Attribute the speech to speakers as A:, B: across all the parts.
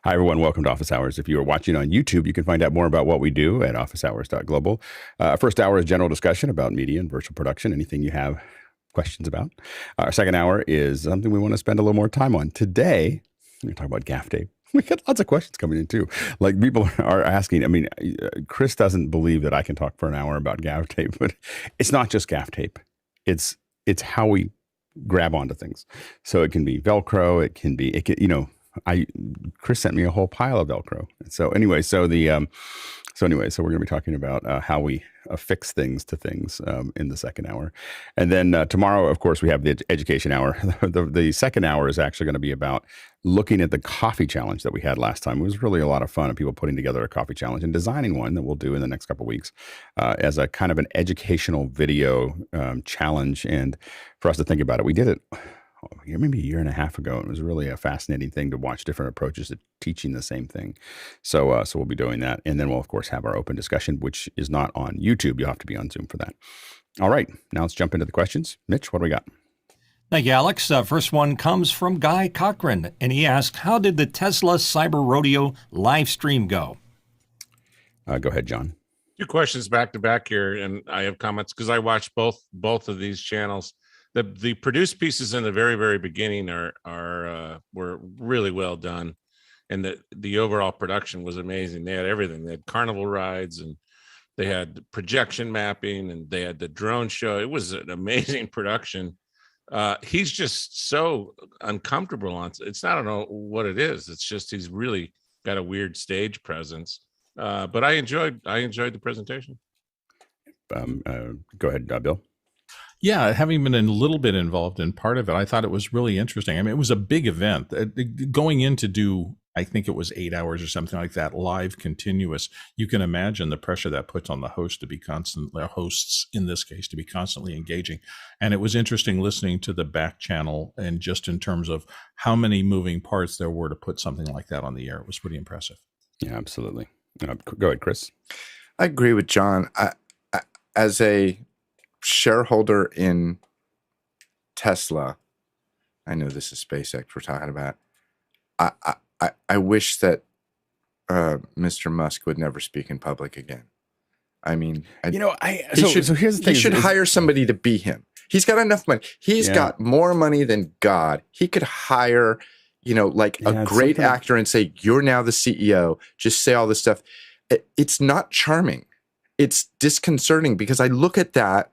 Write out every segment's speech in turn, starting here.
A: Hi, everyone. Welcome to Office Hours. If you are watching on YouTube, you can find out more about what we do at officehours.global. First hour is general discussion about media and virtual production, anything you have questions about. Our second hour is something we want to spend a little more time on. Today, we're going to talk about gaff tape. We got lots of questions coming in, too. Like, people are asking. I mean, Chris doesn't believe that I can talk for an hour about gaff tape, but it's not just gaff tape. It's how we grab onto things. So it can be Velcro. It can, Chris sent me a whole pile of Velcro. So anyway, so we're going to be talking about how we affix things to things in the second hour. And then tomorrow, of course, we have the education hour. The second hour is actually going to be about looking at the coffee challenge that we had last time. It was really a lot of fun of people putting together a coffee challenge and designing one that we'll do in the next couple of weeks as a kind of an educational video challenge. And for us to think about it, we did it maybe a year and a half ago. It was really a fascinating thing to watch different approaches to teaching the same thing. So we'll be doing that. And then we'll, of course, have our open discussion, which is not on YouTube. You'll have to be on Zoom for that. All right. Now let's jump into the questions. Mitch, what do we got?
B: Thank you, Alex. First one comes from Guy Cochran, and he asks, how did the Tesla Cyber Rodeo live stream go?
A: Go ahead, John.
C: Two questions back to back here, and I have comments because I watched both of these channels. The produced pieces in the very, very beginning were really well done, and the overall production was amazing. They had everything. They had carnival rides, and they had projection mapping, and they had the drone show. It was an amazing production. He's just so uncomfortable on it's. I don't know what it is. It's just he's really got a weird stage presence. But I enjoyed the presentation.
A: Go ahead, Bill.
D: Yeah, having been a little bit involved in part of it, I thought it was really interesting. I mean, it was a big event. Going in to do, I think it was 8 hours or something like that, live, continuous. You can imagine the pressure that puts on the host to be hosts in this case, to be constantly engaging. And it was interesting listening to the back channel, and just in terms of how many moving parts there were to put something like that on the air. It was pretty impressive.
A: Yeah, absolutely. Go ahead, Chris.
E: I agree with John. As a shareholder in Tesla, I know this is SpaceX we're talking about. I wish that Mr. Musk would never speak in public again. I mean, here's the thing: he should hire somebody to be him. He's got enough money. He's got more money than God. He could hire, a great actor and say, "You're now the CEO." Just say all this stuff. It's not charming. It's disconcerting because I look at that.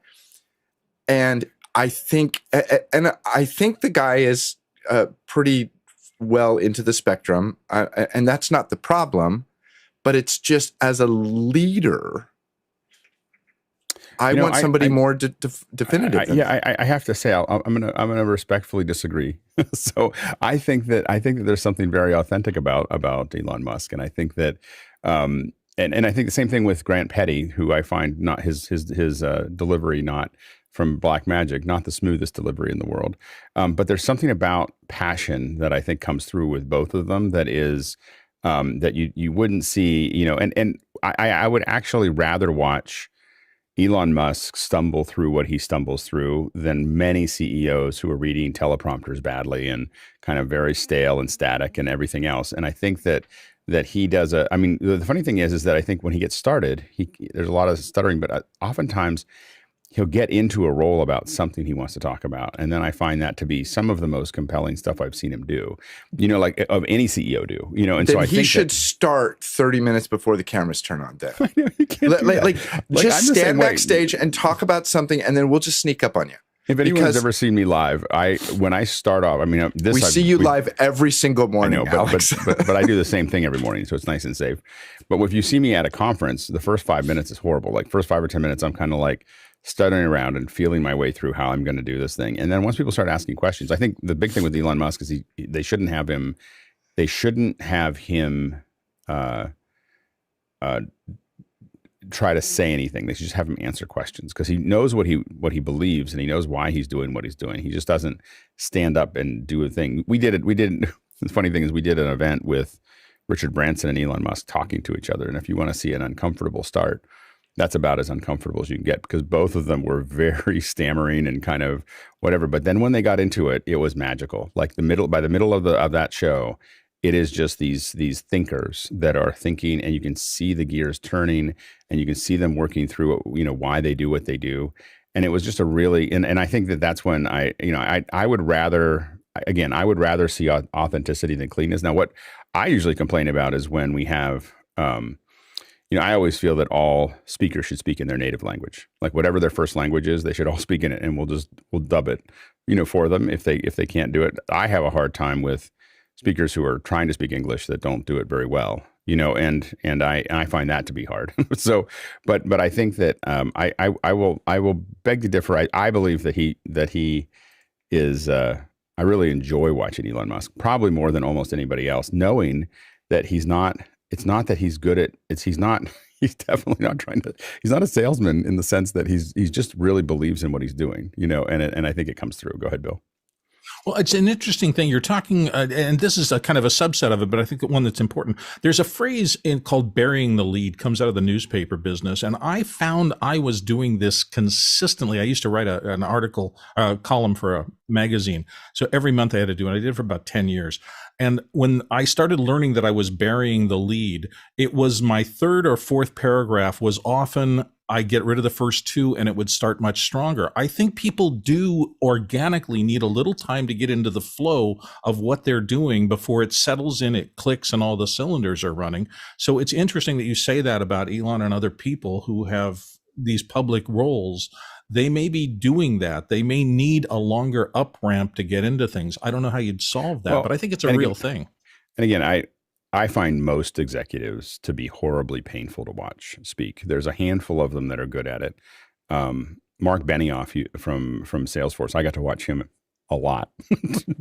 E: And I think the guy is pretty well into the spectrum, and that's not the problem. But it's just as a leader, I want somebody more definitive.
A: I have to say, I'm gonna respectfully disagree. So I think that there's something very authentic about Elon Musk, and I think that. And I think the same thing with Grant Petty, who I find not his delivery not. From Blackmagic, not the smoothest delivery in the world. But there's something about passion that I think comes through with both of them that is that you wouldn't see, and I would actually rather watch Elon Musk stumble through what he stumbles through than many CEOs who are reading teleprompters badly and kind of very stale and static and everything else. And I think that he does the funny thing is that I think when he gets started, there's a lot of stuttering, but oftentimes he'll get into a role about something he wants to talk about. And then I find that to be some of the most compelling stuff I've seen him do, like of any CEO do, and
E: then
A: so I
E: think he should start 30 minutes before the cameras turn on. Then just stand backstage and talk about something, and then we'll just sneak up on you.
A: If anyone's ever seen me live, when I start off,
E: we see you live every single morning.
A: I know, but I do the same thing every morning, so it's nice and safe. But if you see me at a conference, the first 5 minutes is horrible. Like first 5 or 10 minutes, I'm kind of like stuttering around and feeling my way through how I'm going to do this thing. And then once people start asking questions, I think the big thing with Elon Musk is they shouldn't have him. They shouldn't have him try to say anything. They should just have him answer questions because he knows what he believes and he knows why he's doing what he's doing. He just doesn't stand up and do a thing. We did. The funny thing is we did an event with Richard Branson and Elon Musk talking to each other. And if you want to see an uncomfortable start, that's about as uncomfortable as you can get because both of them were very stammering and kind of whatever. But then when they got into it, it was magical. Like by the middle of that show, it is just these thinkers that are thinking, and you can see the gears turning, and you can see them working through, why they do what they do. And it was just a really, and I think that's when I would rather, again, I would rather see authenticity than cleanness. Now, what I usually complain about is when we have, I always feel that all speakers should speak in their native language, like whatever their first language is, they should all speak in it, and we'll dub it, for them if they can't do it. I have a hard time with speakers who are trying to speak English that don't do it very well, and I find that to be hard. So, but I think that I will beg to differ. I believe that he is. I really enjoy watching Elon Musk, probably more than almost anybody else, knowing that he's not. It's not that he's good at. He's not. He's definitely not trying to. He's not a salesman in the sense that he's just really believes in what he's doing, and I think it comes through. Go ahead, Bill.
D: Well, it's an interesting thing you're talking, and this is a kind of a subset of it, but I think one that's important. There's a phrase called burying the lead, comes out of the newspaper business, and I found I was doing this consistently. I used to write an article, column for a magazine, so every month I had to do it. I did it for about 10 years. And when I started learning that I was burying the lead, it was my third or fourth paragraph was often I get rid of the first two and it would start much stronger. I think people do organically need a little time to get into the flow of what they're doing before it settles in, it clicks, and all the cylinders are running. So it's interesting that you say that about Elon and other people who have these public roles. They may be doing that. They may need a longer up ramp to get into things. I don't know how you'd solve that, but I think it's a real thing. And
A: again, I find most executives to be horribly painful to watch speak. There's a handful of them that are good at it. Mark Benioff from Salesforce, I got to watch him a lot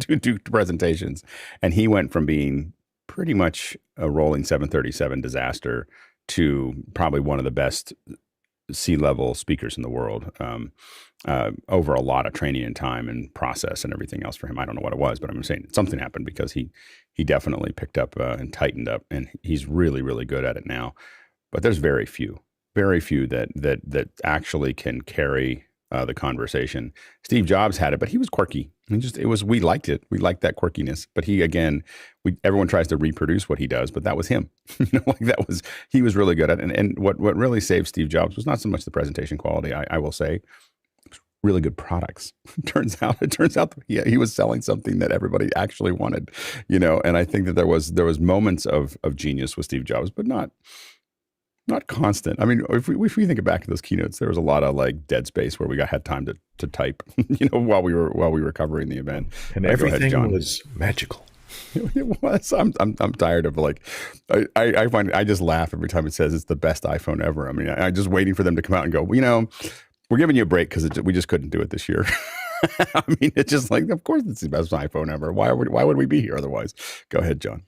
A: do presentations, and he went from being pretty much a rolling 737 disaster to probably one of the best C-level speakers in the world, over a lot of training and time and process and everything else for him. I don't know what it was, but I'm saying something happened because he definitely picked up and tightened up, and he's really, really good at it now. But there's very few that actually can carry the conversation. Steve Jobs had it, but he was quirky. We liked it. We liked that quirkiness. But everyone tries to reproduce what he does, but that was him. He was really good at it. And what really saved Steve Jobs was not so much the presentation quality, I will say, really good products. It turns out that he was selling something that everybody actually wanted, and I think that there was moments of genius with Steve Jobs, but not constant. I mean, if we think back to those keynotes, there was a lot of like dead space where we had time to type, while we were covering the event.
F: And everything was magical.
A: It was. I'm tired of I find I just laugh every time it says it's the best iPhone ever. I mean, I'm just waiting for them to come out and go, we're giving you a break because we just couldn't do it this year. I mean, it's just like, of course it's the best iPhone ever. Why would we be here otherwise? Go ahead, John.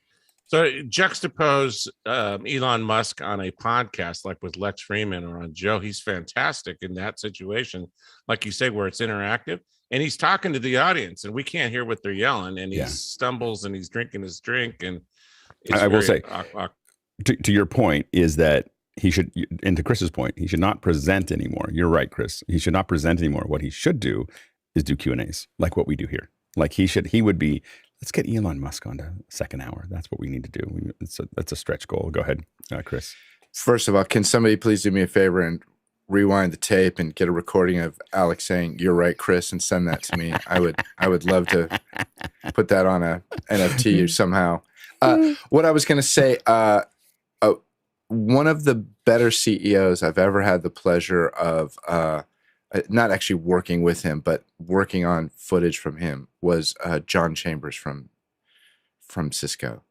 C: So juxtapose Elon Musk on a podcast like with Lex Freeman or on Joe. He's fantastic in that situation, like you say, where it's interactive and he's talking to the audience and we can't hear what they're yelling, and he stumbles and he's drinking his drink. And
A: I will say, to your point, is that he should, and to Chris's point, he should not present anymore. You're right, Chris. He should not present anymore. What he should do is do Q&As like what we do here. Like he would be, let's get Elon Musk on to second hour. That's what we need to do. That's a stretch goal. Go ahead, Chris.
E: First of all, can somebody please do me a favor and rewind the tape and get a recording of Alex saying, "You're right, Chris," and send that to me? I would love to put that on a NFT or somehow. What I was going to say, one of the better CEOs I've ever had the pleasure of, not actually working with him, but working on footage from him, was John Chambers from Cisco.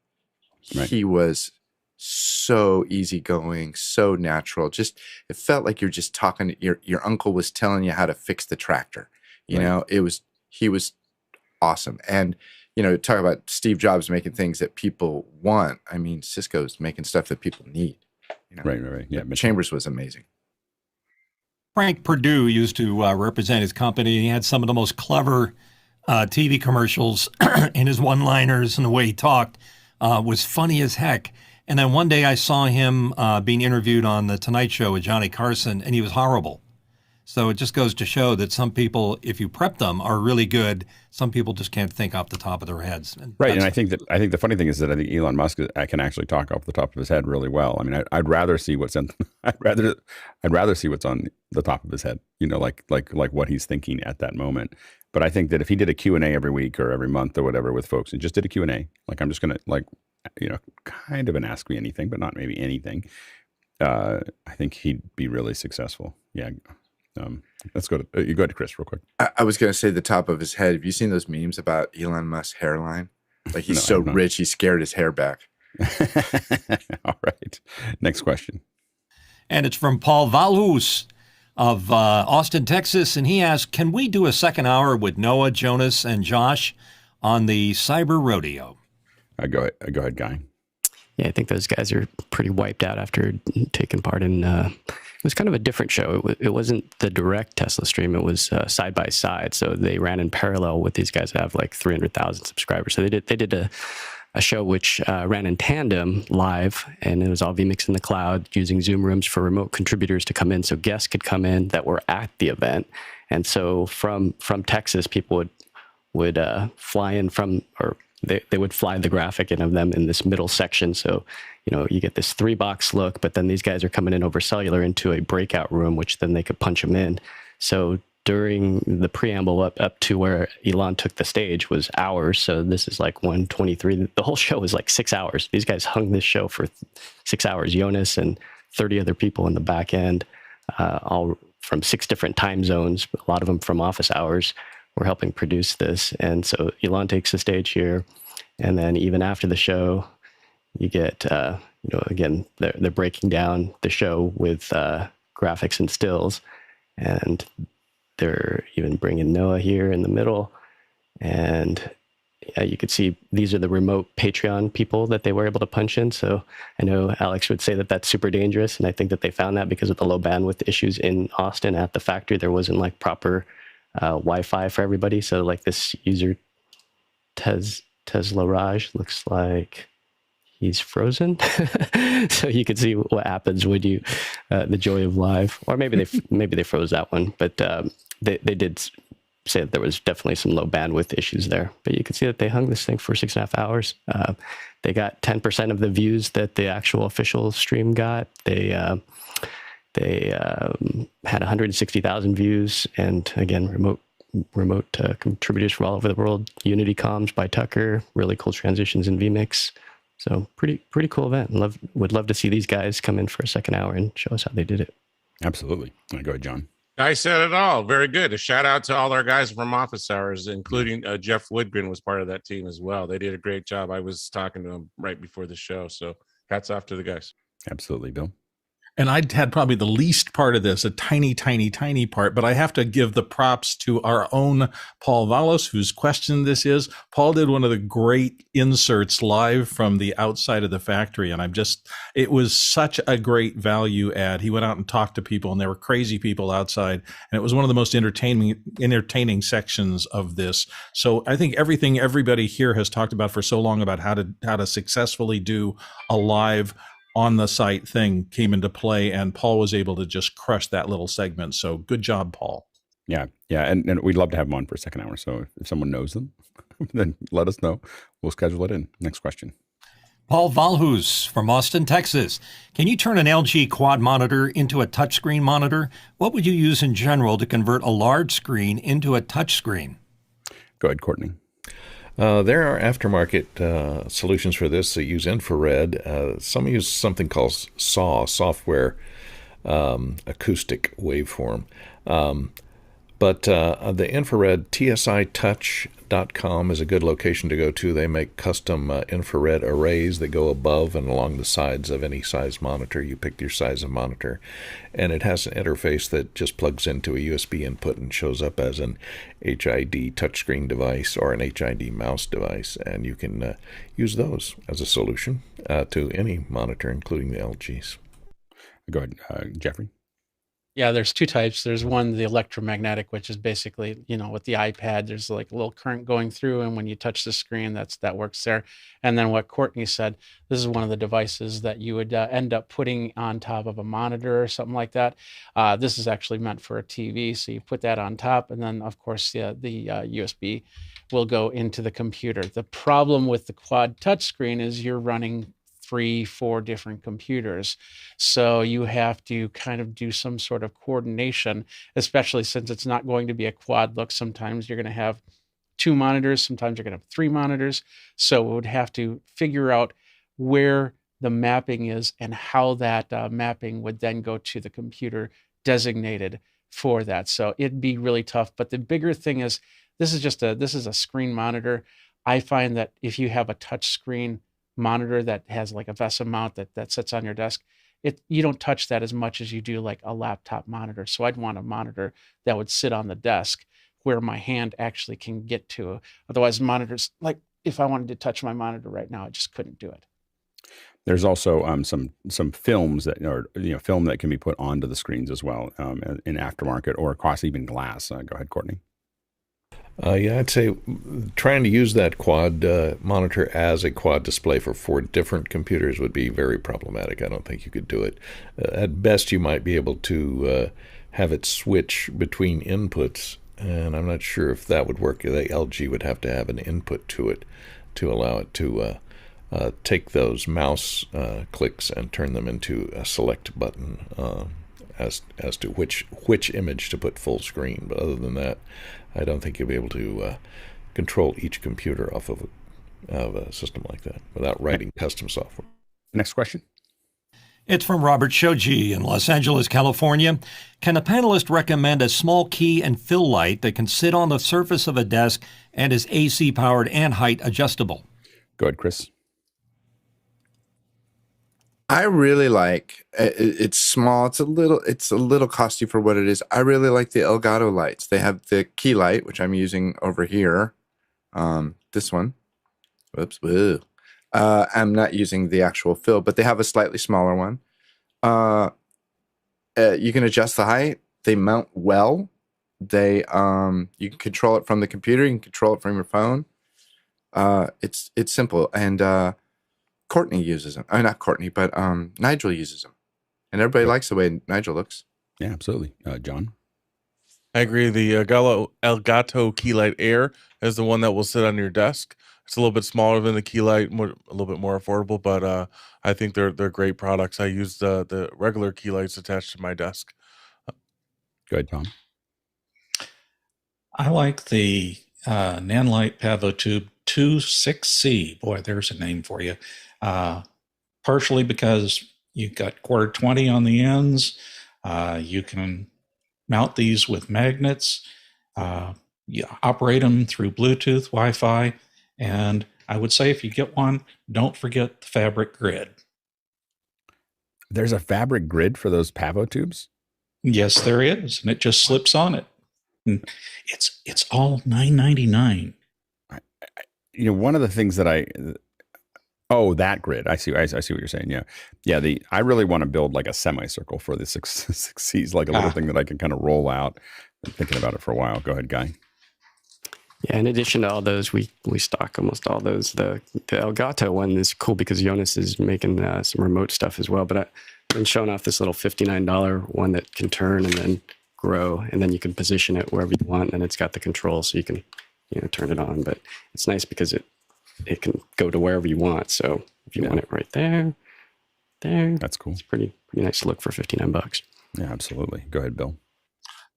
E: Right. He was so easygoing, so natural. Just, it felt like you're just talking. Your uncle was telling you how to fix the tractor. He was awesome. And talk about Steve Jobs making things that people want. I mean, Cisco's making stuff that people need.
A: Right. Yeah,
E: Chambers was amazing.
B: Frank Perdue used to represent his company. He had some of the most clever TV commercials, and his one-liners and the way he talked was funny as heck. And then one day I saw him being interviewed on The Tonight Show with Johnny Carson, and he was horrible. So it just goes to show that some people, if you prep them, are really good. Some people just can't think off the top of their heads.
A: Right, and I think the funny thing is that I think Elon Musk can actually talk off the top of his head really well. I mean, I'd rather see what's in. I'd rather see what's on the top of his head. You know, like what he's thinking at that moment. But I think that if he did a Q&A every week or every month or whatever with folks and just did a Q&A, like I'm just gonna kind of an ask me anything, but not maybe anything. I think he'd be really successful. Yeah. Let's go to you. Go ahead, Chris, real quick.
E: I was going to say the top of his head. Have you seen those memes about Elon Musk's hairline? Like he's
A: No,
E: so rich, he scared his hair back.
A: All right. Next question.
B: And it's from Paul Valhus of Austin, Texas. And he asks, can we do a second hour with Noah, Jonas, and Josh on the Cyber Rodeo?
A: Go ahead, Guy.
G: Yeah, I think those guys are pretty wiped out after taking part in. It was kind of a different show. It wasn't the direct Tesla stream. It was side by side. So they ran in parallel with these guys that have like 300,000 subscribers. So they did a show which ran in tandem live, and it was all vMix in the cloud using Zoom rooms for remote contributors to come in, so guests could come in that were at the event. And so from Texas, people would fly in from or they would fly the graphic in of them in this middle section. So, you get this 3-box look, but then these guys are coming in over cellular into a breakout room, which then they could punch them in. So during the preamble up to where Elon took the stage was hours. So this is like 1:23. The whole show was like 6 hours. These guys hung this show for 6 hours. Jonas and 30 other people in the back end, all from 6 different time zones, a lot of them from office hours, were helping produce this. And so Elon takes the stage here. And then even after the show, you get, again, they're breaking down the show with graphics and stills. And they're even bringing Noah here in the middle. And you could see these are the remote Patreon people that they were able to punch in. So I know Alex would say that that's super dangerous. And I think that they found that because of the low bandwidth issues in Austin at the factory. There wasn't like proper Wi-Fi for everybody. So like this user Tesla Raj looks like he's frozen. So you can see what happens when you the joy of live, or maybe they froze that one, but they did say that there was definitely some low bandwidth issues there. But you can see that they hung this thing for 6.5 hours. They got 10% of the views that the actual official stream got. They had 160,000 views, and again, remote contributors from all over the world. Unity comms by Tucker, really cool transitions in vMix. So pretty cool event. Would love to see these guys come in for a second hour and show us how they did it.
A: Absolutely. Go ahead, John.
C: I said it all. Very good. A shout out to all our guys from Office Hours, including Jeff Woodgren was part of that team as well. They did a great job. I was talking to him right before the show. So hats off to the guys.
A: Absolutely, Bill.
D: And I had probably the least part of this, a tiny, tiny, tiny part, but I have to give the props to our own Paul Valhus, whose question this is. Paul did one of the great inserts live from the outside of the factory, and it was such a great value add. He went out and talked to people, and there were crazy people outside, and it was one of the most entertaining sections of this. So I think everything everybody here has talked about for so long about how to successfully do a live on the site thing came into play, and Paul was able to just crush that little segment. So good job, Paul.
A: Yeah. And we'd love to have them on for a second hour. So if someone knows them, then let us know. We'll schedule it in. Next question.
B: Paul Valhus from Austin, Texas. Can you turn an LG quad monitor into a touchscreen monitor? What would you use in general to convert a large screen into a touchscreen? Go ahead, Courtney.
F: There are aftermarket solutions for this that use infrared. Some use something called SAW, software acoustic waveform. But the infrared, tsitouch.com is a good location to go to. They make custom infrared arrays that go above and along the sides of any size monitor. You pick your size of monitor, and it has an interface that just plugs into a USB input and shows up as an HID touchscreen device or an HID mouse device, and you can use those as a solution to any monitor, including the LGs.
A: Go ahead, Jeffrey.
H: Yeah, there's two types. There's one, the electromagnetic, which is basically, with the iPad, there's like a little current going through, and when you touch the screen, that works there. And then what Courtney said, this is one of the devices that you would end up putting on top of a monitor or something like that. This is actually meant for a TV, so you put that on top, and then of course the USB will go into the computer. The problem with the quad touchscreen is you're running 3-4 different computers. So you have to kind of do some sort of coordination, especially since it's not going to be a quad look. Sometimes you're going to have 2 monitors, sometimes you're going to have 3 monitors. So we would have to figure out where the mapping is and how that mapping would then go to the computer designated for that. So it'd be really tough. But the bigger thing is, this is a screen monitor. I find that if you have a touch screen monitor that has like a VESA mount that sits on your desk, you don't touch that as much as you do like a laptop monitor. So I'd want a monitor that would sit on the desk where my hand actually can get to. Otherwise, monitors, like if I wanted to touch my monitor right now, I just couldn't do it.
A: There's also some films that are film that can be put onto the screens as well in aftermarket or across even glass. Go ahead, Courtney.
F: Yeah, I'd say trying to use that quad monitor as a quad display for 4 different computers would be very problematic. I don't think you could do it. At best, you might be able to have it switch between inputs, and I'm not sure if that would work. The LG would have to have an input to it to allow it to take those mouse clicks and turn them into a select button as to which image to put full screen. But other than that, I don't think you'll be able to control each computer off of a system like that without writing custom software.
A: Next question.
B: It's from Robert Shoji in Los Angeles, California. Can a panelist recommend a small key and fill light that can sit on the surface of a desk and is AC powered and height adjustable?
A: Go ahead, Chris.
E: I really like it's small. It's a little costly for what it is. I really like the Elgato lights. They have the key light, which I'm using over here. This one. Whoops. Woo. I'm not using the actual fill, but they have a slightly smaller one. You can adjust the height. They mount well. You can control it from the computer. You can control it from your phone. It's simple. And Courtney uses them. Not Courtney, but Nigel uses them. And everybody likes the way Nigel looks.
A: Yeah, absolutely. John?
I: I agree. The Elgato Keylight Air is the one that will sit on your desk. It's a little bit smaller than the Keylight, a little bit more affordable, but I think they're great products. I use the regular Keylights attached to my desk.
A: Go ahead, Tom.
J: I like the Nanlite Pavotube 26C. Boy, there's a name for you. Partially because you've got quarter 20 on the ends. You can mount these with magnets. You operate them through Bluetooth, Wi-Fi, and I would say if you get one, don't forget the fabric grid.
A: There's a fabric grid for those Pavotubes?
J: Yes, there is, and it just slips on it. And it's all $9.99.
A: One of the things that that grid. I see what you're saying. Yeah. I really want to build like a semicircle for the 6Cs, like a little thing that I can kind of roll out. Been thinking about it for a while. Go ahead, Guy.
G: Yeah, in addition to all those, we stock almost all those. The Elgato one is cool because Jonas is making some remote stuff as well. But I've been showing off this little $59 one that can turn and then grow, and then you can position it wherever you want, and it's got the control so you can turn it on. But it's nice because it can go to wherever you want. So if you want it right there,
A: that's cool.
G: It's pretty nice to look for $59.
A: Yeah, absolutely. Go ahead, Bill.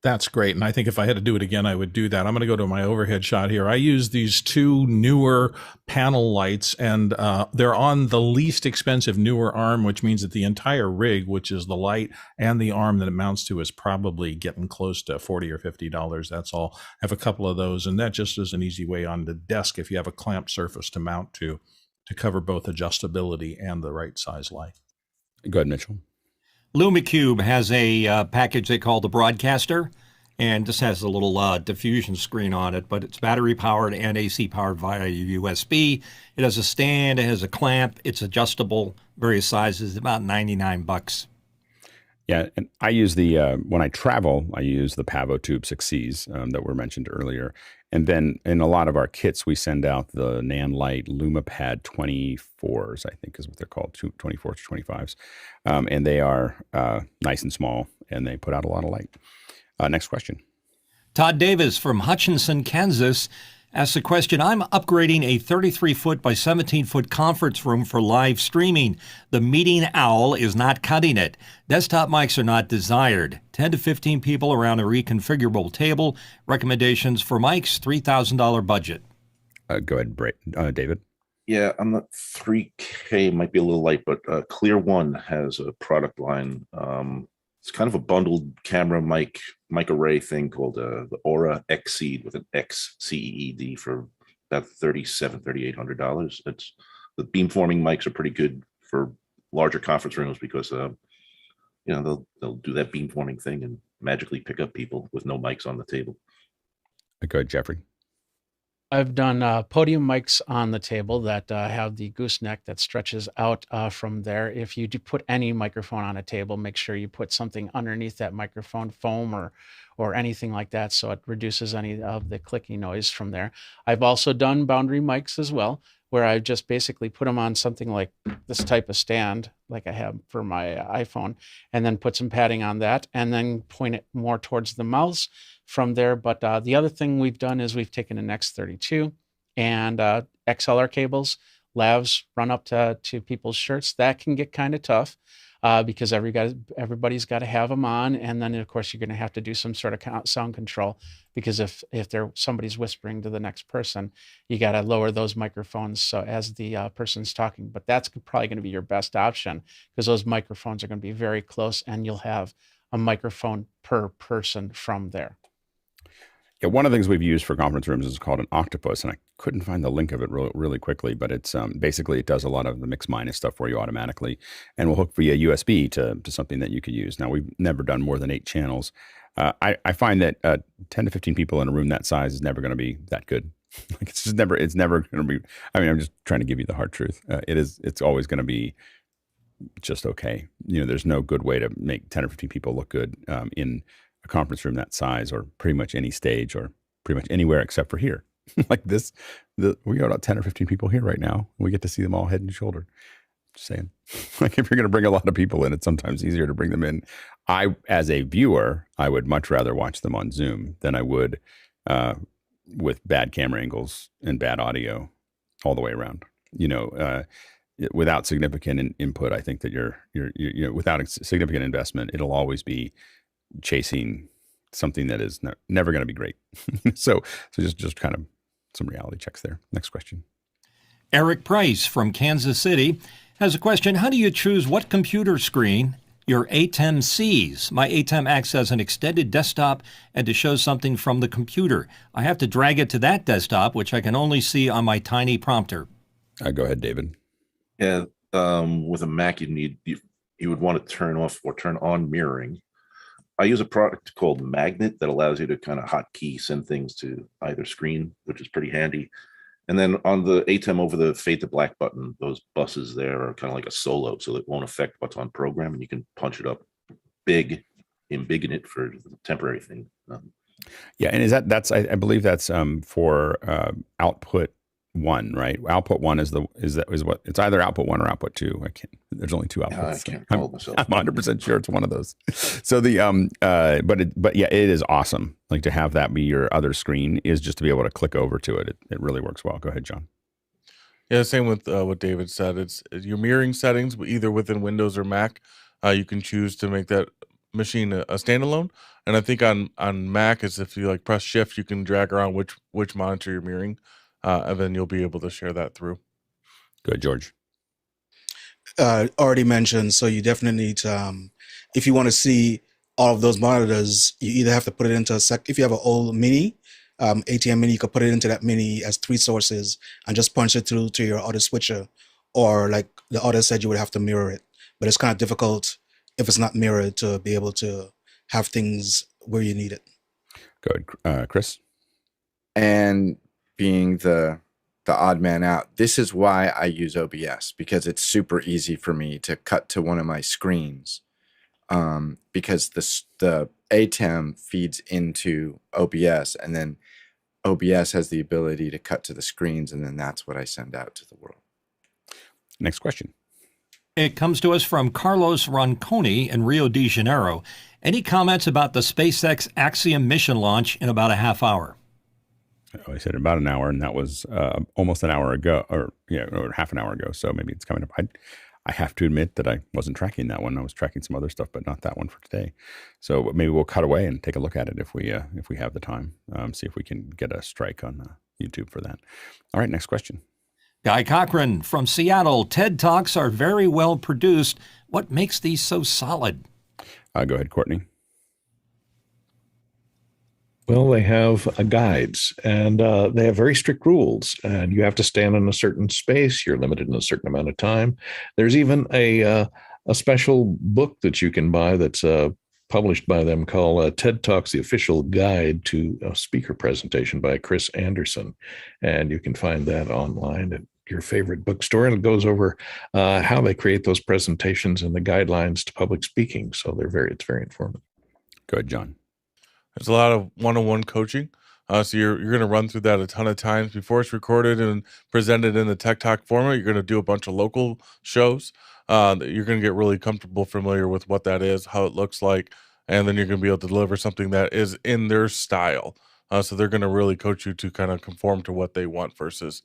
D: That's great. And I think if I had to do it again, I would do that. I'm going to go to my overhead shot here. I use these 2 newer panel lights, and they're on the least expensive newer arm, which means that the entire rig, which is the light and the arm that it mounts to, is probably getting close to $40 or $50. That's all. I have a couple of those, and that just is an easy way on the desk if you have a clamped surface to mount to cover both adjustability and the right size light.
A: Go ahead, Mitchell.
B: LumiCube has a package they call the Broadcaster, and this has a little diffusion screen on it, but it's battery powered and AC powered via USB. It has a stand, it has a clamp, it's adjustable, various sizes, about $99.
A: Yeah, and I use the when I travel, I use the PavoTube 6Cs that were mentioned earlier, and then in a lot of our kits, we send out the Nanlite LumaPad 24s. I think is what they're called, 24s to 25s, and they are nice and small, and they put out a lot of light. Next question.
B: Todd Davis from Hutchinson, Kansas, asks a question. I'm upgrading a 33-foot by 17-foot conference room for live streaming. The meeting owl is not cutting it. Desktop mics are not desired. 10 to 15 people around a reconfigurable table. Recommendations for mics, $3,000 budget.
A: Go ahead, David.
K: Yeah, I'm not 3K, might be a little light, but Clear One has a product line. It's kind of a bundled camera mic array thing called the Aura Xceed with an XCEED for about $3,800. It's the beamforming mics are pretty good for larger conference rooms because they'll do that beamforming thing and magically pick up people with no mics on the table.
A: Go ahead, Jeffrey.
H: I've done podium mics on the table that have the gooseneck that stretches out from there. If you do put any microphone on a table, make sure you put something underneath that microphone, foam or anything like that, so it reduces any of the clicking noise from there. I've also done boundary mics as well, where I just basically put them on something like this type of stand, like I have for my iPhone, and then put some padding on that, and then point it more towards the mouths from there. But the other thing we've done is we've taken an X32 and XLR cables, lavs run up to people's shirts. That can get kind of tough because everybody's got to have them on. And then, of course, you're going to have to do some sort of sound control because if somebody's whispering to the next person, you got to lower those microphones so as the person's talking. But that's probably going to be your best option because those microphones are going to be very close and you'll have a microphone per person from there.
A: Yeah, one of the things we've used for conference rooms is called an octopus, and I couldn't find the link of it really quickly, but it's basically it does a lot of the mix minus stuff for you automatically, and will hook via USB to something that you could use. Now, we've never done more than 8 channels. I find that 10 to 15 people in a room that size is never going to be that good. Like it's never going to be. I mean, I'm just trying to give you the hard truth. It's always going to be just okay. There's no good way to make 10 or 15 people look good in a conference room that size, or pretty much any stage, or pretty much anywhere except for here. Like this, we got about 10 or 15 people here right now. We get to see them all head and shoulder. Just saying. Like if you're going to bring a lot of people in, it's sometimes easier to bring them in. As a viewer, I would much rather watch them on Zoom than I would with bad camera angles and bad audio all the way around. Without significant input, I think that you're without a significant investment, it'll always be chasing something that is never going to be great. so just kind of some reality checks there. Next question.
B: Eric Price from Kansas City has a question. How do you choose what computer screen your Atem sees? My Atem acts as an extended desktop and to show something from the computer. I have to drag it to that desktop, which I can only see on my tiny prompter.
A: Go ahead, David.
K: Yeah, with a Mac, you would want to turn off or turn on mirroring. I use a product called Magnet that allows you to kind of hotkey send things to either screen, which is pretty handy. And then on the Atem over the fade to black button, those buses there are kind of like a solo, so it won't affect what's on program, and you can punch it up big, embiggen it for the temporary thing.
A: Yeah, and that's I believe that's for output 1, right? Output 1 is what it's either output 1 or output 2. There's only 2 outputs.
K: I can't recall myself.
A: I'm 100% sure it's one of those. So but yeah, it is awesome. Like to have that be your other screen is just to be able to click over to it. It really works well. Go ahead, John.
I: Yeah, same with what David said. It's your mirroring settings, either within Windows or Mac. You can choose to make that machine a standalone. And I think on Mac, is if you press Shift, you can drag around which monitor you're mirroring. And then you'll be able to share that through.
A: Good, George.
L: Already mentioned, so you definitely need to, if you want to see all of those monitors, you either have to put it into if you have an old Mini, Atem Mini, you could put it into that Mini as 3 sources and just punch it through to your auto switcher, or like the auto said, you would have to mirror it. But it's kind of difficult if it's not mirrored to be able to have things where you need it.
A: Good. Chris?
E: And being the odd man out, this is why I use OBS, because it's super easy for me to cut to one of my screens because the Atem feeds into OBS, and then OBS has the ability to cut to the screens, and then that's what I send out to the world.
A: Next question.
B: It comes to us from Carlos Ronconi in Rio de Janeiro. Any comments about the SpaceX Axiom mission launch in about a half hour?
A: I said about an hour, and that was almost an hour ago, or half an hour ago. So maybe it's coming up. I have to admit that I wasn't tracking that one. I was tracking some other stuff, but not that one for today. So maybe we'll cut away and take a look at it if we have the time. See if we can get a strike on YouTube for that. All right, next question.
B: Guy Cochran from Seattle. TED Talks are very well produced. What makes these so solid?
A: Go ahead, Courtney.
F: Well, they have guides, and they have very strict rules, and you have to stand in a certain space. You're limited in a certain amount of time. There's even a special book that you can buy that's published by them called TED Talks, the Official Guide to a Speaker Presentation by Chris Anderson. And you can find that online at your favorite bookstore, and it goes over how they create those presentations and the guidelines to public speaking. So it's very informative.
A: Go ahead, John.
I: There's a lot of one-on-one coaching. So you're going to run through that a ton of times before it's recorded and presented in the Tech Talk format. You're going to do a bunch of local shows. You're going to get really comfortable, familiar with what that is, how it looks like, and then you're going to be able to deliver something that is in their style. So they're going to really coach you to kind of conform to what they want versus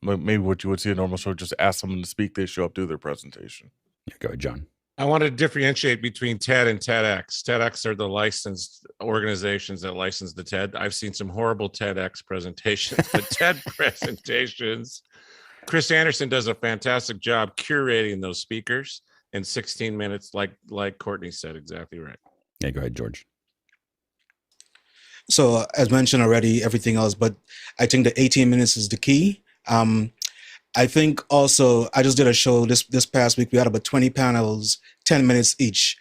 I: maybe what you would see in a normal show. Just ask someone to speak, they show up, do their presentation.
A: Yeah, go ahead, John.
C: I want to differentiate between TED and TEDx. TEDx are the licensed organizations that license the TED. I've seen some horrible TEDx presentations, but TED presentations, Chris Anderson does a fantastic job curating those speakers in 16 minutes, like Courtney said, exactly right.
A: Yeah, go ahead, George.
L: So as mentioned already, everything else, but I think the 18 minutes is the key. I think also, I just did a show this past week. We had about 20 panels, 10 minutes each.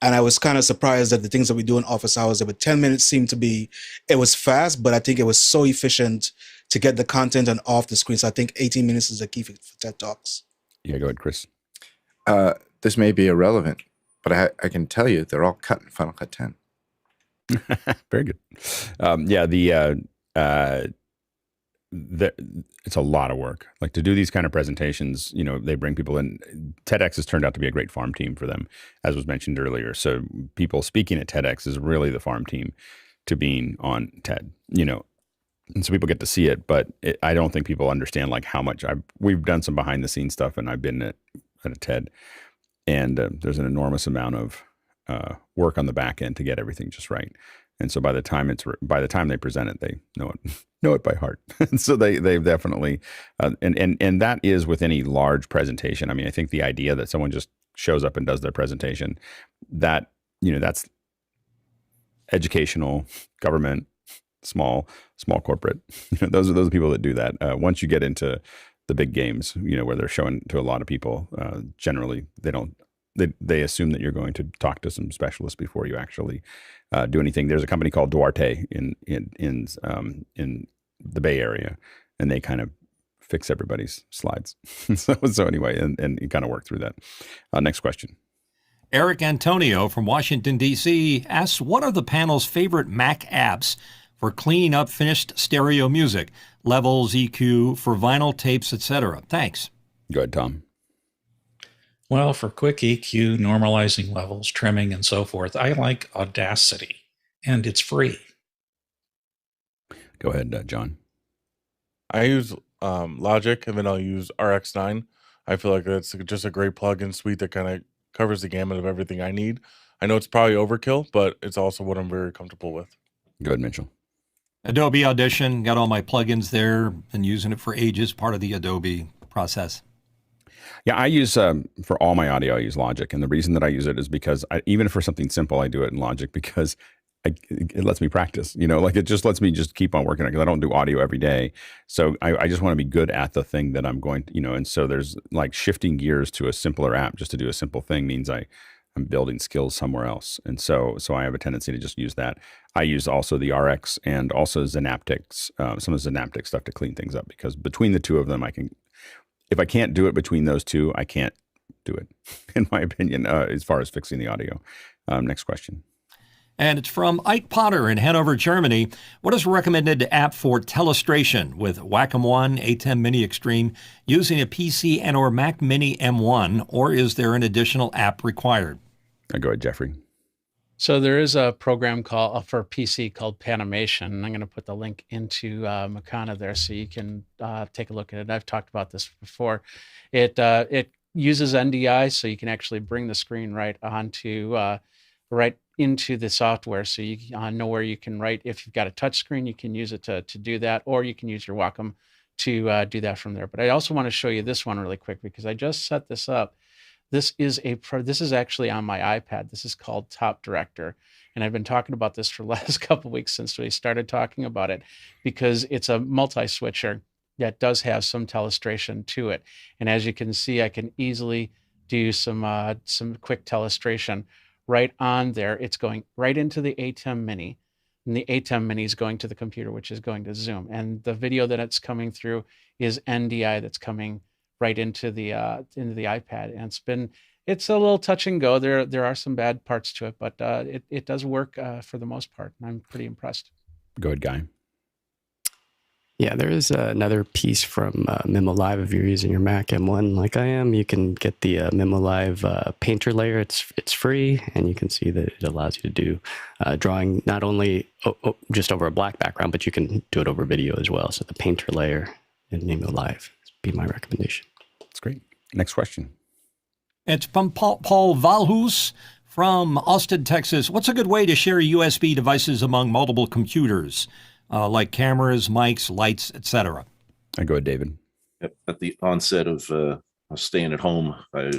L: And I was kind of surprised that the things that we do in office hours, about 10 minutes seemed to be, it was fast, but I think it was so efficient to get the content and off the screen. So I think 18 minutes is the key for TED Talks. Yeah,
A: go ahead, Chris.
E: This may be irrelevant, but I can tell you they're all cut in Final Cut 10.
A: Very good. It's a lot of work. Like to do these kind of presentations, they bring people in. TEDx has turned out to be a great farm team for them, as was mentioned earlier. So people speaking at TEDx is really the farm team to being on TED, and so people get to see it, but I don't think people understand like how much we've done some behind the scenes stuff, and I've been at a TED, and there's an enormous amount of work on the back end to get everything just right. And so by the time they present it, they know it by heart. And so they've definitely, and that is with any large presentation. I mean, I think the idea that someone just shows up and does their presentation, that, that's educational, government, small corporate. Those are the people that do that. Once you get into the big games, where they're showing to a lot of people, generally they assume that you're going to talk to some specialists before you actually do anything. There's a company called Duarte in the Bay Area, and they kind of fix everybody's slides. so anyway, and you kind of work through that. Next question.
B: Eric Antonio from Washington, D.C. asks, what are the panel's favorite Mac apps for cleaning up finished stereo music, levels, EQ, for vinyl tapes, etc.? Thanks.
A: Go ahead, Tom.
J: Well, for quick EQ, normalizing levels, trimming, and so forth, I like Audacity, and it's free.
A: Go ahead, John.
I: I use Logic, and then I'll use RX9. I feel like that's just a great plugin suite that kind of covers the gamut of everything I need. I know it's probably overkill, but it's also what I'm very comfortable with.
A: Go ahead, Mitchell.
B: Adobe Audition, got all my plugins there, been using it for ages, part of the Adobe process.
A: Yeah, I use, for all my audio, I use Logic. And the reason that I use it is because even for something simple, I do it in Logic because it lets me practice, it just lets me just keep on working on it because I don't do audio every day. So I just want to be good at the thing that I'm going to, and so there's like shifting gears to a simpler app just to do a simple thing means I'm building skills somewhere else. And so I have a tendency to just use that. I use also the RX and also Synaptics, some of the Synaptic stuff to clean things up because between the two of them, if I can't do it between those two, I can't do it, in my opinion, as far as fixing the audio. Next question.
B: And it's from Ike Potter in Hanover, Germany. What is a recommended app for telestration with Wacom One, Atem Mini Extreme, using a PC and or Mac Mini M1, or is there an additional app required?
A: Go ahead, Jeffrey.
H: So there is a program for PC called Panimation. And I'm going to put the link into Makana there so you can take a look at it. I've talked about this before. It uses NDI, so you can actually bring the screen right into the software, so you know where you can write. If you've got a touch screen, you can use it to do that, or you can use your Wacom to do that from there. But I also want to show you this one really quick because I just set this up. This is actually on my iPad. This is called Top Director, and I've been talking about this for the last couple of weeks since we started talking about it, because it's a multi-switcher that does have some telestration to it. And as you can see, I can easily do some quick telestration right on there. It's going right into the Atem Mini, and the Atem Mini is going to the computer, which is going to Zoom. And the video that it's coming through is NDI that's coming right into the iPad. And it's a little touch and go. There are some bad parts to it, but it does work for the most part. And I'm pretty impressed.
A: Go ahead, Guy.
G: Yeah, there is another piece from Mimo Live. If you're using your Mac M1 like I am, you can get the Mimo Live painter layer. It's free, and you can see that it allows you to do drawing not only just over a black background, but you can do it over video as well. So the painter layer in Mimo Live would be my recommendation.
A: That's great. Next question.
B: It's from Paul Valhus from Austin, Texas. What's a good way to share USB devices among multiple computers? Like cameras, mics, lights, etc.
A: I go with David.
K: Yep. At the onset of staying at home, I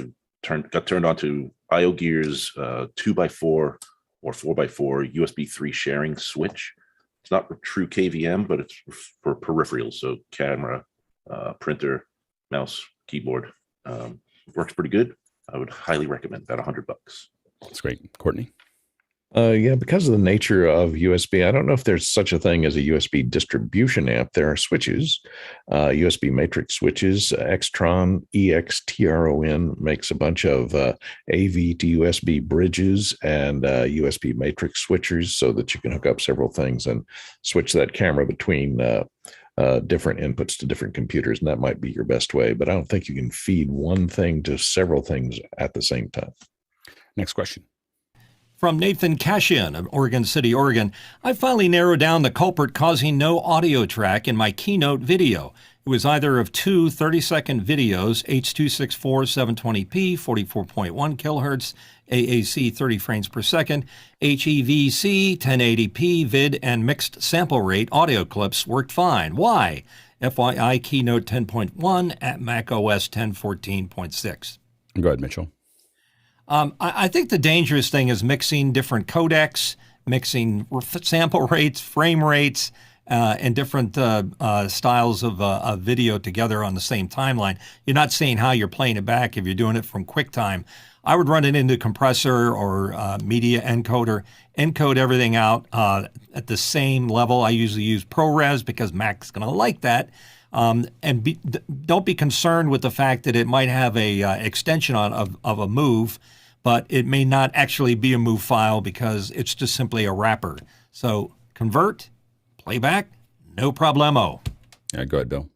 K: got turned on to IOGear's 2x4 or 4x4 USB 3 sharing switch. It's not a true KVM, but it's for peripherals, so camera, printer, mouse, keyboard. It works pretty good. I would highly recommend that. $100.
A: That's great. Courtney?
F: Yeah, because of the nature of USB, I don't know if there's such a thing as a USB distribution app. There are switches, USB matrix switches. Extron, EXTRON, makes a bunch of AV to USB bridges and USB matrix switchers so that you can hook up several things and switch that camera between different inputs to different computers. And that might be your best way, but I don't think you can feed one thing to several things at the same time.
A: Next question.
B: From Nathan Cashian of Oregon City, Oregon. I finally narrowed down the culprit causing no audio track in my Keynote video. It was either of two 30-second videos, H.264 720p, 44.1 kilohertz, AAC 30 frames per second, HEVC 1080p vid and mixed sample rate audio clips worked fine. Why? FYI Keynote 10.1 at macOS 10.14.6.
A: Go ahead, Mitchell.
B: I think the dangerous thing is mixing different codecs, mixing sample rates, frame rates, and different styles of video together on the same timeline. You're not seeing how you're playing it back if you're doing it from QuickTime. I would run it into compressor or media encoder, encode everything out at the same level. I usually use ProRes because Mac's going to like that. Don't be concerned with the fact that it might have a extension of a move, but it may not actually be a move file because it's just simply a wrapper. So convert, playback, no problemo.
A: Yeah, go ahead, Bill.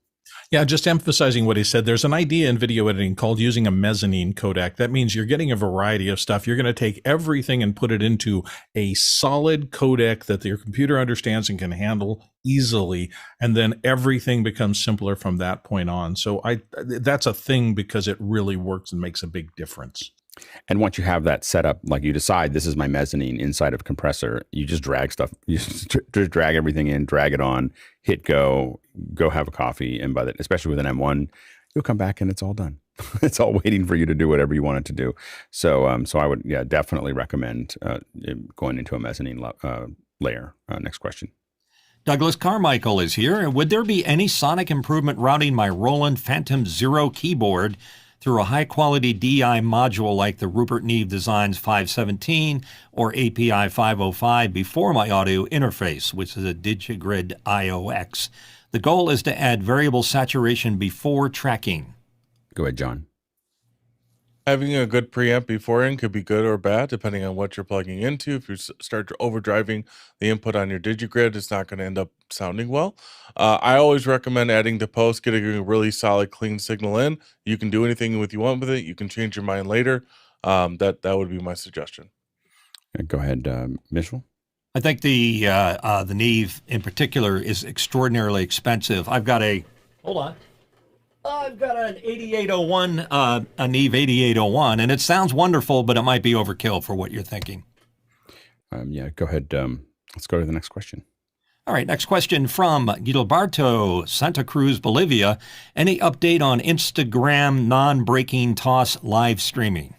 D: Yeah, just emphasizing what he said. There's an idea in video editing called using a mezzanine codec. That means you're getting a variety of stuff. You're going to take everything and put it into a solid codec that your computer understands and can handle easily, and then everything becomes simpler from that point on. So that's a thing because it really works and makes a big difference.
A: And once you have that set up, like you decide this is my mezzanine inside of compressor, you just drag stuff, you just drag everything in, drag it on, hit go have a coffee. And by that, especially with an M1, you'll come back and it's all done. It's all waiting for you to do whatever you want it to do. So I would, definitely recommend going into a mezzanine layer. Next question.
B: Douglas Carmichael is here. Would there be any sonic improvement routing my Roland FANTOM-0 keyboard through a high-quality DI module like the Rupert Neve Designs 517 or API 505 before my audio interface, which is a DiGiGrid IOX? The goal is to add variable saturation before tracking.
A: Go ahead, John.
I: Having a good preamp beforehand could be good or bad, depending on what you're plugging into. If you start overdriving the input on your DigiGrid, it's not going to end up sounding well. I always recommend adding to post, getting a really solid, clean signal in. You can do anything with you want with it. You can change your mind later. That would be my suggestion.
A: Go ahead, Mitchell.
B: I think the Neve in particular is extraordinarily expensive. I've got an 8801, a Neve 8801, and it sounds wonderful, but it might be overkill for what you're thinking.
A: Yeah, go ahead. Let's go to the next question.
B: All right, next question from Gilberto, Santa Cruz, Bolivia. Any update on Instagram non-breaking toss live streaming?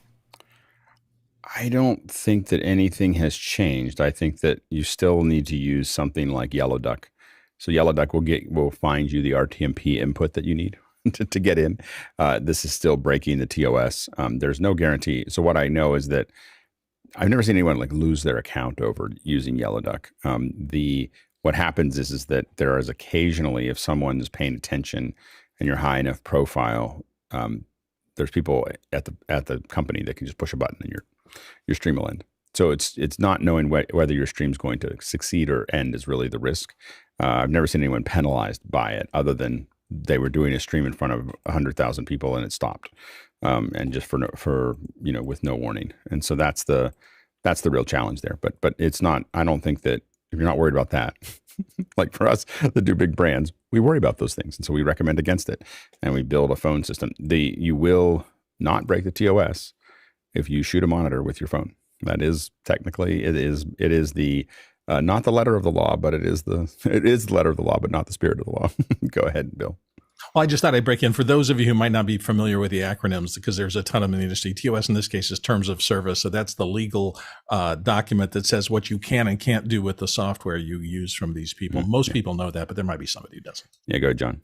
A: I don't think that anything has changed. I think that you still need to use something like Yellow Duck. So Yellow Duck will find you the RTMP input that you need to get in. This is still breaking the TOS. There's no guarantee. So what I know is that I've never seen anyone like lose their account over using Yellow Duck. What happens is that there is occasionally, if someone's paying attention and you're high enough profile, there's people at the company that can just push a button and your stream will end. So it's not knowing whether your stream's going to succeed or end is really the risk. I've never seen anyone penalized by it, other than they were doing a stream in front of 100,000 people and it stopped, and just for with no warning. And so that's the real challenge there. But it's not. I don't think that if you're not worried about that, like for us that do big brands, we worry about those things, and so we recommend against it, and we build a phone system. You will not break the TOS if you shoot a monitor with your phone. That is technically it is the not the letter of the law, but it is the letter of the law, but not the spirit of the law. Go ahead, Bill.
D: Well, I just thought I'd break in for those of you who might not be familiar with the acronyms, because there's a ton of them in the industry. TOS in this case is terms of service. So that's the legal document that says what you can and can't do with the software you use from these people. Most people know that, but there might be somebody who doesn't.
A: Yeah, go ahead, John.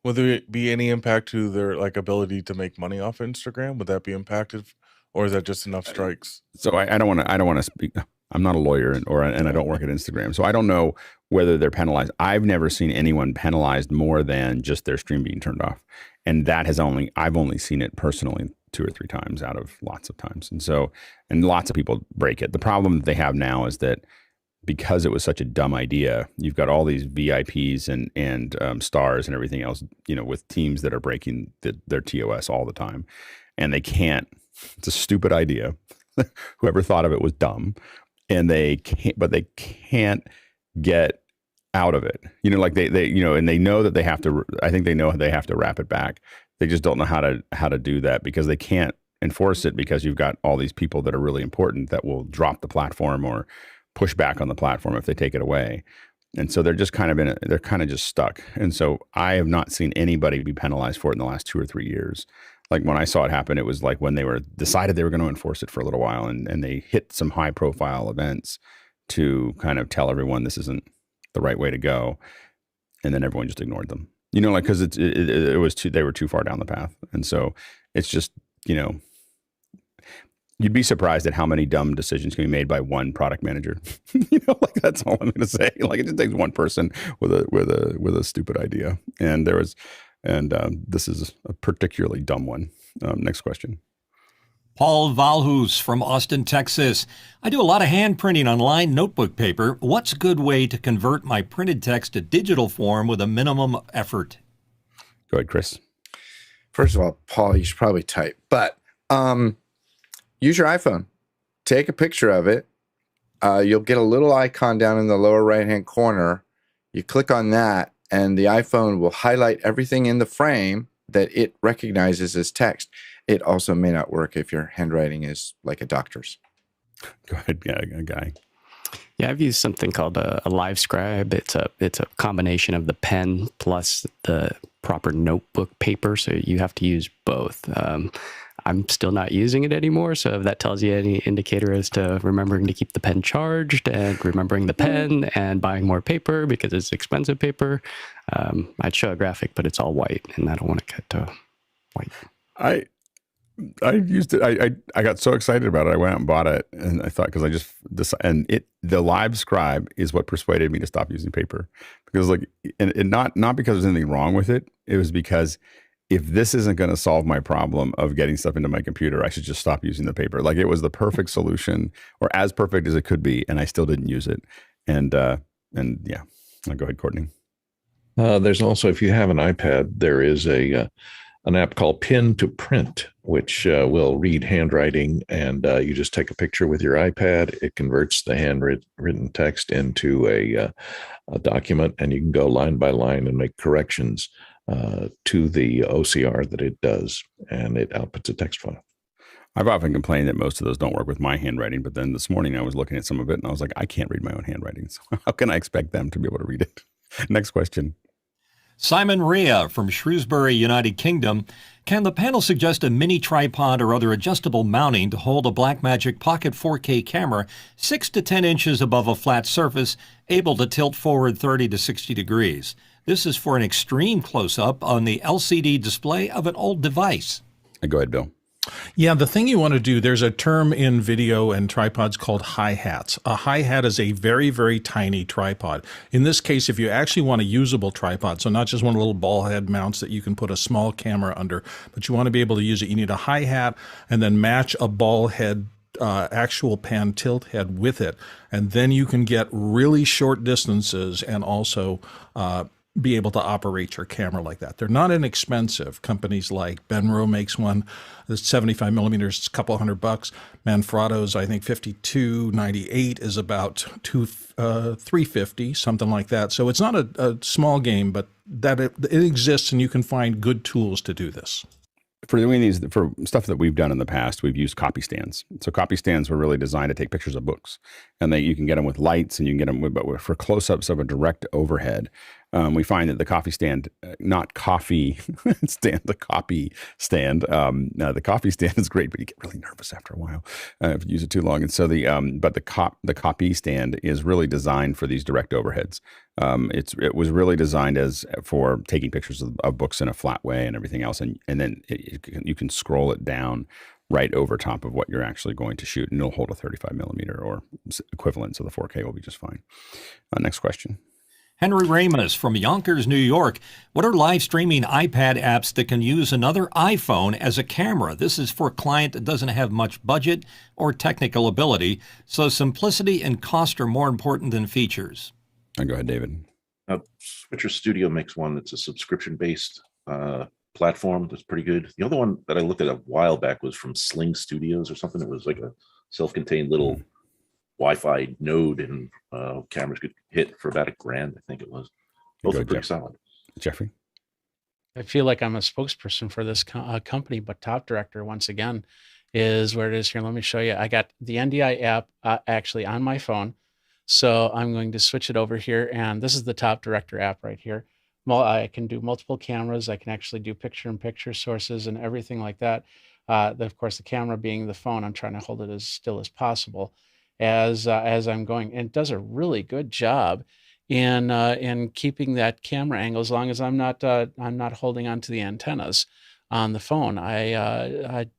I: Will there be any impact to their ability to make money off Instagram? Would that be impacted, or is that just enough strikes?
A: So I don't want to speak. I'm not a lawyer, and I don't work at Instagram, so I don't know whether they're penalized. I've never seen anyone penalized more than just their stream being turned off, and I've only seen it personally 2 or 3 times out of lots of times, and lots of people break it. The problem that they have now is that because it was such a dumb idea, you've got all these VIPs and stars and everything else, with teams that are breaking their TOS all the time, and they can't. It's a stupid idea. Whoever thought of it was dumb. And they can't get out of it. Like they and they know that they have to. I think they know they have to wrap it back. They just don't know how to do that, because they can't enforce it, because you've got all these people that are really important that will drop the platform or push back on the platform if they take it away. And so they're just kind of just stuck. And so I have not seen anybody be penalized for it in the last 2 or 3 years. Like when I saw it happen, it was like when they decided they were going to enforce it for a little while, and they hit some high profile events to kind of tell everyone this isn't the right way to go. And then everyone just ignored them, because it was they were too far down the path. And so it's just, you'd be surprised at how many dumb decisions can be made by one product manager. That's all I'm going to say. It just takes one person with a stupid idea. And this is a particularly dumb one. Next question.
B: Paul Valhus from Austin, Texas. I do a lot of hand printing on lined notebook paper. What's a good way to convert my printed text to digital form with a minimum effort?
A: Go ahead, Chris.
E: First of all, Paul, you should probably type, but use your iPhone. Take a picture of it. You'll get a little icon down in the lower right-hand corner. You click on that, and the iPhone will highlight everything in the frame that it recognizes as text. It also may not work if your handwriting is like a doctor's.
A: Go ahead, Guy.
G: Yeah, I've used something called a Live Scribe. It's a combination of the pen plus the proper notebook paper, so you have to use both. I'm still not using it anymore, so if that tells you any indicator as to remembering to keep the pen charged and remembering the pen and buying more paper because it's expensive paper, I'd show a graphic, but it's all white, and I don't want to cut to white.
A: I used it. I got so excited about it. I went out and bought it, and I thought, because the Live Scribe is what persuaded me to stop using paper, because not because there's anything wrong with it. It was because if this isn't going to solve my problem of getting stuff into my computer, I should just stop using the paper. Like, it was the perfect solution, or as perfect as it could be, and I still didn't use it. And yeah, go ahead, Courtney.
F: There's also, if you have an iPad, there is an app called Pin to Print, which will read handwriting, and you just take a picture with your iPad. It converts the handwritten text into a document, and you can go line by line and make corrections to the OCR that it does, and it outputs a text file.
A: I've often complained that most of those don't work with my handwriting, but then this morning I was looking at some of it and I was like, I can't read my own handwriting. So how can I expect them to be able to read it? Next question.
B: Simon Rea from Shrewsbury, United Kingdom. Can the panel suggest a mini tripod or other adjustable mounting to hold a Blackmagic Pocket 4K camera 6 to 10 inches above a flat surface, able to tilt forward 30 to 60 degrees? This is for an extreme close-up on the LCD display of an old device.
A: Go ahead, Bill.
D: Yeah, the thing you want to do, there's a term in video and tripods called hi-hats. A hi-hat is a very, very tiny tripod. In this case, if you actually want a usable tripod, so not just one of the little ball head mounts that you can put a small camera under, but you want to be able to use it, you need a hi-hat and then match a ball head actual pan tilt head with it. And then you can get really short distances and also be able to operate your camera like that. They're not inexpensive. Companies like Benro makes one that's 75 millimeters, it's a couple $100. Manfrotto's, I think 5298 is about $350, something like that. So it's not a small game, but that it exists, and you can find good tools to do this.
A: For doing these, for stuff that we've done in the past, we've used copy stands. So copy stands were really designed to take pictures of books, and you can get them with lights, and you can get them with, but for close-ups of a direct overhead. We find that the coffee stand, not coffee stand, the copy stand. The coffee stand is great, but you get really nervous after a while if you use it too long. And so the copy stand is really designed for these direct overheads. It was really designed for taking pictures of books in a flat way and everything else, and then you can scroll it down right over top of what you're actually going to shoot, and it'll hold a 35 millimeter or equivalent, so the 4K will be just fine. Next question.
B: Henry Ramos from Yonkers, New York. What are live streaming iPad apps that can use another iPhone as a camera? This is for a client that doesn't have much budget or technical ability, so simplicity and cost are more important than features.
A: Go ahead, David.
K: Switcher Studio makes one that's a subscription-based platform that's pretty good. The other one that I looked at a while back was from Sling Studios or something. It was like a self-contained little Wi-Fi node, and cameras could hit for about $1,000, I think it was. Both are pretty solid.
A: Jeffrey?
H: I feel like I'm a spokesperson for this company, but Top Director, once again, is where it is here. Let me show you. I got the NDI app actually on my phone. So I'm going to switch it over here, and this is the Top Director app right here. I can do multiple cameras. I can actually do picture-in-picture sources and everything like that. Of course, the camera being the phone, I'm trying to hold it as still as possible as I'm going, and it does a really good job in keeping that camera angle as long as I'm not holding onto the antennas on the phone. The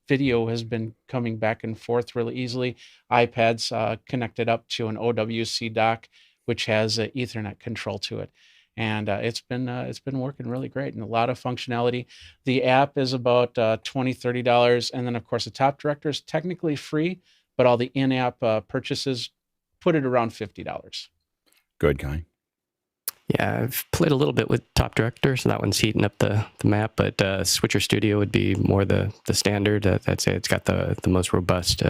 H: video has been coming back and forth really easily. iPad's connected up to an OWC dock, which has an Ethernet control to it. And it's been working really great, and a lot of functionality. The app is about $20, $30. And then, of course, the Top Director is technically free, but all the in-app purchases put it around $50.
A: Good, Guy.
G: Yeah, I've played a little bit with Top Director, so that one's heating up the map, but Switcher Studio would be more the standard. I'd say it's got the most robust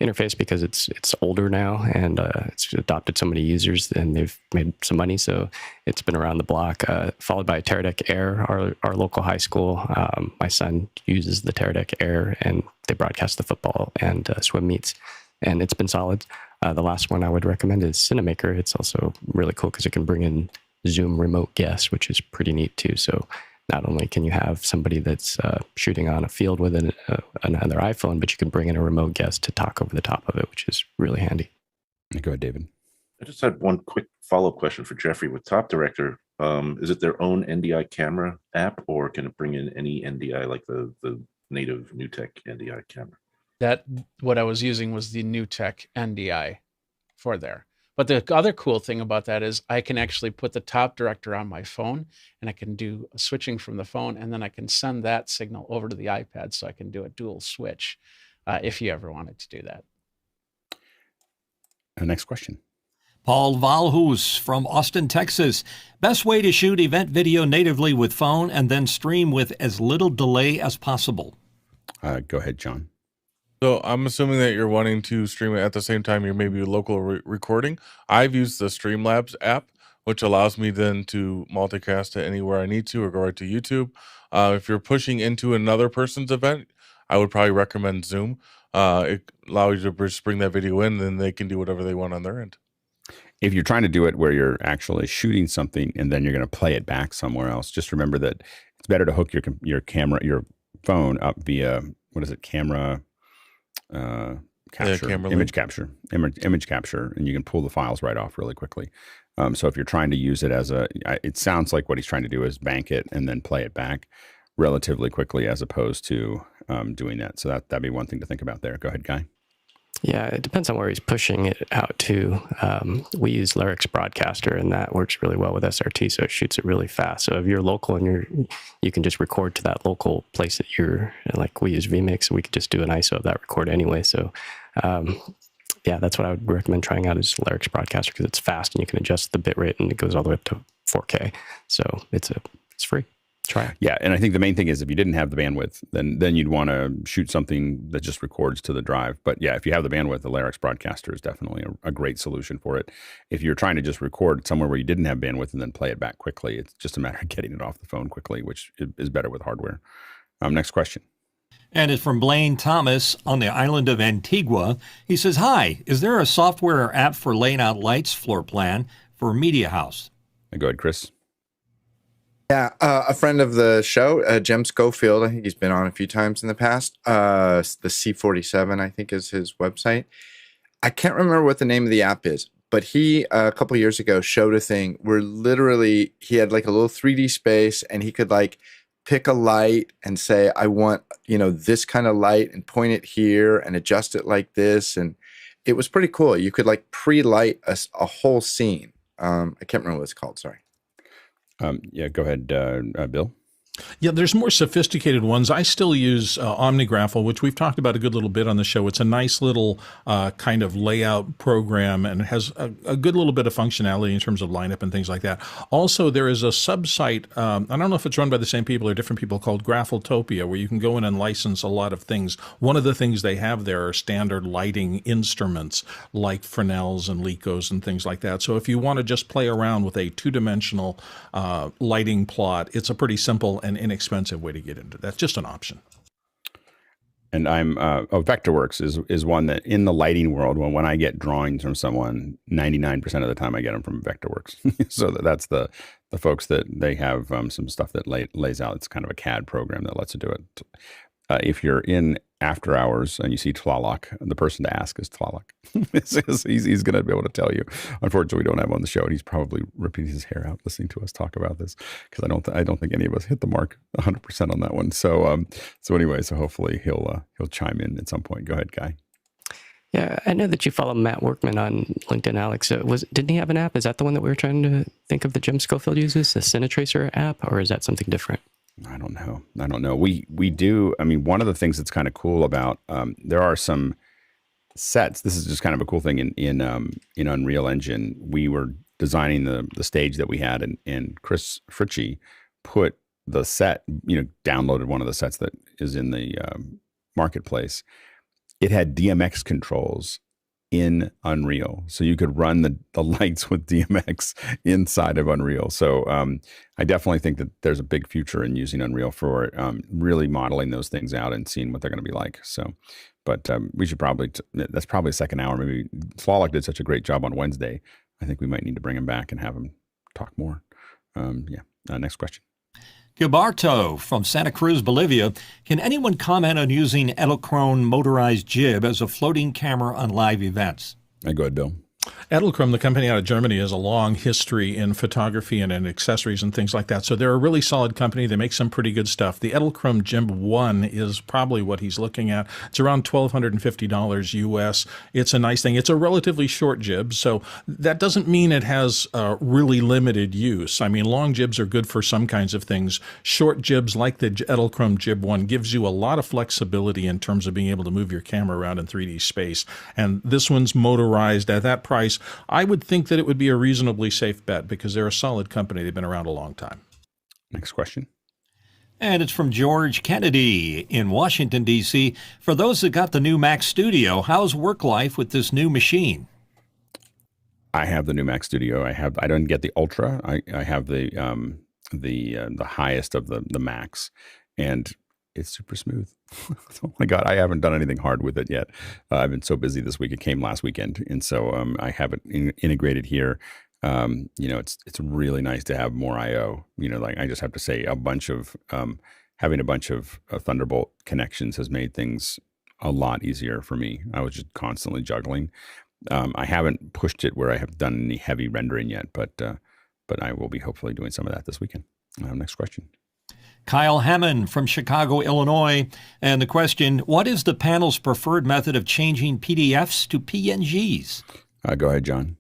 G: interface because it's older now, and it's adopted so many users, and they've made some money, so it's been around the block. Followed by Teradek Air, our local high school. My son uses the Teradek Air, and they broadcast the football and swim meets, and it's been solid. The last one I would recommend is Cinemaker. It's also really cool because it can bring in Zoom remote guests, which is pretty neat too. So not only can you have somebody that's shooting on a field with another iPhone, but you can bring in a remote guest to talk over the top of it, which is really handy.
A: Go ahead, David.
K: I just had one quick follow-up question for Jeffrey. With Top Director, is it their own NDI camera app, or can it bring in any NDI like the native NewTek NDI camera?
H: That what I was using was the NewTek NDI for there. But the other cool thing about that is I can actually put the top director on my phone, and I can do switching from the phone, and then I can send that signal over to the iPad, so I can do a dual switch if you ever wanted to do that.
A: Next question.
B: Paul Valhus from Austin, Texas. Best way to shoot event video natively with phone and then stream with as little delay as possible.
A: Go ahead, John.
I: So I'm assuming that you're wanting to stream it at the same time you're maybe local recording. I've used the Streamlabs app, which allows me then to multicast to anywhere I need to or go right to YouTube. If you're pushing into another person's event, I would probably recommend Zoom. It allows you to just bring that video in, and then they can do whatever they want on their end.
A: If you're trying to do it where you're actually shooting something and then you're going to play it back somewhere else, just remember that it's better to hook your camera, your phone up via, what is it, camera capture, image capture, and you can pull the files right off really quickly. So if you're trying to use it as it sounds like what he's trying to do is bank it and then play it back relatively quickly as opposed to doing that. So that'd be one thing to think about there. Go ahead, Guy.
G: Yeah, it depends on where he's pushing it out to. We use Lyrics Broadcaster, and that works really well with SRT, so it shoots it really fast. So if you're local and you can just record to that local place that you're, like we use vMix, we could just do an ISO of that record anyway. So yeah, that's what I would recommend trying out is Lyrics Broadcaster because it's fast and you can adjust the bitrate and it goes all the way up to 4K. So it's free. Try it.
A: Yeah, and I think the main thing is if you didn't have the bandwidth, then you'd want to shoot something that just records to the drive. But yeah, if you have the bandwidth, the Lyrics Broadcaster is definitely a great solution for it. If you're trying to just record somewhere where you didn't have bandwidth and then play it back quickly, it's just a matter of getting it off the phone quickly, which is better with hardware. Next question.
B: And it's from Blaine Thomas on the island of Antigua. He says, hi, is there a software or app for laying out lights floor plan for Media House?
A: Go ahead, Chris.
E: Yeah, a friend of the show, Jem Schofield, I think he's been on a few times in the past. The C47, I think, is his website. I can't remember what the name of the app is, but he, a couple of years ago, showed a thing where literally he had like a little 3D space and he could like pick a light and say, I want, this kind of light and point it here and adjust it like this. And it was pretty cool. You could like pre-light a whole scene. I can't remember what it's called. Sorry.
A: Yeah, go ahead, Bill.
D: Yeah, there's more sophisticated ones. I still use OmniGraffle, which we've talked about a good little bit on the show. It's a nice little kind of layout program, and it has a good little bit of functionality in terms of lineup and things like that. Also, there is a sub-site, I don't know if it's run by the same people or different people, called Graffletopia, where you can go in and license a lot of things. One of the things they have there are standard lighting instruments like Fresnels and Licos and things like that. So if you want to just play around with a two-dimensional lighting plot, it's a pretty simple and inexpensive way to get into that. Just an option.
A: And Vectorworks is one that in the lighting world, when I get drawings from someone, 99% of the time I get them from Vectorworks. So that's the folks that they have some stuff that lays out. It's kind of a CAD program that lets you do it. If you're in after hours and you see Tlaloc, the person to ask is Tlaloc. he's going to be able to tell you. Unfortunately, we don't have him on the show, and he's probably ripping his hair out listening to us talk about this because I don't think any of us hit the mark 100% on that one. So anyway, hopefully he'll chime in at some point. Go ahead, Guy.
G: Yeah, I know that you follow Matt Workman on LinkedIn, Alex. Didn't he have an app? Is that the one that we were trying to think of that Jem Schofield uses, the Cinetracer app, or is that something different?
A: I don't know. We do. I mean, one of the things that's kind of cool about there are some sets. This is just kind of a cool thing in Unreal Engine. We were designing the stage that we had, and Chris Fritchie put the set. Downloaded one of the sets that is in the marketplace. It had DMX controls in Unreal, so you could run the lights with DMX inside of Unreal. So I definitely think that there's a big future in using Unreal for really modeling those things out and seeing what they're going to be like. So, but we should probably that's probably a second hour. Maybe Tlaloc did such a great job on Wednesday. I think we might need to bring him back and have him talk more. Next question.
B: Gilberto from Santa Cruz, Bolivia. Can anyone comment on using Edelkrone motorized jib as a floating camera on live events?
A: Go ahead, Bill.
D: Edelkrone, the company out of Germany, has a long history in photography and in accessories and things like that. So they're a really solid company. They make some pretty good stuff. The Edelkrone Jib 1 is probably what he's looking at. It's around $1,250 US. It's a nice thing. It's a relatively short jib, so that doesn't mean it has really limited use. I mean, long jibs are good for some kinds of things. Short jibs like the Edelkrone Jib 1 gives you a lot of flexibility in terms of being able to move your camera around in 3D space. And this one's motorized at that price. I would think that it would be a reasonably safe bet because they're a solid company. They've been around a long time.
A: Next question.
B: And it's from George Kennedy in Washington, D.C. For those that got the new Mac Studio, how's work life with this new machine?
A: I have the new Mac Studio. I don't get the Ultra. I have the highest of the Macs, and it's super smooth. Oh my God, I haven't done anything hard with it yet. I've been so busy this week. It came last weekend, and so I have it integrated here. It's really nice to have more I/O. Like I just have to say, having a bunch of Thunderbolt connections has made things a lot easier for me. I was just constantly juggling. I haven't pushed it where I have done any heavy rendering yet, but I will be hopefully doing some of that this weekend. Next question.
B: Kyle Hammond from Chicago, Illinois. And the question, what is the panel's preferred method of changing PDFs to PNGs?
A: Go ahead, John.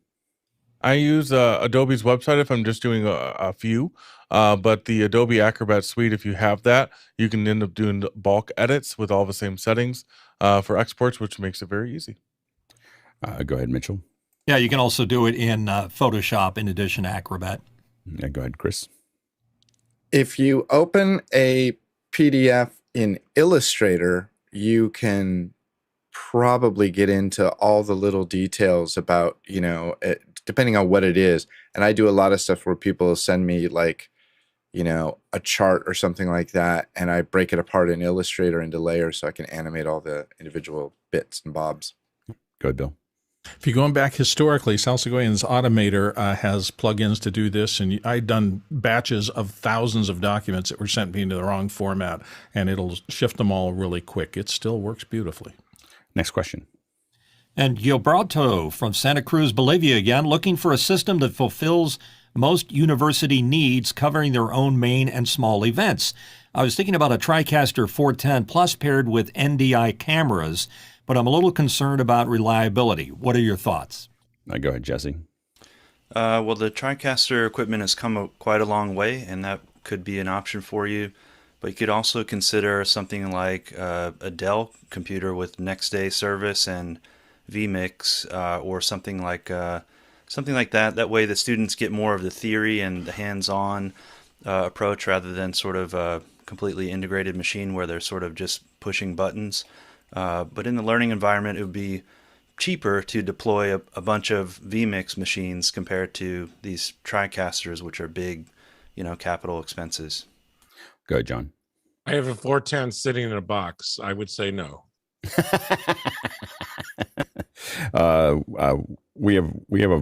I: I use Adobe's website if I'm just doing a few, but the Adobe Acrobat Suite, if you have that, you can end up doing bulk edits with all the same settings for exports, which makes it very easy.
A: Go ahead, Mitchell.
B: Yeah, you can also do it in Photoshop in addition to Acrobat.
A: Yeah, go ahead, Chris.
E: If you open a PDF in Illustrator, you can probably get into all the little details about, depending on what it is. And I do a lot of stuff where people send me like, a chart or something like that, and I break it apart in Illustrator into layers so I can animate all the individual bits and bobs.
A: Go ahead, Bill.
D: If you're going back historically, Salsagoyan's Automator has plugins to do this, and I've done batches of thousands of documents that were sent me into the wrong format, and it'll shift them all really quick. It still works beautifully.
A: Next question.
B: And Gilberto from Santa Cruz, Bolivia again, looking for a system that fulfills most university needs, covering their own main and small events. I was thinking about a TriCaster 410 Plus paired with NDI cameras, but I'm a little concerned about reliability. What are your thoughts?
A: Go ahead, Jesse.
M: Well, the TriCaster equipment has come quite a long way, and that could be an option for you. But you could also consider something like a Dell computer with next day service and vMix, or something like that. That way, the students get more of the theory and the hands-on approach rather than sort of a completely integrated machine where they're sort of just pushing buttons. But in the learning environment, it would be cheaper to deploy a bunch of vMix machines compared to these TriCasters, which are big, capital expenses.
A: Go ahead, John.
C: I have a 410 sitting in a box. I would say no.
A: We have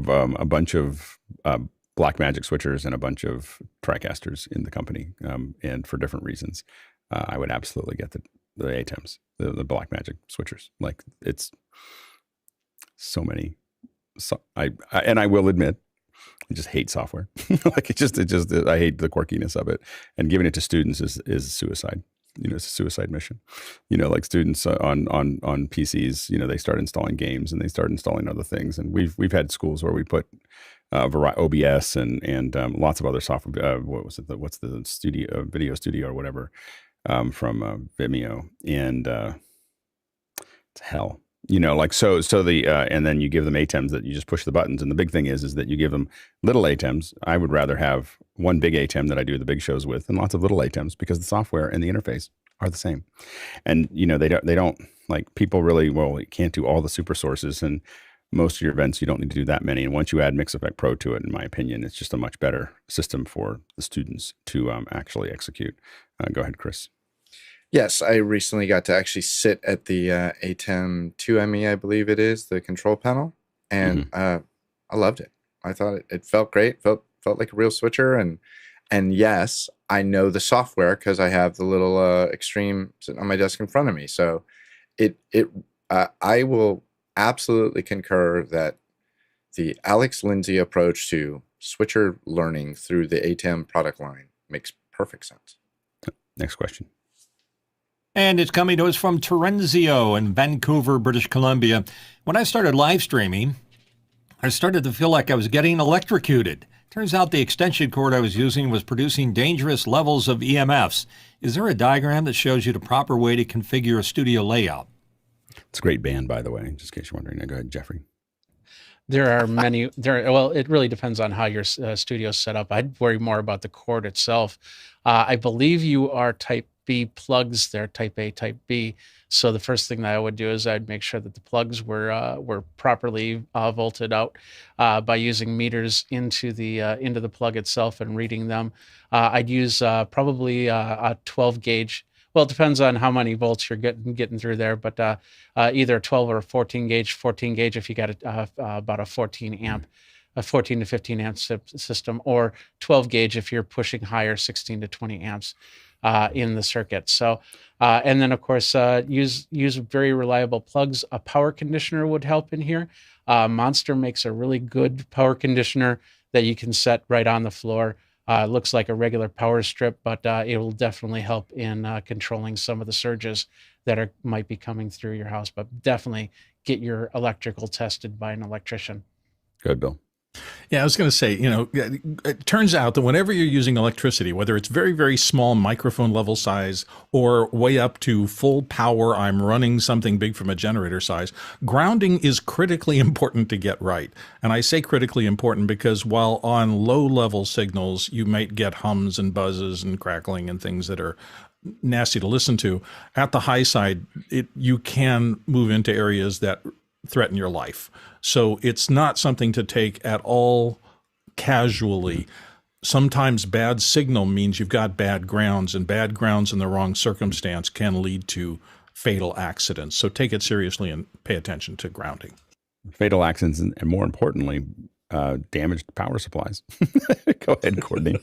A: a bunch of Blackmagic switchers and a bunch of TriCasters in the company, and for different reasons. I would absolutely get the Atems, the Blackmagic switchers. Like, it's so many. So I will admit, I just hate software. Like I hate the quirkiness of it, and giving it to students is suicide. It's a suicide mission. Like students on PCs, they start installing games and they start installing other things. And we've had schools where we put OBS and lots of other software. What's the studio, video studio or whatever, from Vimeo, and it's hell. And then you give them ATEMs that you just push the buttons. And the big thing is that you give them little ATEMs. I would rather have one big ATEM that I do the big shows with and lots of little ATEMs, because the software and the interface are the same. And, they don't like, people really, you can't do all the super sources, and most of your events, you don't need to do that many. And once you add Mix Effect Pro to it, in my opinion, it's just a much better system for the students to actually execute. Go ahead, Chris.
E: Yes, I recently got to actually sit at the Atem 2ME, I believe it is, the control panel, and I loved it. I thought it felt great, felt like a real switcher, and yes, I know the software because I have the little Extreme sitting on my desk in front of me. So I will absolutely concur that the Alex Lindsay approach to switcher learning through the Atem product line makes perfect sense.
A: Next question.
B: And it's coming to us from Terenzio in Vancouver, British Columbia. When I started live streaming, I started to feel like I was getting electrocuted. Turns out the extension cord I was using was producing dangerous levels of EMFs. Is there a diagram that shows you the proper way to configure a studio layout?
A: It's a great band, by the way, just in case you're wondering. Go ahead, Jeffrey.
H: There are many. Well, it really depends on how your studio is set up. I'd worry more about the cord itself. I believe you are Type B plugs there, Type A, Type B. So the first thing that I would do is I'd make sure that the plugs were properly volted out by using meters into the plug itself and reading them. I'd use probably a 12 gauge. Well, it depends on how many volts you're getting through there, but either a 12 or a 14 gauge. 14 gauge if you got about a 14 amp, a 14 to 15 amp system, or 12 gauge if you're pushing higher, 16 to 20 amps in the circuit. So, and then of course use very reliable plugs. A power conditioner would help in here. Monster makes a really good power conditioner that you can set right on the floor. It looks like a regular power strip, but it will definitely help in controlling some of the surges that might be coming through your house. But definitely get your electrical tested by an electrician.
A: Good, Bill.
D: Yeah, I was going to say, it turns out that whenever you're using electricity, whether it's very, very small microphone level size or way up to full power, I'm running something big from a generator size, grounding is critically important to get right. And I say critically important because while on low level signals, you might get hums and buzzes and crackling and things that are nasty to listen to, at the high side, you can move into areas that threaten your life. So it's not something to take at all casually. Sometimes bad signal means you've got bad grounds, and bad grounds in the wrong circumstance can lead to fatal accidents. So take it seriously and pay attention to grounding.
A: Fatal accidents, and more importantly, damaged power supplies. Go ahead, Courtney.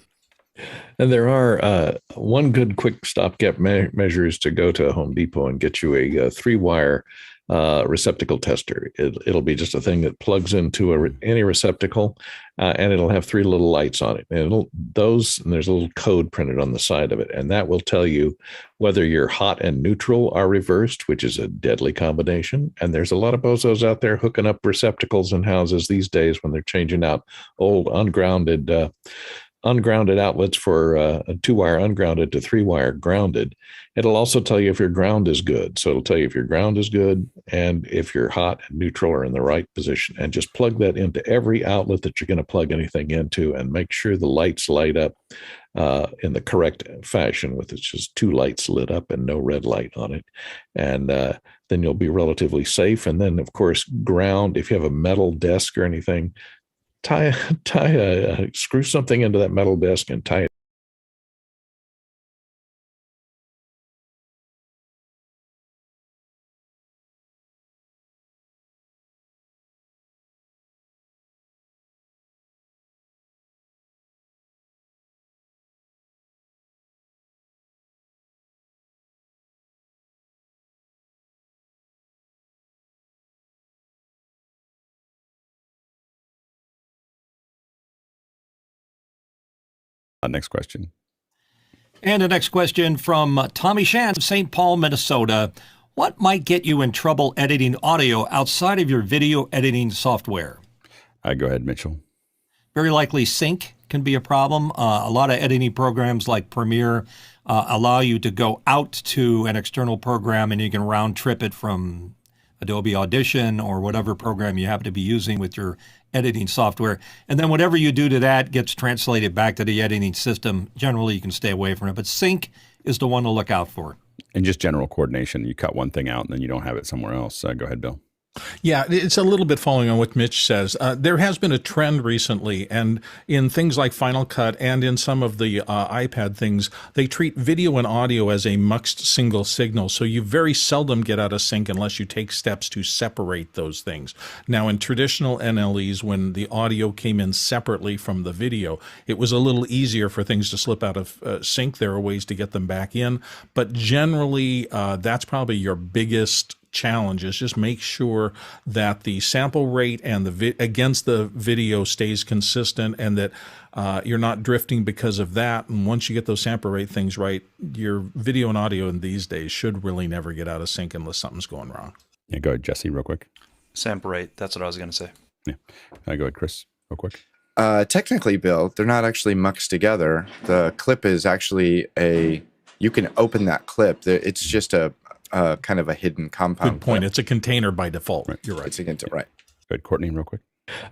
F: And there are one good quick stopgap measure is to go to Home Depot and get you a 3-wire receptacle tester. It'll be just a thing that plugs into any receptacle, and it'll have 3 little lights on it. And there's a little code printed on the side of it, and that will tell you whether your hot and neutral are reversed, which is a deadly combination. And there's a lot of bozos out there hooking up receptacles in houses these days when they're changing out old ungrounded outlets for a 2-wire ungrounded to 3-wire grounded. It'll also tell you if your ground is good. So it'll tell you if your ground is good and if your hot and neutral are in the right position. And just plug that into every outlet that you're going to plug anything into, and make sure the lights light up in the correct fashion, with it's just 2 lights lit up and no red light on it. And then you'll be relatively safe. And then, of course, ground, if you have a metal desk or anything, screw something into that metal desk and tie it.
A: Next question.
B: And the next question from Tommy Shantz of St. Paul, Minnesota. What might get you in trouble editing audio outside of your video editing software?
A: Go ahead, Mitchell.
B: Very likely sync can be a problem. A lot of editing programs like Premiere allow you to go out to an external program and you can round trip it from Adobe Audition or whatever program you happen to be using with your editing software. And then whatever you do to that gets translated back to the editing system. Generally, you can stay away from it. But sync is the one to look out for.
A: And just general coordination. You cut one thing out and then you don't have it somewhere else. Go ahead, Bill.
D: Yeah, it's a little bit following on what Mitch says. There has been a trend recently, and in things like Final Cut and in some of the iPad things, they treat video and audio as a mixed single signal. So you very seldom get out of sync unless you take steps to separate those things. Now, in traditional NLEs, when the audio came in separately from the video, it was a little easier for things to slip out of sync. There are ways to get them back in. But generally, that's probably your biggest challenge is just make sure that the sample rate and against the video stays consistent, and that you're not drifting because of that. And once you get those sample rate things right, your video and audio in these days should really never get out of sync unless something's going wrong.
A: Yeah, go ahead, Jesse, real quick.
M: Sample rate. That's what I was going to say.
A: Yeah. Go ahead, Chris, real quick.
E: Technically, Bill, they're not actually muxed together. The clip is actually you can open that clip. It's just a kind of a hidden compound.
D: Good point.
E: clip.
D: It's a container by default.
A: Right.
D: You're right.
E: It's against it, right.
A: Good, Courtney, real quick.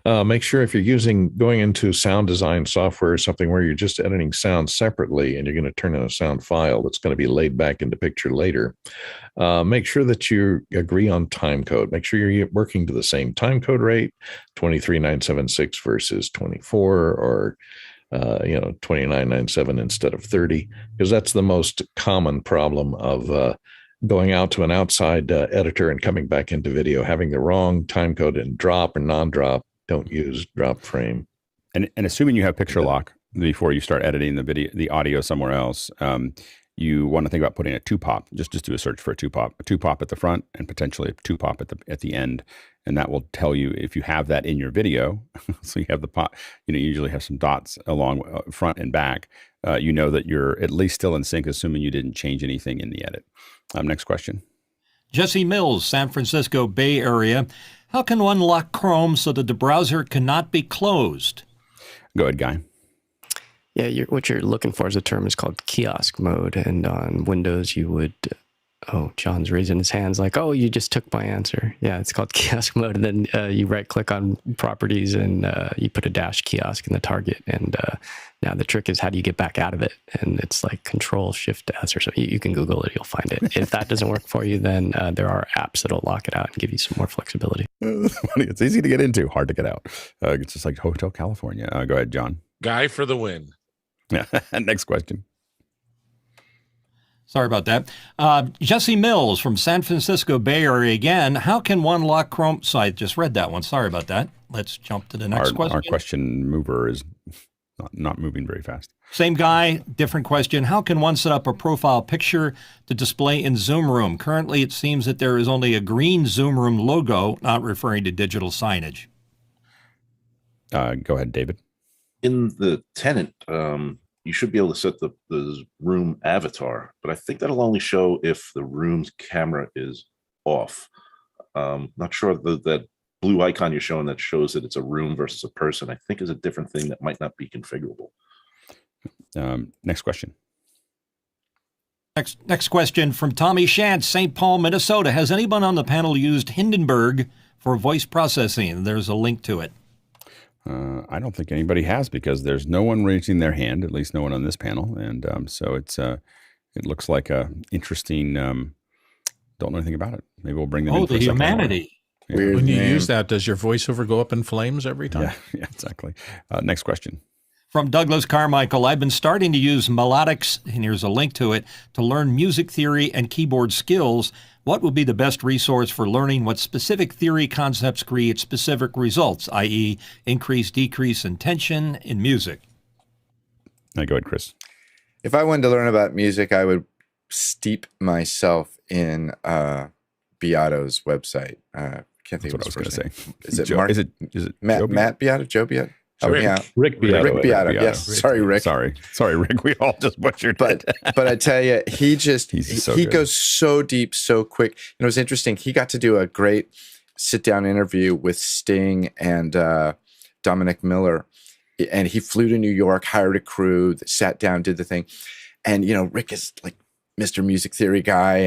F: Make sure if you're going into sound design software or something where you're just editing sound separately and you're going to turn in a sound file that's going to be laid back into picture later, make sure that you agree on time code. Make sure you're working to the same time code rate, 23976 versus 24, or 2997 instead of 30, because that's the most common problem of going out to an outside editor and coming back into video, having the wrong time code in drop or non-drop. Don't use drop frame.
A: And assuming you have picture lock before you start editing the audio somewhere else, you want to think about putting a 2-pop. Just do a search for a 2-pop at the front and potentially a 2-pop at the end, and that will tell you if you have that in your video. So you have the pop. You usually have some dots along front and back. You know that you're at least still in sync, assuming you didn't change anything in the edit. Next question.
B: Jesse Mills, San Francisco Bay Area. How can one lock Chrome so that the browser cannot be closed?
A: Go ahead, Guy.
G: Yeah, what you're looking for is a term is called kiosk mode, and on Windows you would. Oh, John's raising his hands like, oh, you just took my answer. Yeah, it's called kiosk mode. And then you right-click on properties and you put a dash kiosk in the target. And now the trick is how do you get back out of it? And it's like Control-Shift-S or something. You can Google it. You'll find it. If that doesn't work for you, then there are apps that'll lock it out and give you some more flexibility.
A: It's easy to get into, hard to get out. It's just like Hotel California. Go ahead, John.
C: Guy for the win.
A: Next question.
B: Sorry about that. Jesse Mills from San Francisco Bay Area again. How can one lock Chrome? So I just read that one. Sorry about that. Let's jump to the next question.
A: Our question mover is not moving very fast.
B: Same guy, different question. How can one set up a profile picture to display in Zoom Room? Currently, it seems that there is only a green Zoom Room logo, not referring to digital signage.
A: Go ahead, David.
K: In the tenant, you should be able to set the room avatar, but I think that'll only show if the room's camera is off. Not sure that blue icon you're showing that shows that it's a room versus a person, I think is a different thing that might not be configurable.
A: Next question.
B: Next question from Tommy Shantz, St. Paul, Minnesota. Has anyone on the panel used Hindenburg for voice processing? There's a link to it.
A: I don't think anybody has, because there's no one raising their hand, at least no one on this panel. And so it looks like a interesting, don't know anything about it. Maybe we'll bring them in for
B: the humanity.
A: Yeah.
D: Weird when you use that, does your voiceover go up in flames every time?
A: Yeah, exactly. Next question.
B: From Douglas Carmichael, I've been starting to use Melodics, and here's a link to it, to learn music theory and keyboard skills. What would be the best resource for learning what specific theory concepts create specific results, i.e. increase, decrease, and tension in music?
A: Go ahead, Chris.
E: If I wanted to learn about music, I would steep myself in Beato's website. Can't think
A: That's
E: of
A: what
E: his
A: I was
E: first
A: going
E: name.
A: to say.
E: Is it
A: Joe,
E: Mark?
A: Is it
E: Matt Beato? Joe Beato? Oh,
C: Rick.
E: yeah.
F: Rick Beato.
E: Rick Beato. Yes.
A: Rick.
E: Sorry, Rick.
A: Sorry, Rick. We all just butchered
E: But
A: it.
E: but I tell you, he
A: good.
E: goes so deep so quick. And it was interesting. He got to do a great sit down interview with Sting and Dominic Miller, and he flew to New York, hired a crew, that sat down, did the thing, and Rick is like Mr. Music Theory guy,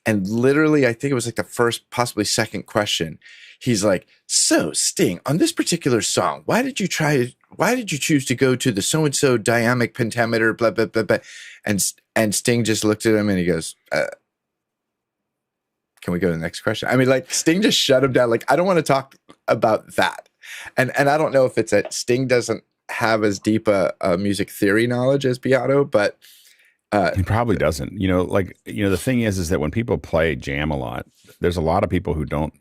E: and literally I think it was like the first, possibly second question. He's like, so Sting, on this particular song, why did you choose to go to the so-and-so dynamic pentameter, blah, blah, blah, blah. And Sting just looked at him and he goes, can we go to the next question? I mean, like, Sting just shut him down. Like, I don't want to talk about that. And I don't know if it's that Sting doesn't have as deep a music theory knowledge as Beato, but
A: he probably doesn't. The thing is that when people play jam a lot, there's a lot of people who don't.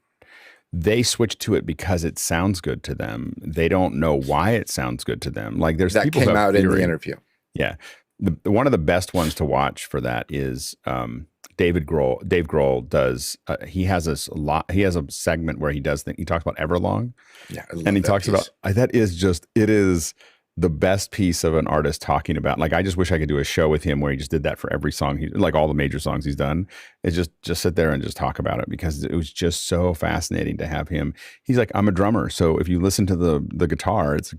A: They switch to it because it sounds good to them. They don't know why it sounds good to them. Like there's
E: that
A: people
E: came
A: who have
E: out in
A: theory.
E: the interview.
A: Yeah, one of the best ones to watch for that is Dave Grohl does. He has this lot. He has a segment where he talks about Everlong,
E: Yeah,
A: and he talks about that is just it is the best piece of an artist talking about. Like, I just wish I could do a show with him where he just did that for every song, like all the major songs he's done. It's just sit there and just talk about it, because it was just so fascinating to have him. He's like, I'm a drummer, so if you listen to the guitar, it's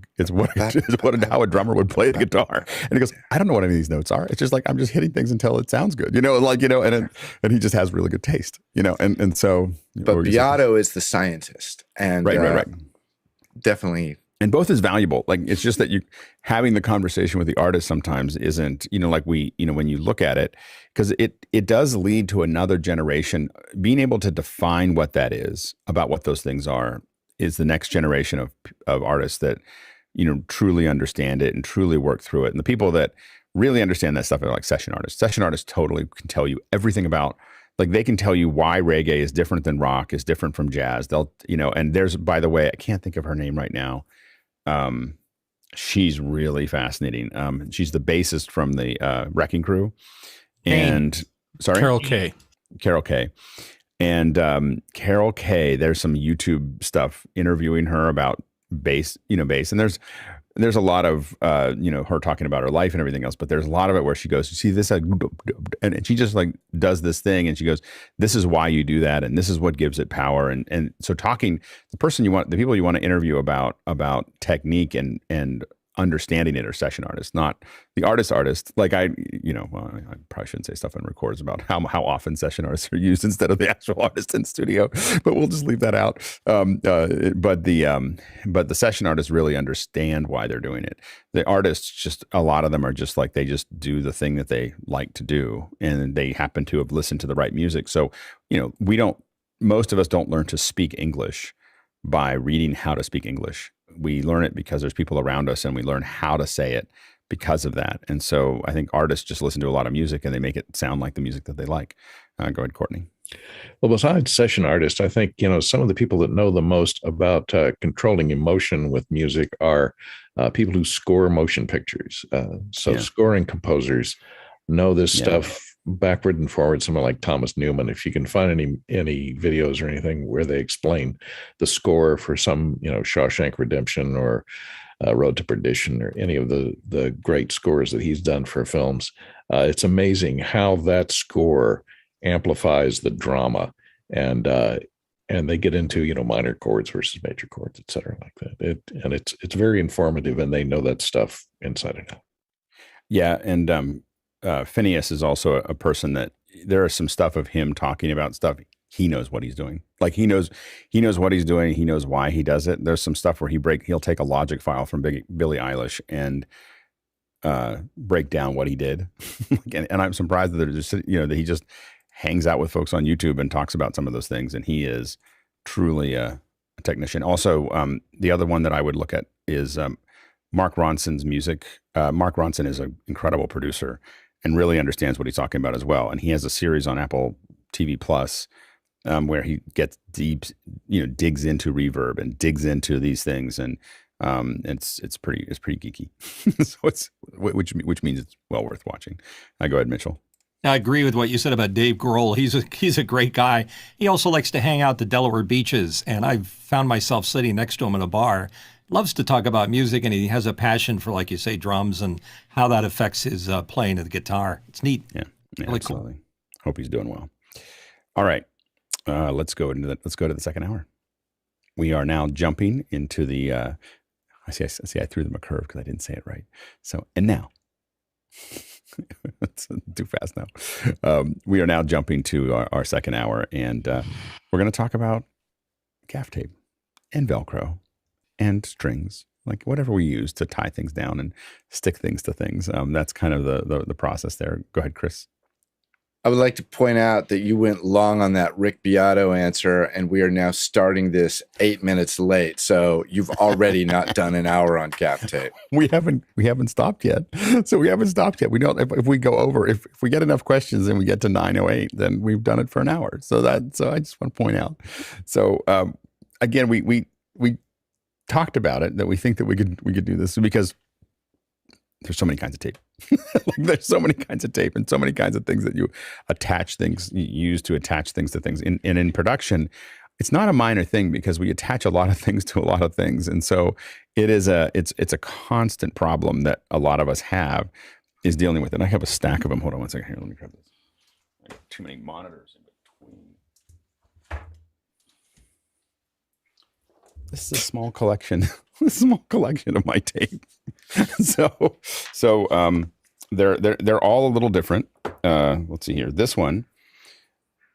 A: how a drummer would play the guitar. And he goes, I don't know what any of these notes are. It's just like I'm just hitting things until it sounds good, and he just has really good taste, and so.
E: But Beato is the scientist, and
A: right.
E: Definitely.
A: And both is valuable. Like, it's just that having the conversation with the artist sometimes isn't, like when you look at it, because it does lead to another generation being able to define what that is, about what those things are, is the next generation of artists that, truly understand it and truly work through it. And the people that really understand that stuff are like session artists. Session artists totally can tell you everything about, like, they can tell you why reggae is different than rock, is different from jazz. They'll, and there's, by the way, I can't think of her name right now. She's really fascinating. She's the bassist from the Wrecking Crew, and
B: Carol Kay.
A: And Carol Kay. There's some YouTube stuff interviewing her about bass, and there's a lot of her talking about her life and everything else, but there's a lot of it where she goes, you see this, and she just like does this thing, and she goes, this is why you do that, and this is what gives it power. And so the people you want to interview about technique and understanding it are session artists, not the artist. Like, I probably shouldn't say stuff on records about how often session artists are used instead of the actual artist in studio, but we'll just leave that out. But the session artists really understand why they're doing it. The artists, just a lot of them are just like, they just do the thing that they like to do, and they happen to have listened to the right music. So, most of us don't learn to speak English by reading how to speak English. We learn it because there's people around us, and we learn how to say it because of that. And so I think artists just listen to a lot of music, and they make it sound like the music that they like. Go ahead, Courtney.
F: Well, besides session artists, I think, some of the people that know the most about controlling emotion with music are people who score motion pictures. Scoring composers know this stuff backward and forward. Someone like Thomas Newman, if you can find any videos or anything where they explain the score for some, Shawshank Redemption or Road to Perdition or any of the great scores that he's done for films, it's amazing how that score amplifies the drama, and they get into about chords versus major chords, et cetera, like that. It's very informative, and they know that stuff inside and out.
A: Yeah, and Phineas is also a person that there is some stuff of him talking about stuff. He knows what he's doing. Like, he knows what he's doing. He knows why he does it. There's some stuff where he'll take a Logic file from Billie Eilish and break down what he did. and I'm surprised that that he just hangs out with folks on YouTube and talks about some of those things. And he is truly a technician. Also, the other one that I would look at is Mark Ronson's music. Mark Ronson is an incredible producer and really understands what he's talking about as well. And he has a series on Apple TV Plus where he gets deep, digs into reverb and digs into these things, and it's pretty geeky. So which means it's well worth watching. Go ahead, Mitchell.
B: I agree with what you said about Dave Grohl. He's a great guy. He also likes to hang out at the Delaware beaches, and I've found myself sitting next to him in a bar. Loves to talk about music, and he has a passion for, like you say, drums and how that affects his playing of the guitar. It's neat.
A: Yeah,
B: really
A: absolutely.
B: Cool.
A: Hope he's doing well. All right, let's go to the second hour. We are now jumping into the. I see. I threw them a curve because I didn't say it right. So, and now. It's too fast now. We are now jumping to our second hour, and we're going to talk about gaff tape and Velcro and strings, like whatever we use to tie things down and stick things to things. That's kind of the process there. Go ahead, Chris.
E: I would like to point out that you went long on that Rick Beato answer, and we are now starting this 8 minutes late. So you've already not done an hour on gaff tape.
A: We haven't stopped yet. So we haven't stopped yet. We don't. If we go over, if we get enough questions and we get to 9:08, then we've done it for an hour. So I just want to point out. So again, we talked about it, that we think that we could do this because there's so many kinds of tape. Like, there's so many kinds of tape and so many kinds of things that you use to attach things to things. And in production, it's not a minor thing because we attach a lot of things to a lot of things. And so it's a constant problem that a lot of us have, is dealing with it. And I have a stack of them. Hold on one second here. Let me grab this. I got too many monitors in between. This is a small collection. A small collection of my tape. So they're all a little different. Let's see here. This one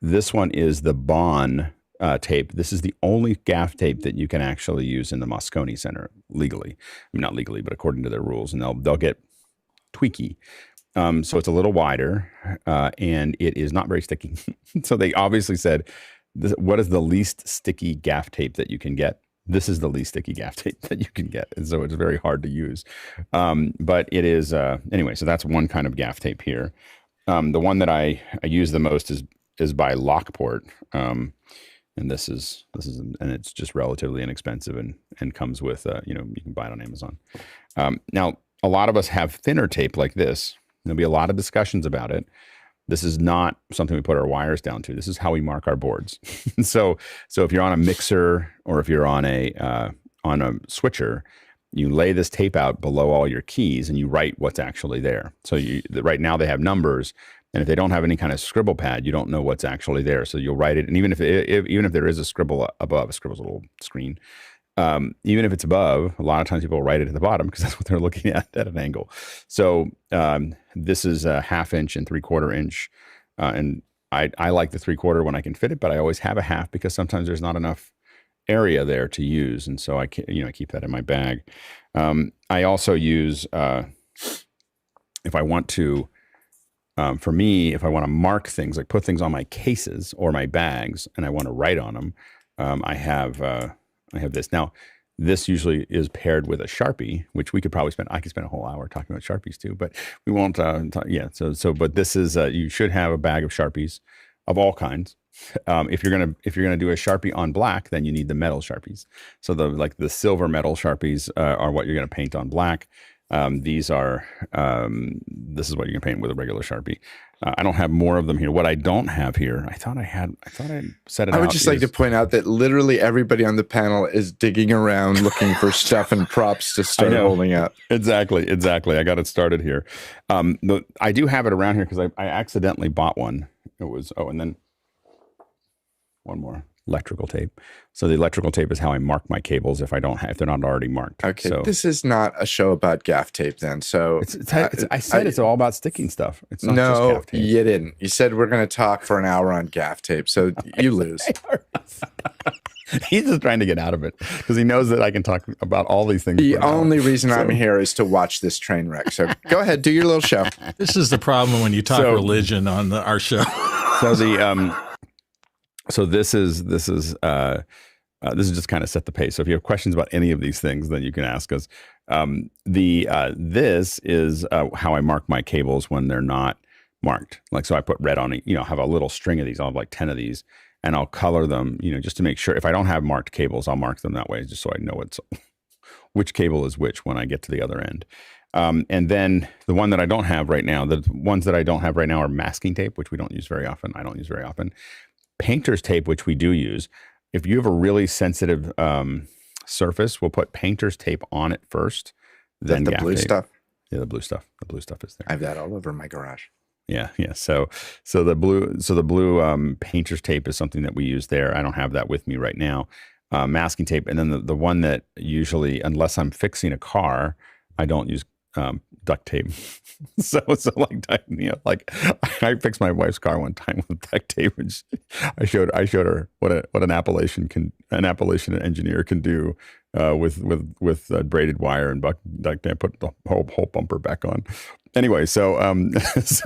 A: is the Bonn tape. This is the only Gaff tape that you can actually use in the Moscone Center legally. I mean, not legally, but according to their rules, and they'll get tweaky. So it's a little wider, and it is not very sticky. So they obviously said, what is the least sticky Gaff tape that you can get? This is the least sticky Gaff tape that you can get. And so it's very hard to use. But it is, anyway, so that's one kind of Gaff tape here. The one that I use the most is by Lockport. And this is, and it's just relatively inexpensive and comes with, you can buy it on Amazon. Now, a lot of us have thinner tape like this. There'll be a lot of discussions about it. This is not something we put our wires down to. This is how we mark our boards. So if you're on a mixer or if you're on a switcher, you lay this tape out below all your keys and you write what's actually there. So right now they have numbers, and if they don't have any kind of scribble pad, you don't know what's actually there. So you'll write it, and even if there is a scribble above, a scribble's a little screen. Even if it's above, a lot of times people write it at the bottom because that's what they're looking at an angle. So this is a 1/2 inch and 3/4 inch. And I like the 3/4 when I can fit it, but I always have a 1/2 because sometimes there's not enough area there to use. And so I keep that in my bag. I also use, if I want to, for me, if I want to mark things, like put things on my cases or my bags and I want to write on them, I have this. Now, this usually is paired with a Sharpie, which I could spend a whole hour talking about Sharpies too, but we won't, but this is, you should have a bag of Sharpies of all kinds. If you're going to do a Sharpie on black, then you need the metal Sharpies. So the silver metal Sharpies are what you're going to paint on black. This is what you can paint with a regular Sharpie. I don't have more of them here. What I don't have here, I thought I said it out.
E: I would just like to point out that literally everybody on the panel is digging around looking for stuff and props to start holding up.
A: Exactly. I got it started here. I do have it around here because I accidentally bought one. It was, and then one more. Electrical tape. So the electrical tape is how I mark my cables if they're not already marked.
E: Okay,
A: so
E: this is not a show about Gaff tape then. So
A: I said it's all about sticking stuff. It's not just Gaff tape.
E: You didn't. You said we're going to talk for an hour on Gaff tape. So you lose.
A: He's just trying to get out of it because he knows that I can talk about all these things.
E: The only reation I'm here is to watch this train wreck. So go ahead, do your little show.
D: This is the problem when you talk religion on our show.
A: So this is just kind of set the pace. So if you have questions about any of these things, then you can ask us. This is how I mark my cables when they're not marked. Like, so I put red on it, have a little string of these. I'll have like 10 of these and I'll color them, just to make sure. If I don't have marked cables, I'll mark them that way just so I know which cable is which when I get to the other end. And then the one that I don't have right now, the ones that I don't have right now are masking tape, which we don't use very often. I don't use very often. Painter's tape, which we do use. If you have a really sensitive surface, we'll put painter's tape on it first. Then
E: the blue
A: tape.
E: Stuff.
A: Yeah, the blue stuff. The blue stuff is there.
E: I have that all over my garage.
A: Yeah. So the blue painter's tape is something that we use there. I don't have that with me right now. Masking tape, and then the one that usually, unless I'm fixing a car, I don't use duct tape. so like I fixed my wife's car one time with duct tape, and I showed her what an Appalachian engineer can do with braided wire and duct tape. Put the whole bumper back on. Anyway, so it's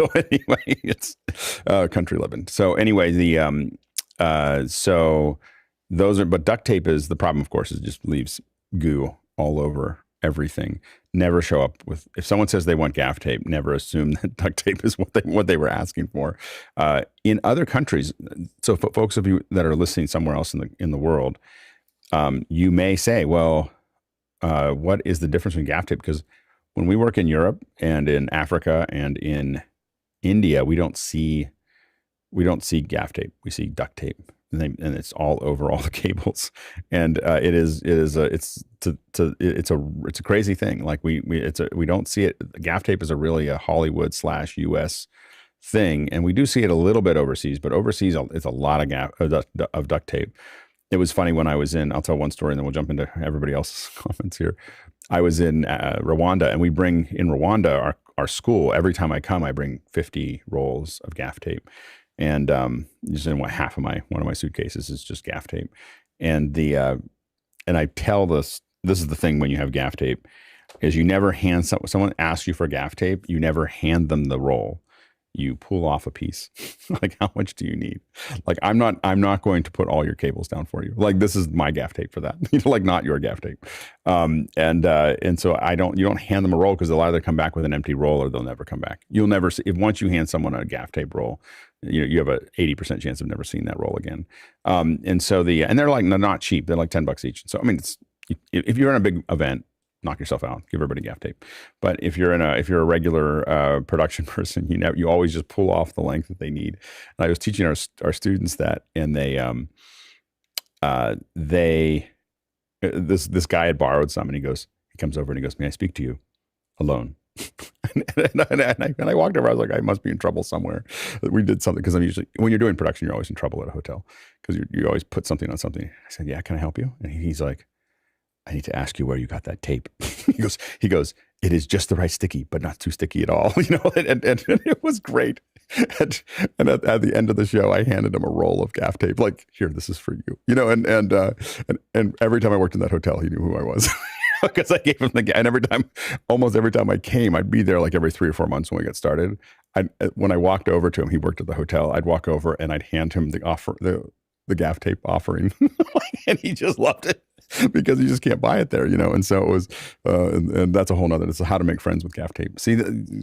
A: country living. So anyway, but duct tape is the problem. Of course, it just leaves goo all over everything. Never show up with, if someone says they want Gaff tape, never assume that duct tape is what they were asking for. In other countries, so for folks of you that are listening somewhere else in the world, you may say, well, what is the difference in Gaff tape? Because when we work in Europe and in Africa and in India, we don't see gaff tape. We see duct tape, and it's all over all the cables. And it's a crazy thing. Like we don't see it. Gaff tape is a Hollywood / US thing, and we do see it a little bit overseas. But overseas, it's a lot of duct tape. It was funny when I was I'll tell one story, and then we'll jump into everybody else's comments here. I was in Rwanda, and we bring in Rwanda, our school, every time I come, I bring 50 rolls of gaff tape. And just in one of my suitcases is just gaff tape. And and I tell this is the thing when you have gaff tape, is you never hand someone asks you for gaff tape, you never hand them the roll. You pull off a piece. Like, how much do you need? Like, I'm not going to put all your cables down for you. Like, this is my gaff tape for that. Like, not your gaff tape. And so you don't hand them a roll, because they'll either come back with an empty roll or they'll never come back. You'll never see, if once you hand someone a gaff tape roll, you have a 80% chance of never seeing that roll again. And they're not cheap. They're like $10 each. So, I mean, if you're in a big event, knock yourself out, give everybody gaff tape. But if you're a regular production person, you always just pull off the length that they need. And I was teaching our students that, and this guy had borrowed some, and he comes over and he goes, "May I speak to you alone?" and I walked over. I was like, I must be in trouble somewhere. We did something, because I'm usually, when you're doing production, you're always in trouble at a hotel, because you always put something on something. I said, "Yeah, can I help you?" And he's like, "I need to ask you where you got that tape." he goes, "It is just the right sticky, but not too sticky at all." And it was great. And at the end of the show, I handed him a roll of gaff tape. Like, "Here, this is for you." And every time I worked in that hotel, he knew who I was. Because I gave him and almost every time I came, I'd be there like every 3 or 4 months when we got started. When I walked over to him, he worked at the hotel. I'd walk over and I'd hand him the gaff tape offering, and he just loved it, because you just can't buy it there, And so it was, and that's a whole nother. It's how to make friends with gaff tape. See,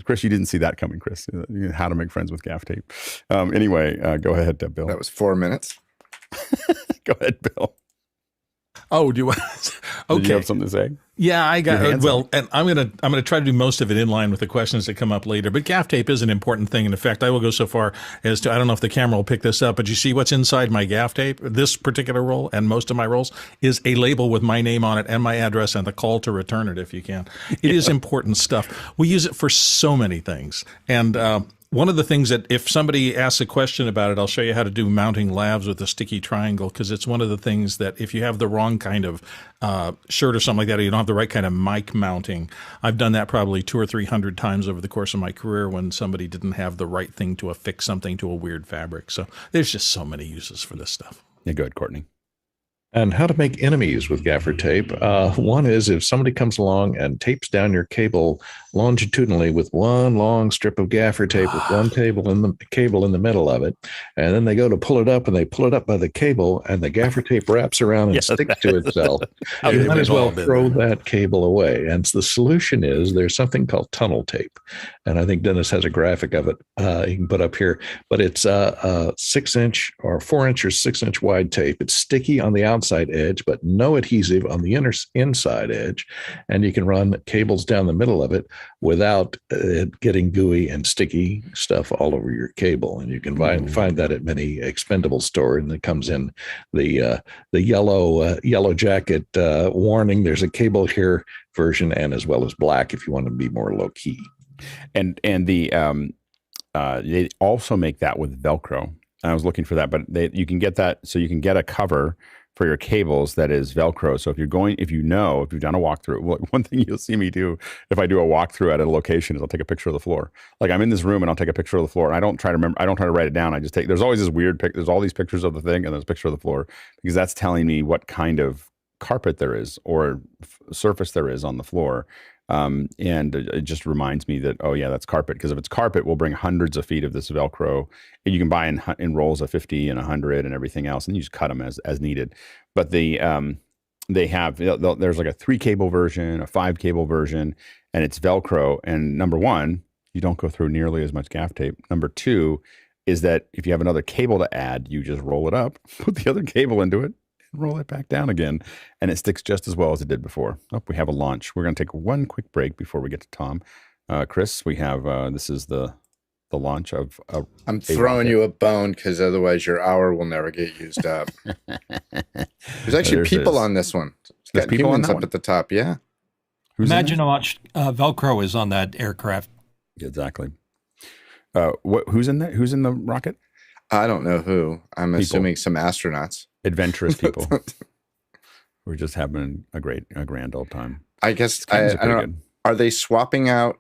A: Chris, you didn't see that coming, Chris. How to make friends with gaff tape. Anyway, go ahead, Bill.
E: That was 4 minutes.
A: Go ahead, Bill.
D: Oh, do you? Okay.
A: Did you have something to say?
D: Yeah, I got and I'm gonna try to do most of it in line with the questions that come up later. But gaff tape is an important thing, and in fact, I will go so far as to, I don't know if the camera will pick this up, but you see what's inside my gaff tape? This particular roll, and most of my rolls, is a label with my name on it and my address and the call to return it if you can. It is important stuff. We use it for so many things, and one of the things that, if somebody asks a question about it, I'll show you how to do mounting lavs with a sticky triangle, because it's one of the things that, if you have the wrong kind of shirt or something like that, or you don't have the right kind of mic mounting, I've done that probably 200 or 300 times over the course of my career, when somebody didn't have the right thing to affix something to a weird fabric. So there's just so many uses for this stuff.
A: Yeah, go ahead, Courtney.
F: And how to make enemies with gaffer tape. One is, if somebody comes along and tapes down your cable longitudinally with one long strip of gaffer tape with one cable in the middle of it, and then they go to pull it up, and they pull it up by the cable, and the gaffer tape wraps around and sticks to itself, you might as well throw that cable away. And the solution is, there's something called tunnel tape, and I think Dennis has a graphic of it he can put up here, but it's a 6-inch or 4-inch or 6-inch wide tape. It's sticky on the outside edge, but no adhesive on the inside edge, and you can run cables down the middle of it without it getting gooey and sticky stuff all over your cable. And you can find that at many expendable stores, and it comes in the yellow jacket warning, "There's a cable here" version, and as well as black if you want to be more low key.
A: And they also make that with Velcro. I was looking for that, but you can get that, so you can get a cover for your cables that is Velcro. So if you've done a walkthrough, one thing you'll see me do if I do a walkthrough at a location is I'll take a picture of the floor. Like, I'm in this room and I'll take a picture of the floor, and I don't try to write it down. I just there's always this weird there's all these pictures of the thing, and there's a picture of the floor, because that's telling me what kind of carpet there is or surface there is on the floor. And it just reminds me that, oh yeah, that's carpet. Because if it's carpet, we'll bring hundreds of feet of this Velcro, and you can buy in rolls of 50 and 100 and everything else, and you just cut them as needed. But they have, there's like a 3 cable version, a 5 cable version, and it's Velcro. And number one, you don't go through nearly as much gaff tape. Number two is that if you have another cable to add, you just roll it up, put the other cable into it, roll it back down again, and it sticks just as well as it did before. Oh, we have a launch. We're going to take one quick break before we get to Tom. Chris, we have this is the launch of
E: I'm throwing you a bone because otherwise your hour will never get used up. There's actually people on this one. It's got
A: people
E: humans
A: on that
E: up at the top. Yeah.
B: Imagine how much Velcro is on that aircraft.
A: Exactly. Who's in there? Who's in the rocket?
E: I don't know who. I'm assuming some astronauts.
A: Adventurous people. We're just having a grand old time.
E: I guess I don't know. Are they swapping out?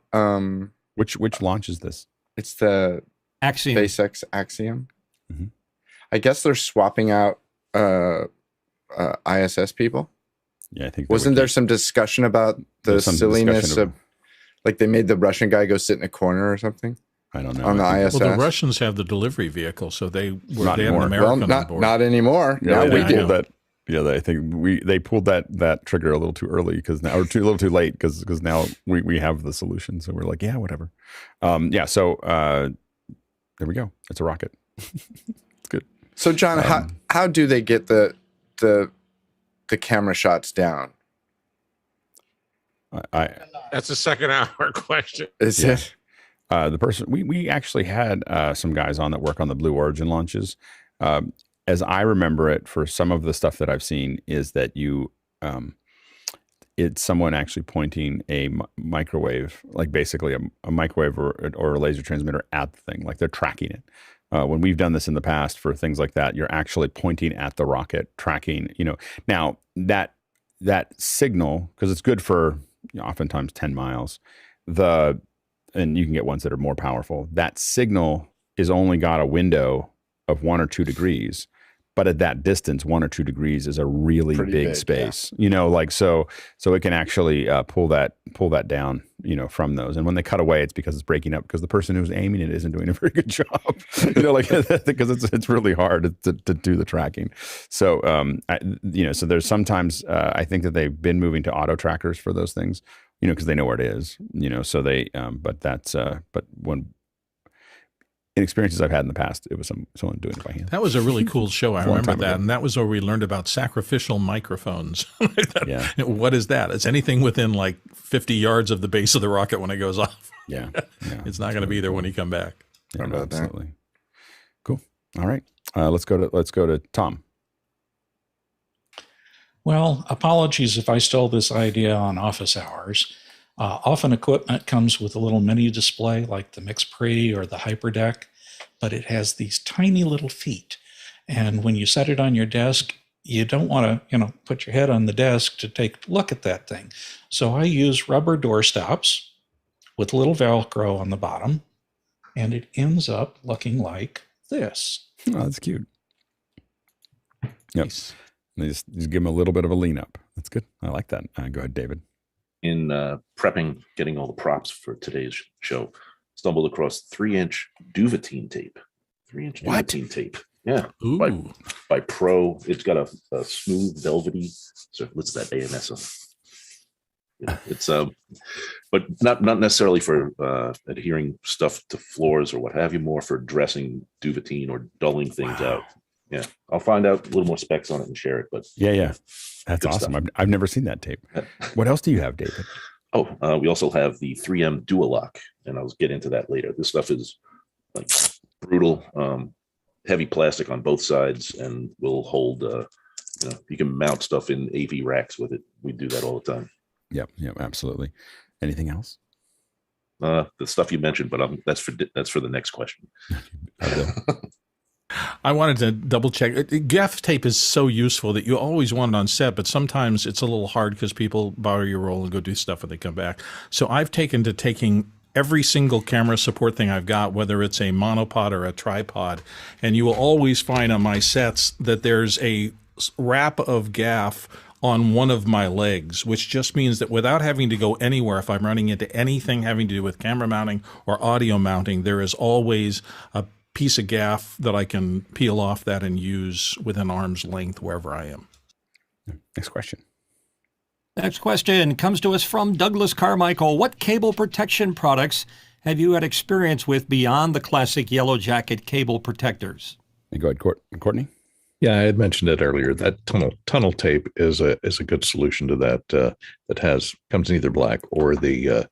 A: Which launch is this?
E: It's the
B: Axiom.
E: SpaceX Axiom.
A: Mm-hmm.
E: I guess they're swapping out ISS people.
A: Yeah, I think.
E: Wasn't there some discussion about the silliness of, like, they made the Russian guy go sit in a corner or something?
A: I don't know.
E: On the ISS.
D: Well, the Russians have the delivery vehicle, so they have an
A: anymore.
D: American on board.
E: Not anymore.
A: Yeah,
E: now we do.
A: That. Yeah, I think they pulled that trigger a little too early a little too late because now we have the solution. So we're like, yeah, whatever. So there we go. It's a rocket. It's good.
E: So John, how do they get the camera shots down?
C: That's a second hour question.
E: Is it?
A: The person we actually had some guys on that work on the Blue Origin launches. As I remember it, for some of the stuff that I've seen, is that it's someone actually pointing a microwave, like basically a microwave or a laser transmitter at the thing, like they're tracking it. When we've done this in the past for things like that, you're actually pointing at the rocket, tracking. Now that signal, because it's good for oftentimes 10 miles, and you can get ones that are more powerful. That signal is only got a window of 1 or 2 degrees, but at that distance, 1 or 2 degrees is a really big space. Yeah. So it can actually pull that down, from those. And when they cut away, it's because it's breaking up because the person who's aiming it isn't doing a very good job. Because it's really hard to do the tracking. So so there's sometimes I think that they've been moving to auto trackers for those things, because they know where it is. So they but when in experiences I've had in the past, it was someone doing it by hand.
D: That was a really cool show. I remember that.
A: ago.
D: And that was where we learned about sacrificial microphones.
A: Yeah.
D: What is that? It's anything within like 50 yards of the base of the rocket when it goes off.
A: Yeah.
D: It's not going to be there when you come back.
A: Yeah, absolutely. Cool. All right. Let's go to Tom.
J: Well, apologies if I stole this idea on office hours. Often equipment comes with a little mini display like the MixPre or the HyperDeck, but it has these tiny little feet. And when you set it on your desk, you don't want to, put your head on the desk to take a look at that thing. So I use rubber door stops with a little Velcro on the bottom, and it ends up looking like this.
A: Oh, that's cute. Yep. Nice. They just give them a little bit of a lean up. That's good. I like that. Go ahead, David.
K: In prepping, getting all the props for today's show, stumbled across 3-inch Duvetine tape. 3-inch Duvetine tape. Yeah. By Pro. It's got a smooth, velvety. So what's that AMS? It's but not necessarily for adhering stuff to floors or what have you. More for dressing Duvetine or dulling things out. Yeah, I'll find out a little more specs on it and share it. But
A: yeah, that's awesome. I've never seen that tape. What else do you have, David?
K: We also have the 3M Dual Lock, and I'll get into that later. This stuff is like brutal, heavy plastic on both sides, and will hold. You can mount stuff in AV racks with it. We do that all the time.
A: Yep, absolutely. Anything else?
K: The stuff you mentioned, but that's for the next question.
D: I wanted to double check. Gaff tape is so useful that you always want it on set, but sometimes it's a little hard because people borrow your roll and go do stuff when they come back. So I've taking every single camera support thing I've got, whether it's a monopod or a tripod, and you will always find on my sets that there's a wrap of Gaff on one of my legs, which just means that without having to go anywhere, if I'm running into anything having to do with camera mounting or audio mounting, there is always a piece of Gaff that I can peel off that and use within arm's length wherever I am.
A: Next question.
B: Next question comes to us from Douglas Carmichael. What cable protection products have you had experience with beyond the classic Yellow Jacket cable protectors?
A: Go ahead, Courtney.
F: Yeah, I had mentioned it earlier. That tunnel tape is a good solution to that. That comes in either black or the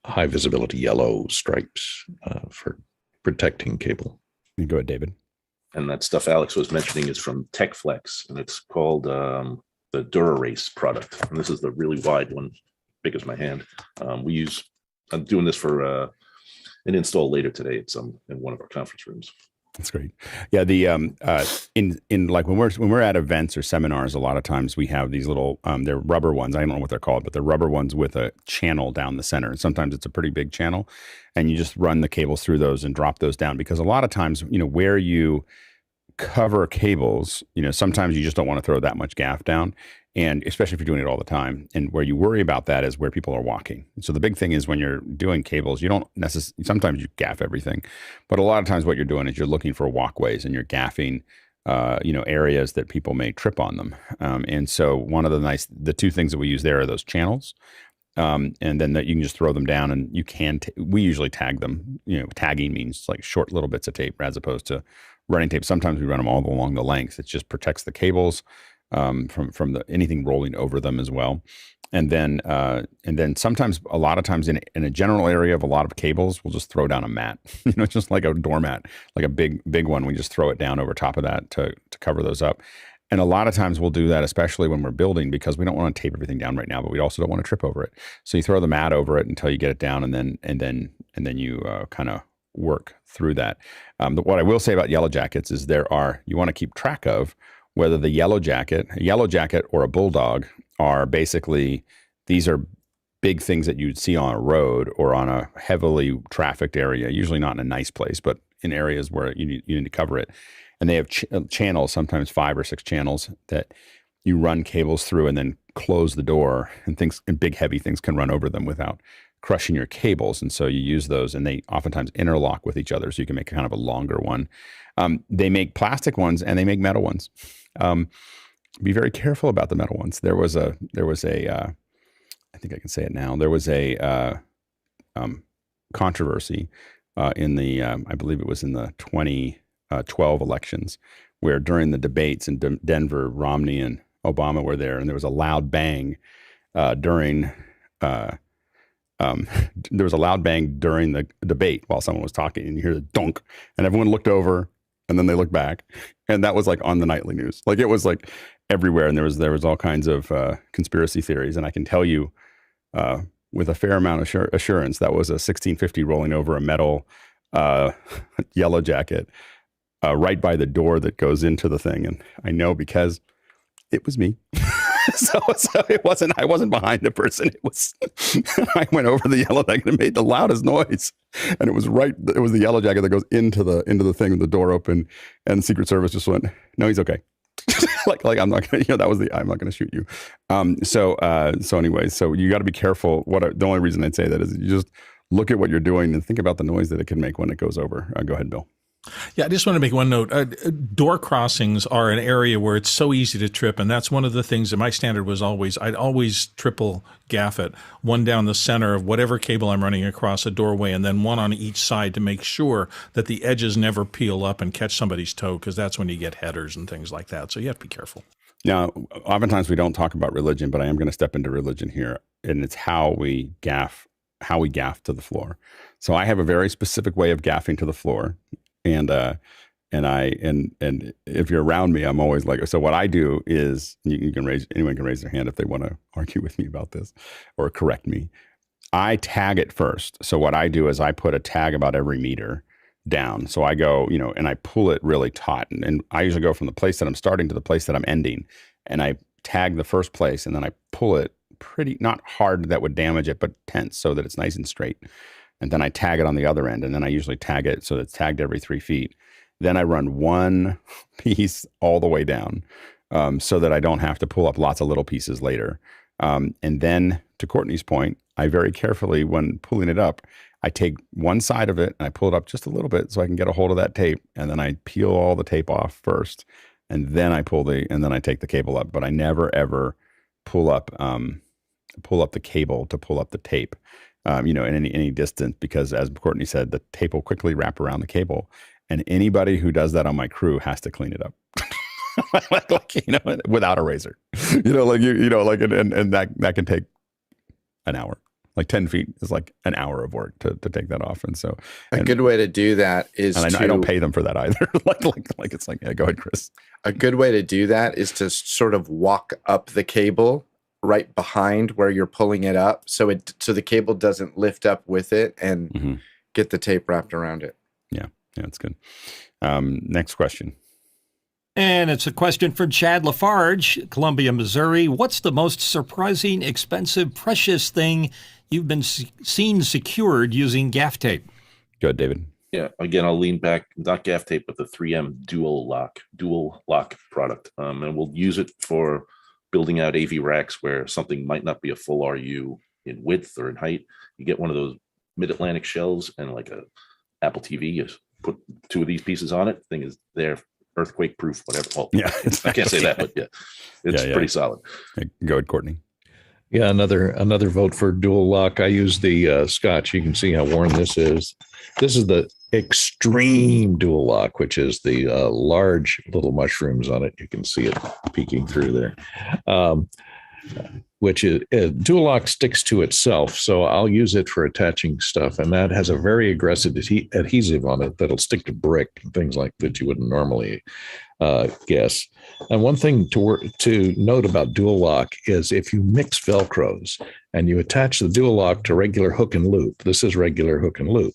F: high visibility yellow stripes for protecting cable.
A: You go ahead, David.
K: And that stuff Alex was mentioning is from TechFlex, and it's called the DuraRace product. And this is the really wide one, big as my hand. I'm doing this for an install later today. It's in one of our conference rooms.
A: That's great. Yeah, the in like when we're at events or seminars, a lot of times we have these little they're rubber ones. I don't know what they're called, but they're rubber ones with a channel down the center. And sometimes it's a pretty big channel, and you just run the cables through those and drop those down, because a lot of times, where you cover cables, sometimes you just don't want to throw that much gaff down. And especially if you're doing it all the time, and where you worry about that is where people are walking. So the big thing is when you're doing cables, you don't necessarily, sometimes you gaff everything, but a lot of times what you're doing is you're looking for walkways and you're gaffing, areas that people may trip on them. And so one of the two things that we use there are those channels. And then that you can just throw them down, and you can, we usually tag them. Tagging means like short little bits of tape as opposed to running tape. Sometimes we run them all along the length. It just protects the cables from anything rolling over them as well. And then sometimes, a lot of times in a general area of a lot of cables, we'll just throw down a mat, just like a doormat, like a big one. We just throw it down over top of that to cover those up. And a lot of times we'll do that, especially when we're building, because we don't want to tape everything down right now, but we also don't want to trip over it. So you throw the mat over it until you get it down, and then you kind of work through that. What I will say about yellow jackets is you want to keep track of whether a yellow jacket or a bulldog are basically, these are big things that you'd see on a road or on a heavily trafficked area, usually not in a nice place, but in areas where you need to cover it. And they have channels, sometimes 5 or 6 channels that you run cables through and then close the door, and big heavy things can run over them without crushing your cables. And so you use those, and they oftentimes interlock with each other, so you can make kind of a longer one. They make plastic ones and they make metal ones. Be very careful about the metal ones. There was a I think I can say it now. There was a controversy in the I believe it was in the 2012 elections, where during the debates in Denver, Romney and Obama were there, and there was a loud bang during the debate while someone was talking, and you hear the dunk, and everyone looked over, and then they looked back, and that was like on the nightly news. Like it was like everywhere, and there was all kinds of conspiracy theories. And I can tell you with a fair amount of assurance, that was a 1650 rolling over a metal yellow jacket right by the door that goes into the thing. And I know because it was me. So it wasn't, I wasn't behind the person. It was, I went over the yellow jacket and made the loudest noise. And it was the yellow jacket that goes into the thing with the door open, and the Secret Service just went, no, he's okay. like I'm not going to, I'm not going to shoot you. So anyways, so you got to be careful. The only reason I'd say that is you just look at what you're doing and think about the noise that it can make when it goes over. Go ahead, Bill.
D: Yeah, I just want to make one note. Door crossings are an area where it's so easy to trip, and that's one of the things that my standard was I'd always triple gaff it, one down the center of whatever cable I'm running across a doorway, and then one on each side to make sure that the edges never peel up and catch somebody's toe, because that's when you get headers and things like that. So you have to be careful.
A: Now, oftentimes we don't talk about religion, but I am going to step into religion here, and it's how we gaff to the floor. So I have a very specific way of gaffing to the floor. And if you're around me, I'm always like, so what I do is anyone can raise their hand if they want to argue with me about this or correct me. I tag it first. So what I do is I put a tag about every meter down. So I go, and I pull it really taut. And I usually go from the place that I'm starting to the place that I'm ending. And I tag the first place, and then I pull it pretty, not hard that would damage it, but tense so that it's nice and straight. And then I tag it on the other end, and then I usually tag it so it's tagged every 3 feet. Then I run one piece all the way down so that I don't have to pull up lots of little pieces later. And then, to Courtney's point, I very carefully, when pulling it up, I take one side of it and I pull it up just a little bit so I can get a hold of that tape, and then I peel all the tape off first, and then I take the cable up. But I never ever pull up the cable to pull up the tape. In any distance, because as Courtney said, the tape will quickly wrap around the cable. and anybody who does that on my crew has to clean it up. Without a razor, and that can take an hour. Like 10 feet is like an hour of work to take that off. And so
E: a good way to do that is,
A: and I don't pay them for that either. like it's like, yeah, go ahead, Chris.
E: A good way to do that is to sort of walk up the cable right behind where you're pulling it up, so the cable doesn't lift up with it, and get the tape wrapped around it.
A: Yeah, that's good. Next question.
B: And it's a question from Chad Lafarge, Columbia, Missouri. What's the most surprising, expensive, precious thing you've been seen secured using gaff tape?
A: Go ahead, David.
K: Yeah, again, I'll lean back, not gaff tape, but the 3M dual lock product. And we'll use it for building out AV racks where something might not be a full RU in width or in height. You get one of those mid-Atlantic shelves and like a Apple TV, you put two of these pieces on it. Thing is there, earthquake proof, whatever. Well,
A: yeah,
K: I can't say that, but yeah, it's pretty solid.
A: Go ahead, Courtney.
F: Yeah, another vote for dual lock. I use the Scotch. You can see how worn this is. This is the extreme dual lock, which is the large little mushrooms on it. You can see it peeking through there. Which is dual lock sticks to itself, so I'll use it for attaching stuff, and that has a very aggressive adhesive on it that'll stick to brick and things like that you wouldn't normally guess. And one thing to note about dual lock is if you mix Velcros and you attach the dual lock to regular hook and loop, this is regular hook and loop,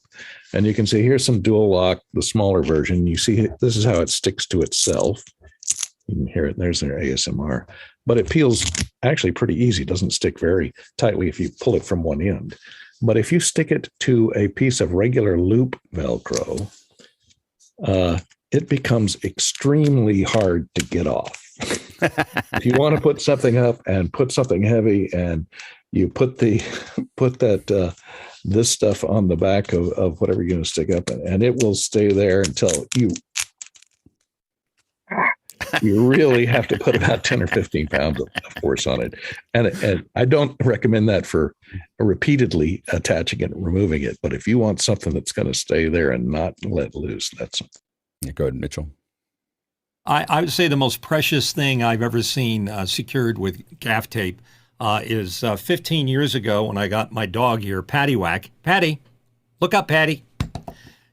F: and you can see here's some dual lock, the smaller version. You see this is how it sticks to itself. You can hear it. There's their ASMR. But it peels actually pretty easy. It doesn't stick very tightly if you pull it from one end. But if you stick it to a piece of regular loop Velcro, it becomes extremely hard to get off. If you want to put something up and put something heavy, and you put that this stuff on the back of whatever you're going to stick up, and it will stay there until you really have to put about 10 or 15 pounds of force on it. And I don't recommend that for repeatedly attaching it and removing it. But if you want something that's going to stay there and not let loose, that's something.
A: Yeah, go ahead, Mitchell.
B: I would say the most precious thing I've ever seen secured with gaff tape is 15 years ago when I got my dog ear, Paddywhack. Patty, look up, Patty.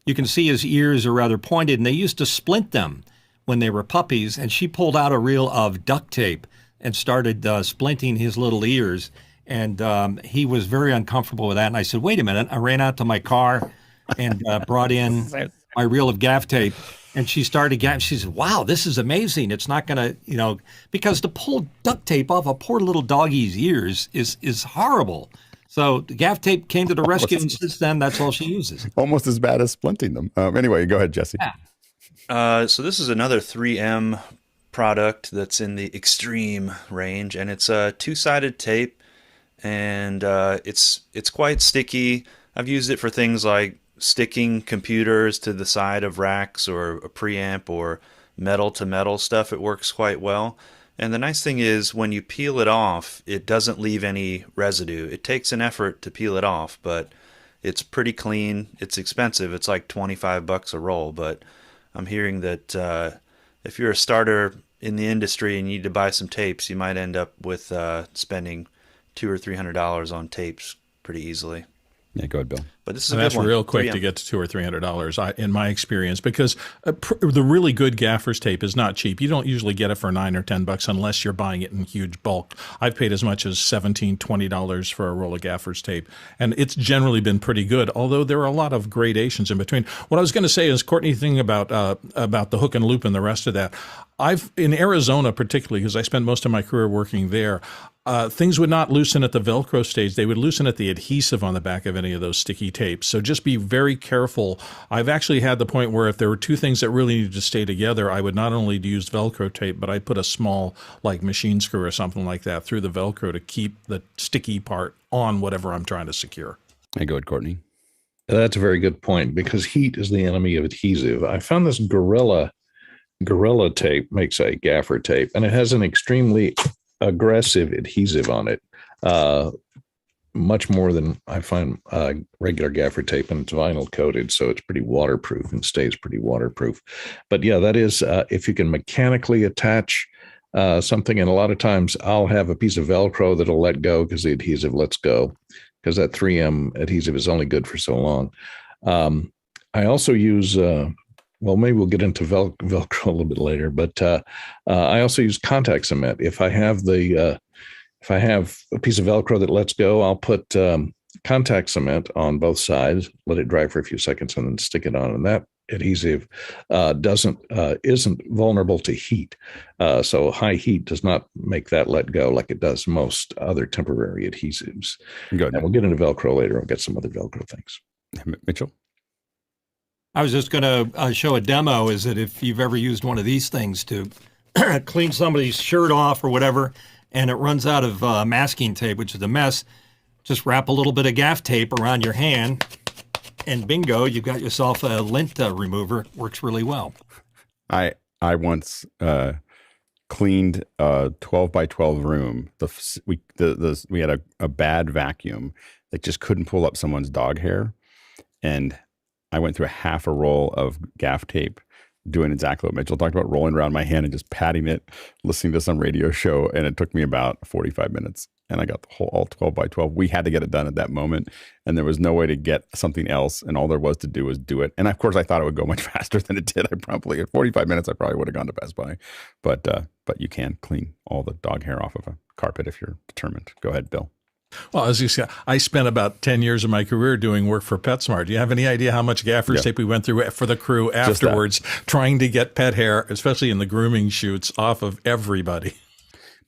B: You can see his ears are rather pointed, and they used to splint them when they were puppies, and she pulled out a reel of duct tape and started splinting his little ears, and he was very uncomfortable with that. And I said, wait a minute. I ran out to my car and brought in my reel of gaff tape, and she started gaff. She said, wow, this is amazing. It's not going to, because to pull duct tape off a poor little doggy's ears is horrible. So the gaff tape came to the rescue, and since then, that's all she uses.
A: Almost as bad as splinting them. Anyway, go ahead, Jesse.
B: Yeah.
M: So this is another 3M product that's in the extreme range, and it's a two-sided tape, and it's quite sticky. I've used it for things like sticking computers to the side of racks or a preamp or metal-to-metal stuff. It works quite well. And the nice thing is when you peel it off, it doesn't leave any residue. It takes an effort to peel it off, but it's pretty clean. It's expensive. It's like $25 a roll, but I'm hearing that if you're a starter in the industry and you need to buy some tapes, you might end up with spending $200 or $300 on tapes pretty easily.
A: Yeah, go ahead, Bill.
M: But this is a
D: that's
M: good one.
D: real quick
M: 3M.
D: to get to $200 or $300 in my experience, because the really good gaffer's tape is not cheap. You don't usually get it for $9 or $10 unless you're buying it in huge bulk. I've paid as much as $17, $20 for a roll of gaffer's tape, and it's generally been pretty good. Although there are a lot of gradations in between. What I was going to say is, Courtney, thing about the hook and loop and the rest of that. In Arizona particularly, because I spent most of my career working there. Things would not loosen at the Velcro stage. They would loosen at the adhesive on the back of any of those sticky tapes. So just be very careful. I've actually had the point where if there were two things that really needed to stay together, I would not only use Velcro tape, but I'd put a small like machine screw or something like that through the Velcro to keep the sticky part on whatever I'm trying to secure.
A: Hey, go ahead, Courtney.
F: That's a very good point, because heat is the enemy of adhesive. I found this Gorilla tape makes a gaffer tape, and it has an extremely aggressive adhesive on it. much more than I find regular gaffer tape, and it's vinyl coated, so it's pretty waterproof and stays pretty waterproof. But yeah, that is if you can mechanically attach something, and a lot of times I'll have a piece of Velcro that'll let go because the adhesive lets go, because that 3M adhesive is only good for so long. I also use well, maybe we'll get into Velcro a little bit later, but I also use contact cement. If I have if I have a piece of Velcro that lets go, I'll put contact cement on both sides, let it dry for a few seconds, and then stick it on. And that adhesive isn't vulnerable to heat. So high heat does not make that let go like it does most other temporary adhesives.
A: Good.
F: And we'll get into Velcro later. I'll get some other Velcro things.
A: Mitchell?
B: I was just going to show a demo, is that if you've ever used one of these things to clean somebody's shirt off or whatever, and it runs out of masking tape, which is a mess, just wrap a little bit of gaff tape around your hand, and bingo, you've got yourself a lint remover. Works really well.
A: I once cleaned a 12 by 12 room. We had a bad vacuum that just couldn't pull up someone's dog hair, and I went through a half a roll of gaff tape, doing exactly what Mitchell talked about, rolling around my hand and just patting it, listening to some radio show. And it took me about 45 minutes. And I got the whole all 12 by 12. We had to get it done at that moment. And there was no way to get something else. And all there was to do was do it. And of course, I thought it would go much faster than it did. At 45 minutes, I probably would have gone to Best Buy. But you can clean all the dog hair off of a carpet if you're determined. Go ahead, Bill.
D: Well, as you said, I spent about 10 years of my career doing work for PetSmart. Do you have any idea how much gaffer's tape we went through for the crew afterwards, trying to get pet hair, especially in the grooming shoots, off of everybody?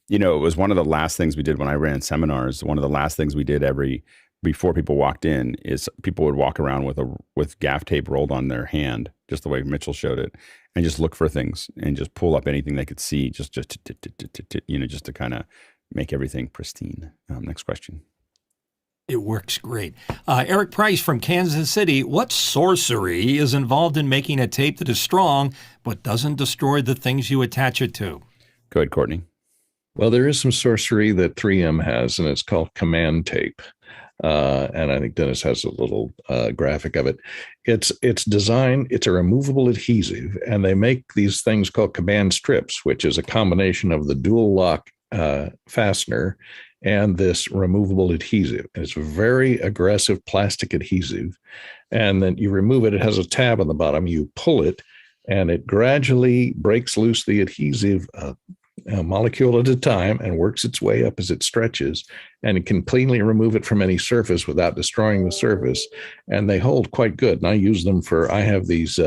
A: You know, it was one of the last things we did when I ran seminars. One of the last things we did before people walked in is people would walk around with gaff tape rolled on their hand, just the way Mitchell showed it, and just look for things and just pull up anything they could see, just to kind of make everything pristine. Next question.
B: It works great. Eric Price from Kansas City. What sorcery is involved in making a tape that is strong but doesn't destroy the things you attach it to?
A: Go ahead, Courtney.
F: Well, there is some sorcery that 3M has, and it's called command tape. And I think Dennis has a little graphic of it. It's designed, it's a removable adhesive, and they make these things called command strips, which is a combination of the dual lock fastener and this removable adhesive. And it's a very aggressive plastic adhesive. And then you remove it. It has a tab on the bottom. You pull it, and it gradually breaks loose the adhesive a molecule at a time and works its way up as it stretches, and it can cleanly remove it from any surface without destroying the surface. And they hold quite good. And I use them I have these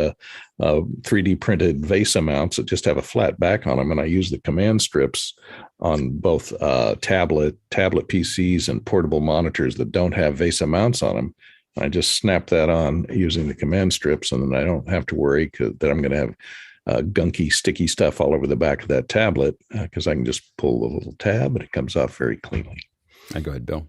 F: 3D printed VESA mounts that just have a flat back on them. And I use the command strips on both tablet PCs and portable monitors that don't have VESA mounts on them. I just snap that on using the command strips, and then I don't have to worry that I'm going to have gunky, sticky stuff all over the back of that tablet, because I can just pull the little tab and it comes off very cleanly.
A: Go ahead, Bill.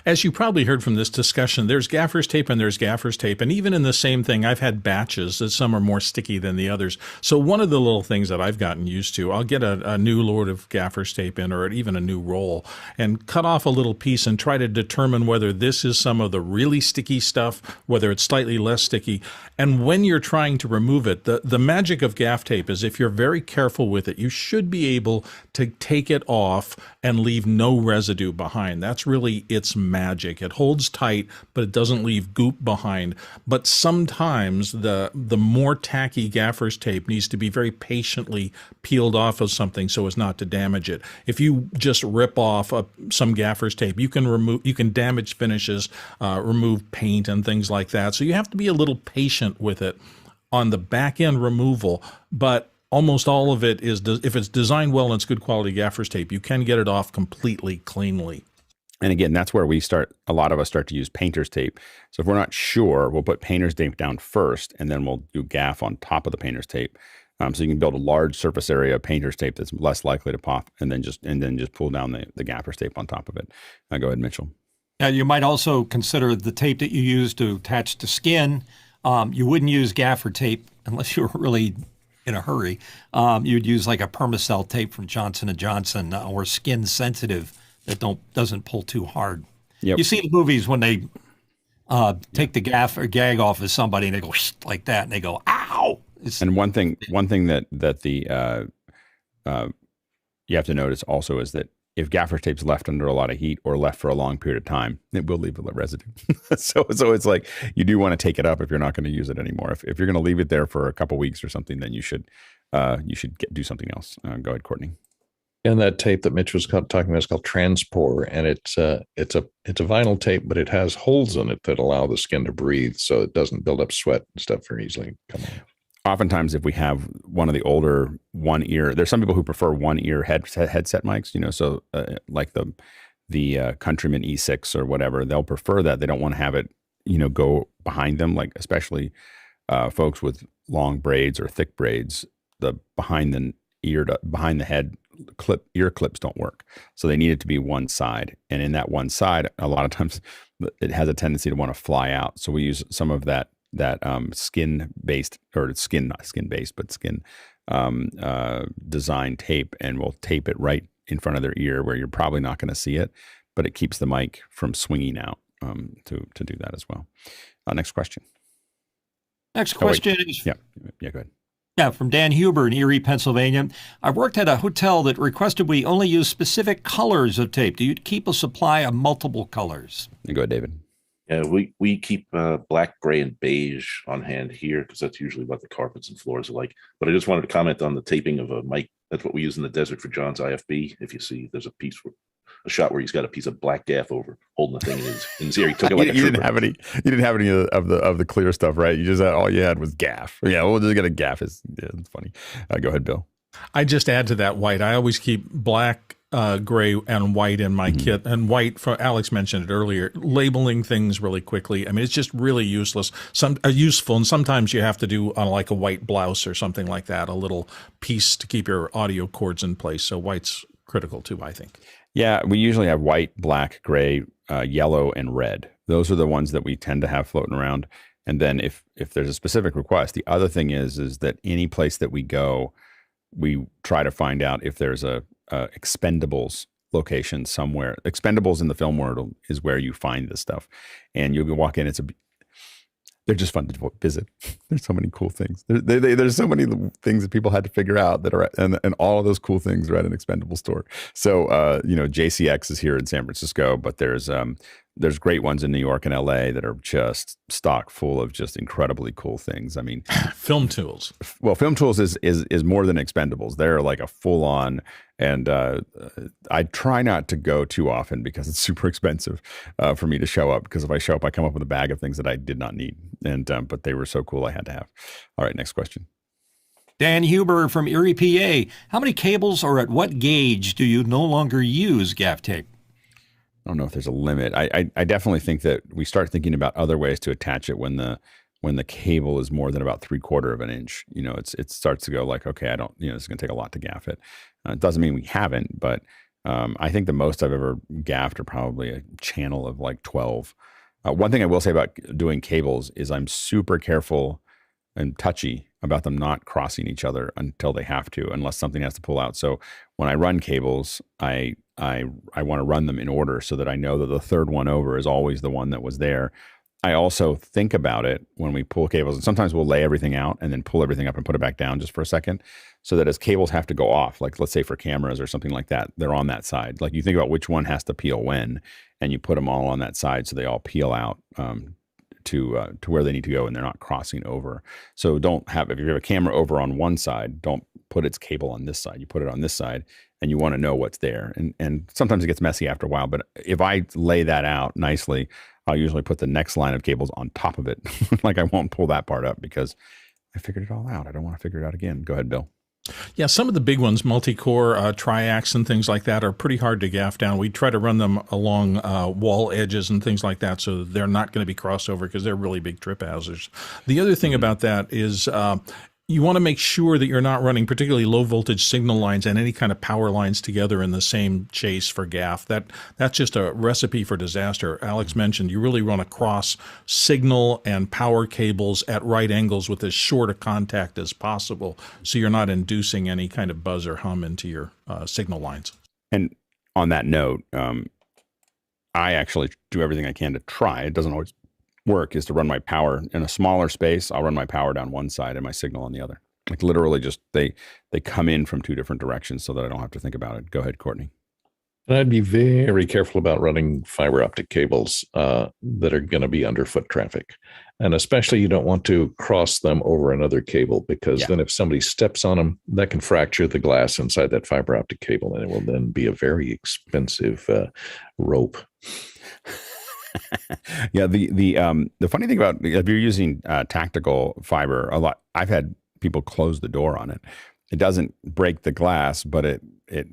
D: As you probably heard from this discussion, there's gaffer's tape and there's gaffer's tape. And even in the same thing, I've had batches that some are more sticky than the others. So one of the little things that I've gotten used to, I'll get a new load of gaffer's tape in, or even a new roll, and cut off a little piece and try to determine whether this is some of the really sticky stuff, whether it's slightly less sticky. And when you're trying to remove it, the magic of gaff tape is if you're very careful with it, you should be able to take it off and leave no residue behind. That's really its magic. It holds tight, but it doesn't leave goop behind. But sometimes the more tacky gaffer's tape needs to be very patiently peeled off of something so as not to damage it. If you just rip off some gaffer's tape, you can damage finishes, remove paint and things like that. So you have to be a little patient with it on the back end removal, but almost all of it is, if it's designed well and it's good quality gaffer's tape, you can get it off completely cleanly.
A: And again, that's where a lot of us start to use painter's tape. So if we're not sure, we'll put painter's tape down first, and then we'll do gaff on top of the painter's tape. So you can build a large surface area of painter's tape that's less likely to pop, and then just pull down the gaffer's tape on top of it. Go ahead, Mitchell.
B: You might also consider the tape that you use to attach to skin. You wouldn't use gaffer tape unless you were really in a hurry. You'd use like a Permacell tape from Johnson & Johnson, or skin sensitive that doesn't pull too hard.
A: Yep.
B: You see the movies when they take the gaff or gag off of somebody and they go like that and they go, ow.
A: And one thing that the you have to notice also is that if gaffer tape's left under a lot of heat or left for a long period of time, it will leave a residue. so it's like you do want to take it up if you're not going to use it anymore. If you're going to leave it there for a couple weeks or something, then you should do something else. Go ahead, Courtney.
F: And that tape that Mitch was talking about is called Transpore, and it's a vinyl tape, but it has holes in it that allow the skin to breathe, so it doesn't build up sweat and stuff very easily.
A: Oftentimes, if we have one of the older one ear, there's some people who prefer one ear headset mics. So like the Countryman E6 or whatever, they'll prefer that. They don't want to have it go behind them, like especially folks with long braids or thick braids. The behind the head ear clips don't work, so they need it to be one side, and in that one side a lot of times it has a tendency to want to fly out, so we use some of that skin design tape, and we'll tape it right in front of their ear where you're probably not going to see it, but it keeps the mic from swinging out to do that as well. Next question
B: is
A: yeah go ahead.
B: Yeah, from Dan Huber in Erie, Pennsylvania. I worked at a hotel that requested we only use specific colors of tape. Do you keep a supply of multiple colors?
A: Go ahead, David.
K: Yeah, we keep black, gray, and beige on hand here because that's usually what the carpets and floors are like. But I just wanted to comment on the taping of a mic. That's what we use in the desert for John's IFB. If you see, there's a shot where he's got a piece of black gaff over holding the thing in his ear. He took it like a trooper.
A: You didn't have any of the clear stuff, right? You just had, all you had was gaff. Yeah, we'll just get a gaff. It's funny. Go ahead, Bill.
D: I just add to that white. I always keep black, gray, and white in my kit. And white, Alex mentioned it earlier, labeling things really quickly. I mean, it's just really useful. And sometimes you have to do like a white blouse or something like that, a little piece to keep your audio cords in place. So white's critical too, I think.
A: Yeah, we usually have white, black, gray, yellow, and red. Those are the ones that we tend to have floating around. And then if there's a specific request, the other thing is that any place that we go, we try to find out if there's a expendables location somewhere. Expendables in the film world is where you find this stuff. And you'll walk in, they're just fun to visit. There's so many cool things. There's so many things that people had to figure out that are, and all of those cool things are at an expendable store. So, JCX is here in San Francisco, but there's great ones in New York and LA that are just stock full of just incredibly cool things. I mean,
D: Film Tools.
A: Well, Film Tools is more than expendables. They're like a full on, and I try not to go too often because it's super expensive for me to show up. Because if I show up, I come up with a bag of things that I did not need, and but they were so cool I had to have. All right, next question.
B: Dan Huber from Erie, PA. How many cables or at what gauge do you no longer use gaff tape?
A: I don't know if there's a limit. I definitely think that we start thinking about other ways to attach it when the cable is more than about 3/4 of an inch. It starts to go like, okay, I don't, it's going to take a lot to gaff it. It doesn't mean we haven't, but I think the most I've ever gaffed are probably a channel of like 12. One thing I will say about doing cables is I'm super careful and touchy about them not crossing each other until they have to, unless something has to pull out. So when I run cables, I want to run them in order so that I know that the third one over is always the one that was there. I also think about it when we pull cables, and sometimes we'll lay everything out and then pull everything up and put it back down just for a second, so that as cables have to go off, like let's say for cameras or something like that, they're on that side. Like you think about which one has to peel when, and you put them all on that side so they all peel out to where they need to go and they're not crossing over. So if you have a camera over on one side, don't put its cable on this side. You put it on this side, and you want to know what's there. And sometimes it gets messy after a while, but if I lay that out nicely, I'll usually put the next line of cables on top of it. Like I won't pull that part up because I figured it all out. I don't want to figure it out again. Go ahead, Bill.
D: Yeah, some of the big ones, multi-core, triacs and things like that are pretty hard to gaff down. We try to run them along wall edges and things like that so they're not going to be crossover because they're really big trip hazards. The other thing about that is you want to make sure that you're not running particularly low voltage signal lines and any kind of power lines together in the same chase for gaff. That's just a recipe for disaster. Alex mentioned you really want to cross signal and power cables at right angles with as short a contact as possible so you're not inducing any kind of buzz or hum into your signal lines.
A: And on that note, I actually do everything I can to try. It doesn't always work, is to run my power in a smaller space. I'll run my power down one side and my signal on the other. Like literally just they come in from two different directions so that I don't have to think about it. Go ahead, Courtney.
F: And I'd be very careful about running fiber optic cables that are going to be under foot traffic. And especially you don't want to cross them over another cable, because then if somebody steps on them, that can fracture the glass inside that fiber optic cable, and it will then be a very expensive rope.
A: Yeah, the funny thing about, if you're using tactical fiber, a lot, I've had people close the door on it. It doesn't break the glass, but it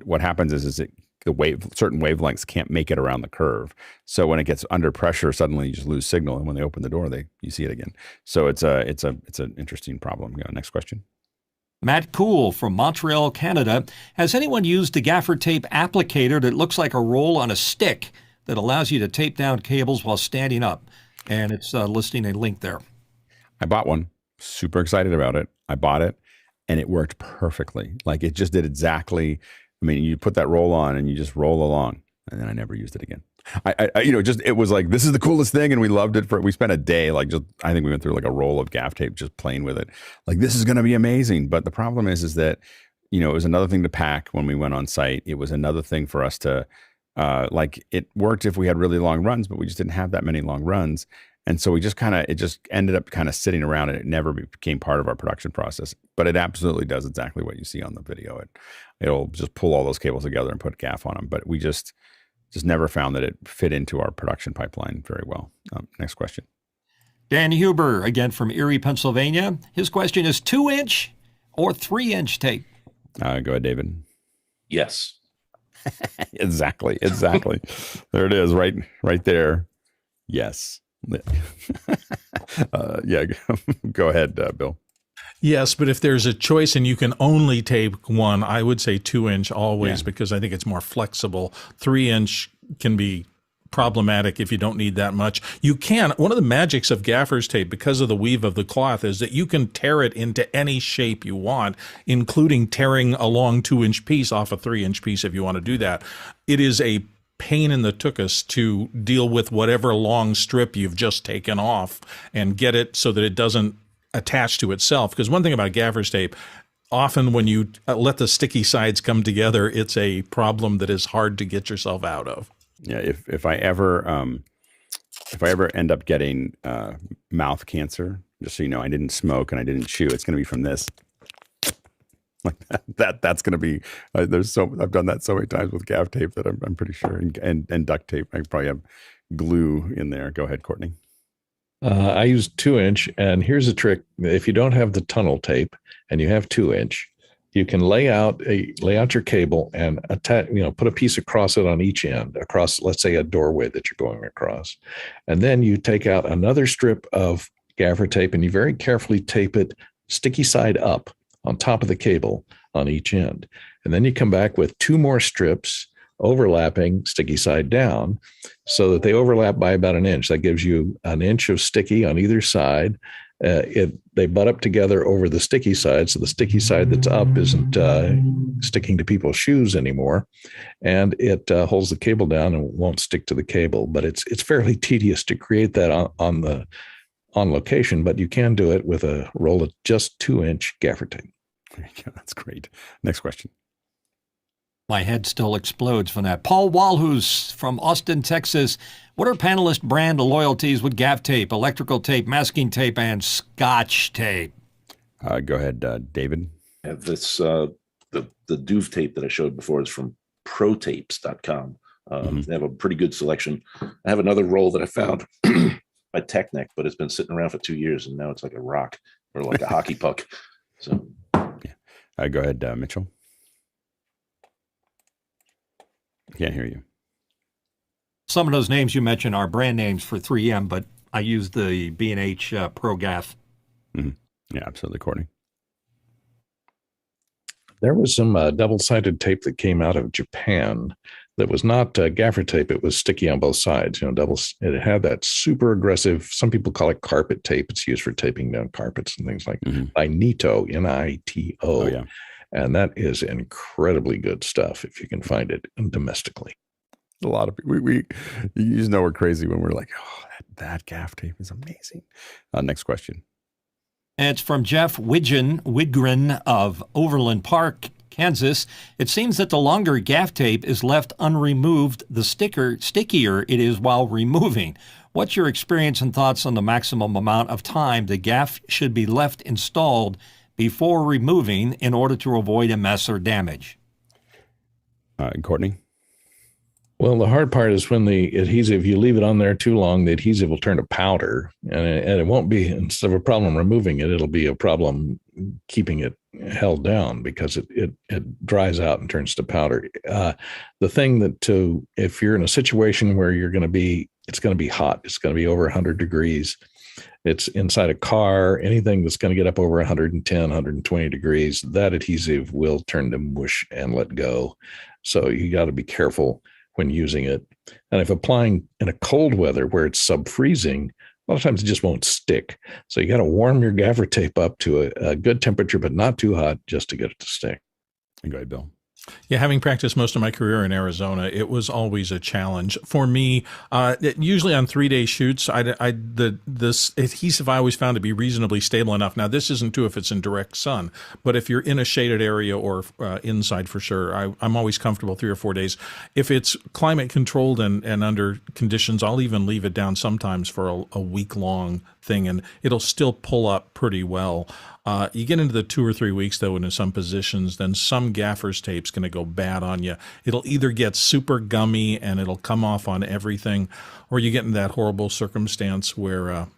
A: what happens is certain wavelengths can't make it around the curve. So when it gets under pressure, suddenly you just lose signal, and when they open the door, you see it again. So it's an interesting problem. Next question.
B: Matt Cool from Montreal, Canada. Has anyone used a gaffer tape applicator that looks like a roll on a stick that allows you to tape down cables while standing up? And it's listing a link there.
A: I bought one. Super excited about it. I bought it, and it worked perfectly. Like it just did exactly. I mean, you put that roll on and you just roll along, and then I never used it again. It was like, this is the coolest thing. And we loved it we spent a day, I think we went through like a roll of gaff tape, just playing with it. Like, this is going to be amazing. But the problem is that, it was another thing to pack when we went on site. It was another thing for us to, it worked if we had really long runs, but we just didn't have that many long runs. And so it just ended up kind of sitting around, and it never became part of our production process. But it absolutely does exactly what you see on the video. It'll just pull all those cables together and put gaff on them. But we just never found that it fit into our production pipeline very well. Next question.
B: Dan Huber, again from Erie, Pennsylvania. His question is 2-inch or 3-inch tape?
A: Go ahead, David.
K: Yes.
A: Exactly. There it is, right there. Yes. Yeah. Go ahead, Bill.
D: Yes, but if there's a choice and you can only tape one, I would say 2-inch always, because I think it's more flexible. 3-inch can be problematic if you don't need that much. You can. One of the magics of gaffer's tape, because of the weave of the cloth, is that you can tear it into any shape you want, including tearing a long 2-inch piece off a 3-inch piece if you want to do that. It is a pain in the tuchus to deal with whatever long strip you've just taken off and get it so that it doesn't attach to itself. Because one thing about gaffer's tape, often when you let the sticky sides come together, it's a problem that is hard to get yourself out of.
A: Yeah, if I ever end up getting mouth cancer, just so you know, I didn't smoke and I didn't chew. It's going to be from this. Like that's going to be. I've done that so many times with gaff tape that I'm pretty sure, and duct tape. I probably have glue in there. Go ahead, Courtney.
F: I use 2-inch, and here's a trick: if you don't have the tunnel tape and you have 2-inch, you can lay out your cable and attach, put a piece across it on each end, across, let's say, a doorway that you're going across, and then you take out another strip of gaffer tape and you very carefully tape it sticky side up on top of the cable on each end, and then you come back with 2 more strips overlapping sticky side down, so that they overlap by about 1 inch. That gives you 1 inch of sticky on either side. They butt up together over the sticky side, so the sticky side that's up isn't sticking to people's shoes anymore, and it holds the cable down and won't stick to the cable. But it's fairly tedious to create that on location, but you can do it with a roll of just 2-inch gaffer tape.
A: There you go. That's great. Next question.
B: My head still explodes from that. Paul Walhus from Austin, Texas. What are panelist brand loyalties with gaff tape, electrical tape, masking tape, and scotch tape?
A: Go ahead, David.
K: I have this, the Duve tape that I showed before is from protapes.com. They have a pretty good selection. I have another roll that I found by Technic, but it's been sitting around for 2 years, and now it's like a rock or like a hockey puck. So,
A: yeah. Go ahead, Mitchell. Can't hear you.
B: Some of those names you mentioned are brand names for 3M, but I use the B&H Pro Gaff.
A: Mm-hmm. Yeah, absolutely, Courtney.
F: There was some double-sided tape that came out of Japan that was not gaffer tape. It was sticky on both sides. It had that super aggressive, some people call it carpet tape. It's used for taping down carpets and things like that. By Nito, Nito.
A: Oh, yeah.
F: And that is incredibly good stuff if you can find it domestically.
A: A lot of people, you just know we're crazy when we're like, oh, that gaff tape is amazing. Next question.
B: It's from Jeff Widgren of Overland Park, Kansas. It seems that the longer gaff tape is left unremoved, the stickier it is while removing. What's your experience and thoughts on the maximum amount of time the gaff should be left installed before removing in order to avoid a mess or damage?
A: Courtney?
F: Well, the hard part is when the adhesive, you leave it on there too long, the adhesive will turn to powder, and it won't be, instead of a problem removing it, it'll be a problem keeping it held down because it dries out and turns to powder. The thing if you're in a situation where it's going to be hot, it's going to be over 100 degrees, it's inside a car, anything that's going to get up over 110, 120 degrees, that adhesive will turn to mush and let go. So you got to be careful when using it. And if applying in a cold weather where it's sub-freezing, a lot of times it just won't stick. So you got to warm your gaffer tape up to a good temperature, but not too hot, just to get it to stick.
A: Go ahead, Bill.
D: Yeah, having practiced most of my career in Arizona, it was always a challenge for me. Usually on 3-day shoots, this adhesive I always found to be reasonably stable enough. Now, this isn't true if it's in direct sun, but if you're in a shaded area or inside for sure, I'm always comfortable 3 or 4 days. If it's climate controlled and under conditions, I'll even leave it down sometimes for a week long thing, and it'll still pull up pretty well. You get into the 2 or 3 weeks, though, in some positions, then some gaffer's tape's going to go bad on you. It'll either get super gummy and it'll come off on everything, or you get in that horrible circumstance where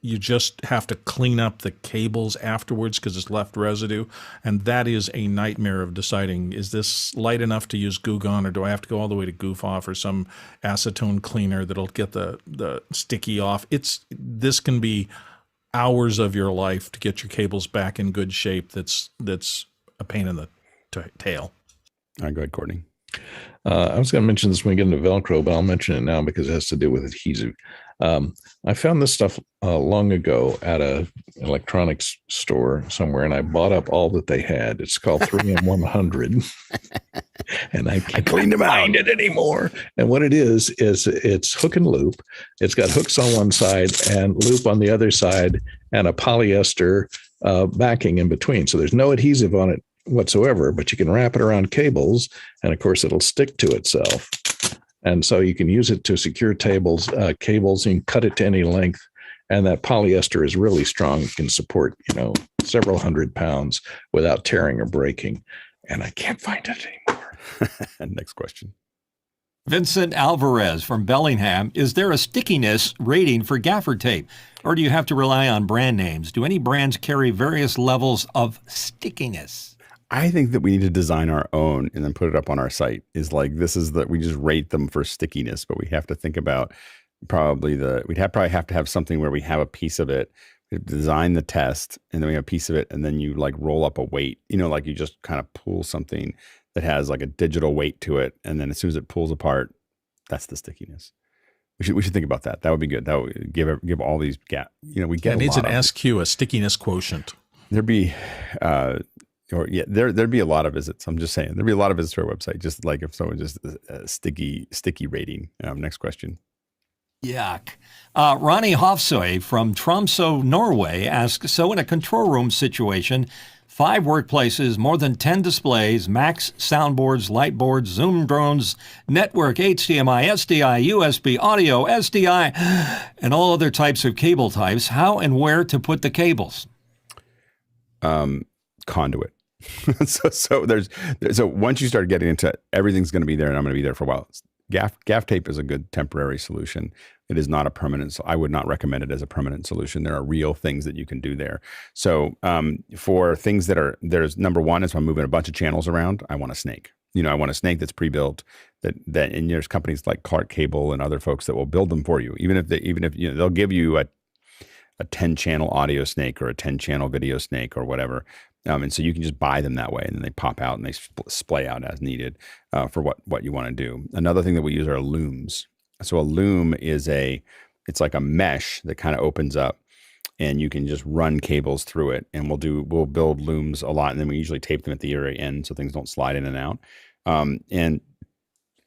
D: you just have to clean up the cables afterwards because it's left residue. And that is a nightmare of deciding, is this light enough to use Goo Gone, or do I have to go all the way to Goof Off or some acetone cleaner that'll get the sticky off? This can be hours of your life to get your cables back in good shape. That's a pain in the tail.
A: All right, go ahead, Courtney.
F: I was going to mention this when we get into Velcro, but I'll mention it now because it has to do with adhesive. I found this stuff long ago at an electronics store somewhere, and I bought up all that they had. It's called 3M100, and I can't find it anymore. And what it is it's hook and loop. It's got hooks on one side and loop on the other side, and a polyester backing in between. So there's no adhesive on it whatsoever, but you can wrap it around cables, and of course it'll stick to itself. And so you can use it to secure cables, and cut it to any length. And that polyester is really strong. It can support, several 100 pounds without tearing or breaking. And I can't find it anymore.
A: Next question.
B: Vincent Alvarez from Bellingham. Is there a stickiness rating for gaffer tape, or do you have to rely on brand names? Do any brands carry various levels of stickiness?
A: I think that we need to design our own and then put it up on our site. We just rate them for stickiness, but we have to think about probably we'd probably have to have something where we have a piece of it, we design the test, and then we have a piece of it, and then you like roll up a weight, like you just kind of pull something that has like a digital weight to it, and then as soon as it pulls apart, that's the stickiness. We should think about that. That would be good. That would give all these we get.
D: It needs an SQ, a stickiness quotient.
A: There'd be there'd be a lot of visits. I'm just saying there'd be a lot of visits to our website. Just like if someone just sticky rating. Next question.
B: Yuck. Ronnie Hofsøy from Tromsø, Norway asks, so in a control room situation, 5 workplaces, more than 10 displays, Macs, soundboards, light boards, Zoom drones, network, HDMI, SDI, USB, audio, SDI, and all other types of cable types, how and where to put the cables?
A: Conduit. So once you start getting into it, everything's going to be there, and I'm going to be there for a while. Gaff tape is a good temporary solution. It is not a permanent. So I would not recommend it as a permanent solution. There are real things that you can do there. So for things there's number one is if I'm moving a bunch of channels around, I want a snake. I want a snake that's pre-built. And there's companies like Clark Cable and other folks that will build them for you. Even if they'll give you a 10-channel audio snake or a 10-channel video snake or whatever. And so you can just buy them that way, and then they pop out and they splay out as needed for what you want to do. Another thing that we use are looms. So a loom it's like a mesh that kind of opens up, and you can just run cables through it. And we'll build looms a lot, and then we usually tape them at the area end so things don't slide in and out. And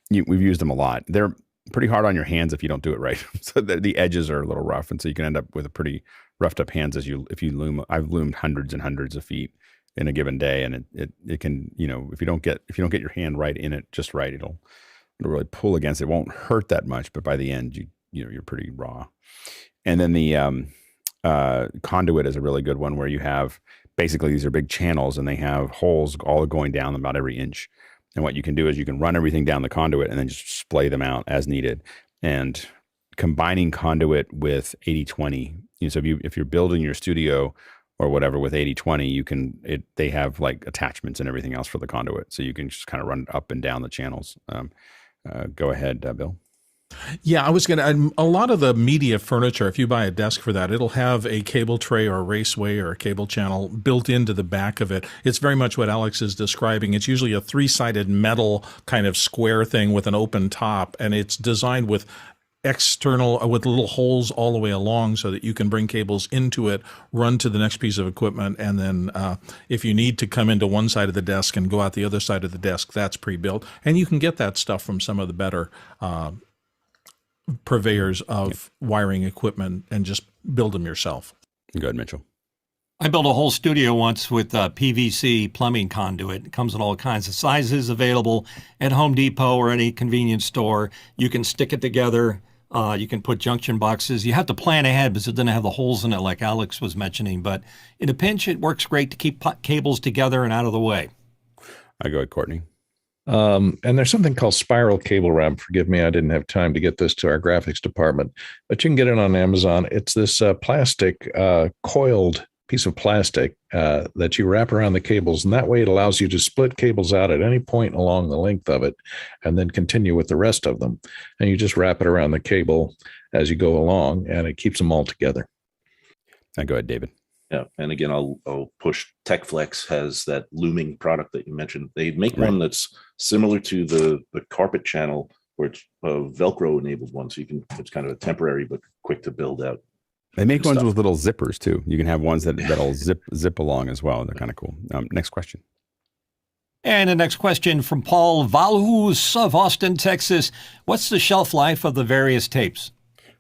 A: we've used them a lot. They're pretty hard on your hands if you don't do it right. So the edges are a little rough, and so you can end up with a pretty roughed up hands if you loom. I've loomed hundreds and hundreds of feet in a given day, and it can, if you don't get your hand right in it just right, it'll really pull against it. It won't hurt that much, but by the end you're pretty raw. And then the conduit is a really good one, where you have basically these are big channels and they have holes all going down about every inch. And what you can do is you can run everything down the conduit and then just splay them out as needed. And combining conduit with 80/20, so if you're building your studio or whatever with 80/20, they have like attachments and everything else for the conduit, so you can just kind of run up and down the channels. Go ahead, Bill.
D: Yeah, I was going to, a lot of the media furniture, if you buy a desk for that, it'll have a cable tray or a raceway or a cable channel built into the back of it. It's very much what Alex is describing. It's usually a 3-sided metal kind of square thing with an open top, and it's designed with with little holes all the way along so that you can bring cables into it, run to the next piece of equipment, and then if you need to come into one side of the desk and go out the other side of the desk, that's pre-built. And you can get that stuff from some of the better purveyors of wiring equipment and just build them yourself.
A: Go ahead, Mitchell.
B: I built a whole studio once with PVC plumbing conduit. It comes in all kinds of sizes, available at Home Depot or any convenience store. You can stick it together. You can put junction boxes. You have to plan ahead because it doesn't have the holes in it like Alex was mentioning. But in a pinch, it works great to keep cables together and out of the way.
A: I go ahead, Courtney.
F: And there's something called spiral cable wrap. Forgive me, I didn't have time to get this to our graphics department, but you can get it on Amazon. It's this plastic, coiled piece of plastic that you wrap around the cables, and that way it allows you to split cables out at any point along the length of it and then continue with the rest of them. And you just wrap it around the cable as you go along, and it keeps them all together.
A: Now go ahead, David.
K: Yeah, and again, I'll push. TechFlex has that looming product that you mentioned. They make one that's similar to the carpet channel, where it's a Velcro enabled one, so it's kind of a temporary but quick to build out.
A: They make ones with little zippers too. You can have ones that'll zip along as well. They're kind of cool. Next question.
B: And the next question from Paul Valhus of Austin, Texas. What's the shelf life of the various tapes?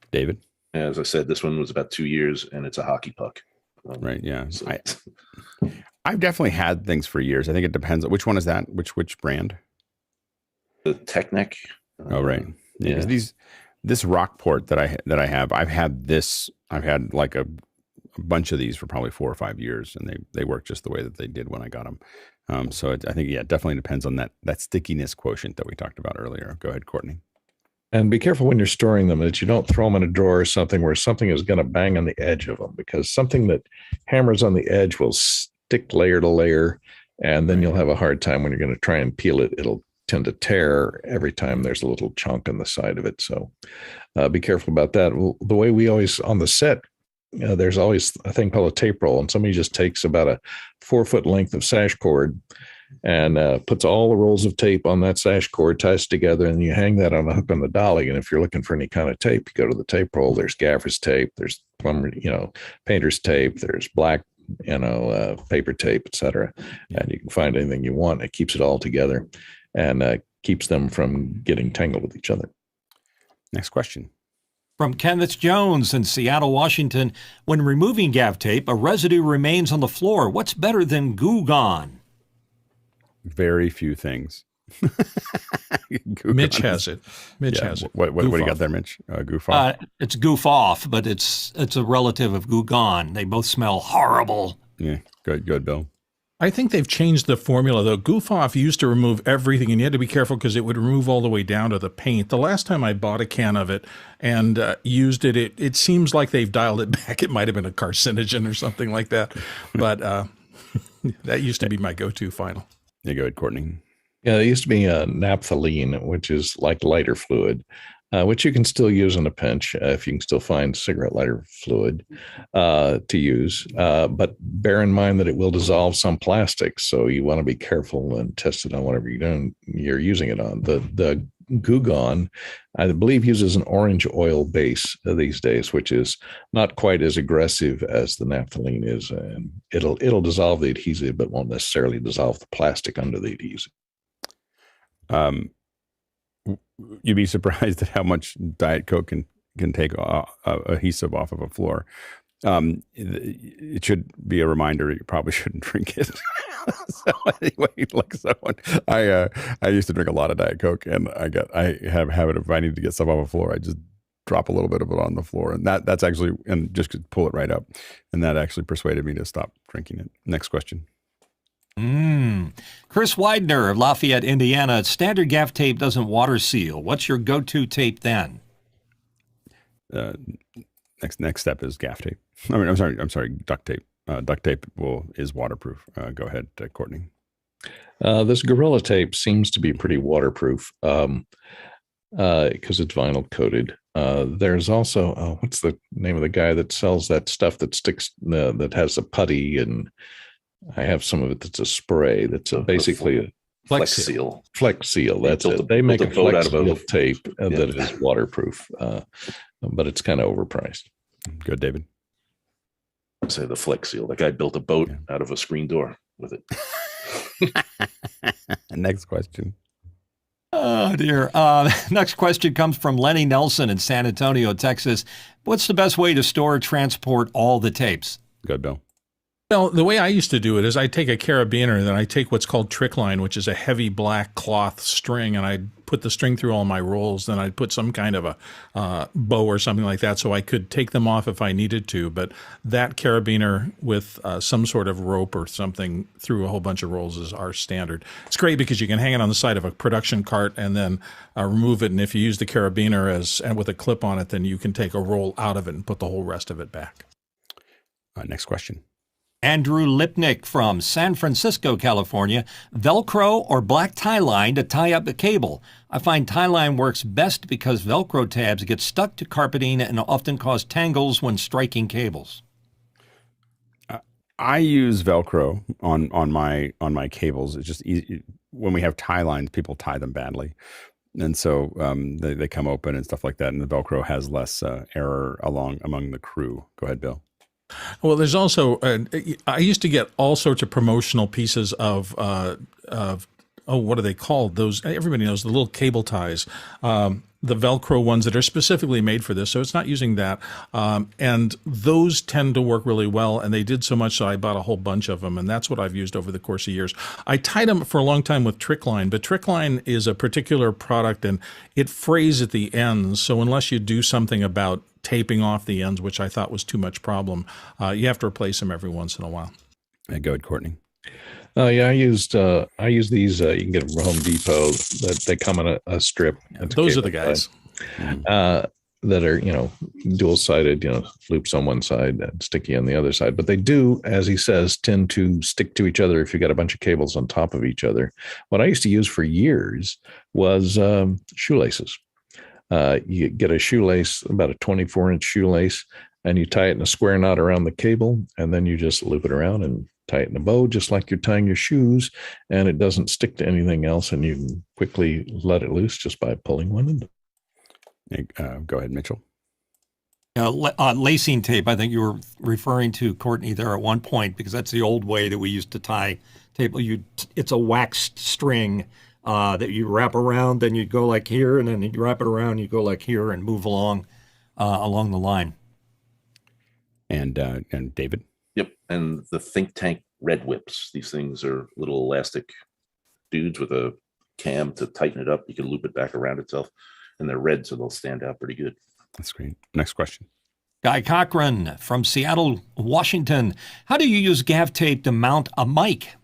A: David.
K: As I said, this one was about 2 years, and it's a hockey puck.
A: Right. Yeah. So. I've definitely had things for years. I think it depends. Which one is that? Which brand?
K: The Technic.
A: Oh, right. Yeah. This Rockport that I have, I've had like a bunch of these for probably 4 or 5 years, and they work just the way that they did when I got them. So I think, it definitely depends on that stickiness quotient that we talked about earlier. Go ahead, Courtney.
F: And be careful when you're storing them that you don't throw them in a drawer or something where something is going to bang on the edge of them, because something that hammers on the edge will stick layer to layer, and then you'll have a hard time when you're going to try and peel it. It'll tend to tear every time there's a little chunk on the side of it. So be careful about that. The way we always on the set, there's always a thing called a tape roll, and somebody just takes about a 4-foot length of sash cord and puts all the rolls of tape on that sash cord, ties it together, and you hang that on a hook on the dolly. And if you're looking for any kind of tape, you go to the tape roll. There's gaffer's tape, there's plumber, painter's tape, there's black, paper tape, etc. And you can find anything you want. It keeps it all together and keeps them from getting tangled with each other.
A: Next question.
B: From Kenneth Jones in Seattle, Washington. When removing gaff tape, a residue remains on the floor. What's better than Goo Gone?
A: Very few things.
D: Mitch has it. Mitch has it.
A: What do you got there, Mitch? Goof off?
B: It's goof off, but it's a relative of Goo Gone. They both smell horrible.
A: Yeah, good, Bill.
D: I think they've changed the formula, though. Goof Off used to remove everything, and you had to be careful because it would remove all the way down to the paint. The last time I bought a can of it and used it, it seems like they've dialed it back. It might have been a carcinogen or something like that, but that used to be my go-to final.
A: Yeah, go ahead, Courtney.
F: Yeah, there used to be naphthalene, which is like lighter fluid, which you can still use in a pinch if you can still find cigarette lighter fluid to use. But bear in mind that it will dissolve some plastics, so you want to be careful and test it on whatever you're using it on. The Goo Gone, I believe, uses an orange oil base these days, which is not quite as aggressive as the naphthalene is, and it'll dissolve the adhesive, but won't necessarily dissolve the plastic under the adhesive.
A: You'd be surprised at how much Diet Coke can take adhesive off of a floor. It should be a reminder you probably shouldn't drink it. So anyway, like someone, I used to drink a lot of Diet Coke, and I have a habit of, if I need to get stuff off the floor, I just drop a little bit of it on the floor, and that's actually, and just pull it right up, and that actually persuaded me to stop drinking it. Next question.
B: Chris Widener of Lafayette, Indiana. Standard gaff tape doesn't water seal. What's your go-to tape then?
A: Next step is gaff tape. I'm sorry, duct tape. Duct tape is waterproof. Go ahead, Courtney.
F: This Gorilla tape seems to be pretty waterproof because it's vinyl coated. There's also, what's the name of the guy that sells that stuff that sticks, that has a putty, and I have some of it that's a spray that's basically a
K: Flex Seal.
F: Flex Seal, that's it. They make a Flex Seal tape that is waterproof, but it's kind of overpriced.
A: Good, David.
K: Say the Flex Seal. That guy built a boat out of a screen door with it.
A: Next question.
B: Oh, dear. Next question comes from Lenny Nelson in San Antonio, Texas. What's the best way to store or transport all the tapes?
A: Good, Bill.
D: Well, the way I used to do it is I take a carabiner, then I take what's called trick line, which is a heavy black cloth string, and I'd put the string through all my rolls. Then I'd put some kind of a bow or something like that so I could take them off if I needed to. But that carabiner with some sort of rope or something through a whole bunch of rolls is our standard. It's great because you can hang it on the side of a production cart and then remove it. And if you use the carabiner and with a clip on it, then you can take a roll out of it and put the whole rest of it back.
A: Next question.
B: Andrew Lipnick from San Francisco, California. Velcro or black tie line to tie up the cable. I find tie line works best because Velcro tabs get stuck to carpeting and often cause tangles when striking cables.
A: I use Velcro on my cables. It's just easy. When we have tie lines, people tie them badly. And so they come open and stuff like that. And the Velcro has less error among the crew. Go ahead, Bill.
D: Well, there's also, I used to get all sorts of promotional pieces of what are they called? Those, everybody knows, the little cable ties, the Velcro ones that are specifically made for this. So it's not using that. And those tend to work really well. And they did so much, so I bought a whole bunch of them. And that's what I've used over the course of years. I tied them for a long time with trick line, but trick line is a particular product and it frays at the ends. So unless you do something about taping off the ends, which I thought was too much problem, you have to replace them every once in a while.
A: Go ahead, Courtney.
F: Yeah, I use these. You can get them from Home Depot. That they come in a strip.
D: Those are the guys
F: that are dual sided. Loops on one side and sticky on the other side. But they do, as he says, tend to stick to each other if you got a bunch of cables on top of each other. What I used to use for years was shoelaces. You get a shoelace, about a 24-inch shoelace, and you tie it in a square knot around the cable, and then you just loop it around and tie it in a bow, just like you're tying your shoes, and it doesn't stick to anything else, and you can quickly let it loose just by pulling one in.
A: Go ahead, Mitchell.
B: Lacing tape, I think you were referring to, Courtney, there at one point, because that's the old way that we used to tie tape. It's a waxed string that you wrap around, then you go like here, and then you wrap it around, you go like here, and move along the line.
A: And David?
K: Yep, and the Think Tank Red Whips. These things are little elastic dudes with a cam to tighten it up. You can loop it back around itself, and they're red, so they'll stand out pretty good.
A: That's great. Next question.
B: Guy Cochran from Seattle, Washington. How do you use gaff tape to mount a mic?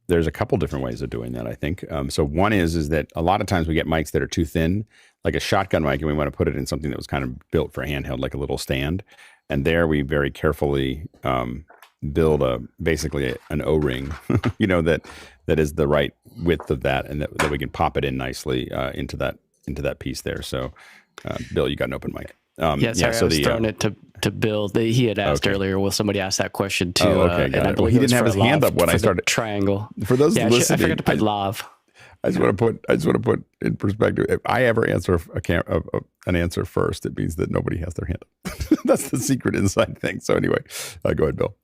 A: There's a couple different ways of doing that, I think. So one is that a lot of times we get mics that are too thin, like a shotgun mic, and we want to put it in something that was kind of built for handheld, like a little stand. And there we very carefully build basically an O-ring, that is the right width of that, and that we can pop it in nicely into that piece there. So, Bill, you got an open mic.
G: I was throwing it to Bill. He had asked earlier. Well, somebody asked that question too.
A: And I believe he didn't have his hand up when I started.
G: Triangle.
A: For those listening,
G: I forgot to put lav.
A: I just want to put in perspective. If I ever answer an answer first, it means that nobody has their hand up. That's the secret inside thing. So anyway, go ahead, Bill.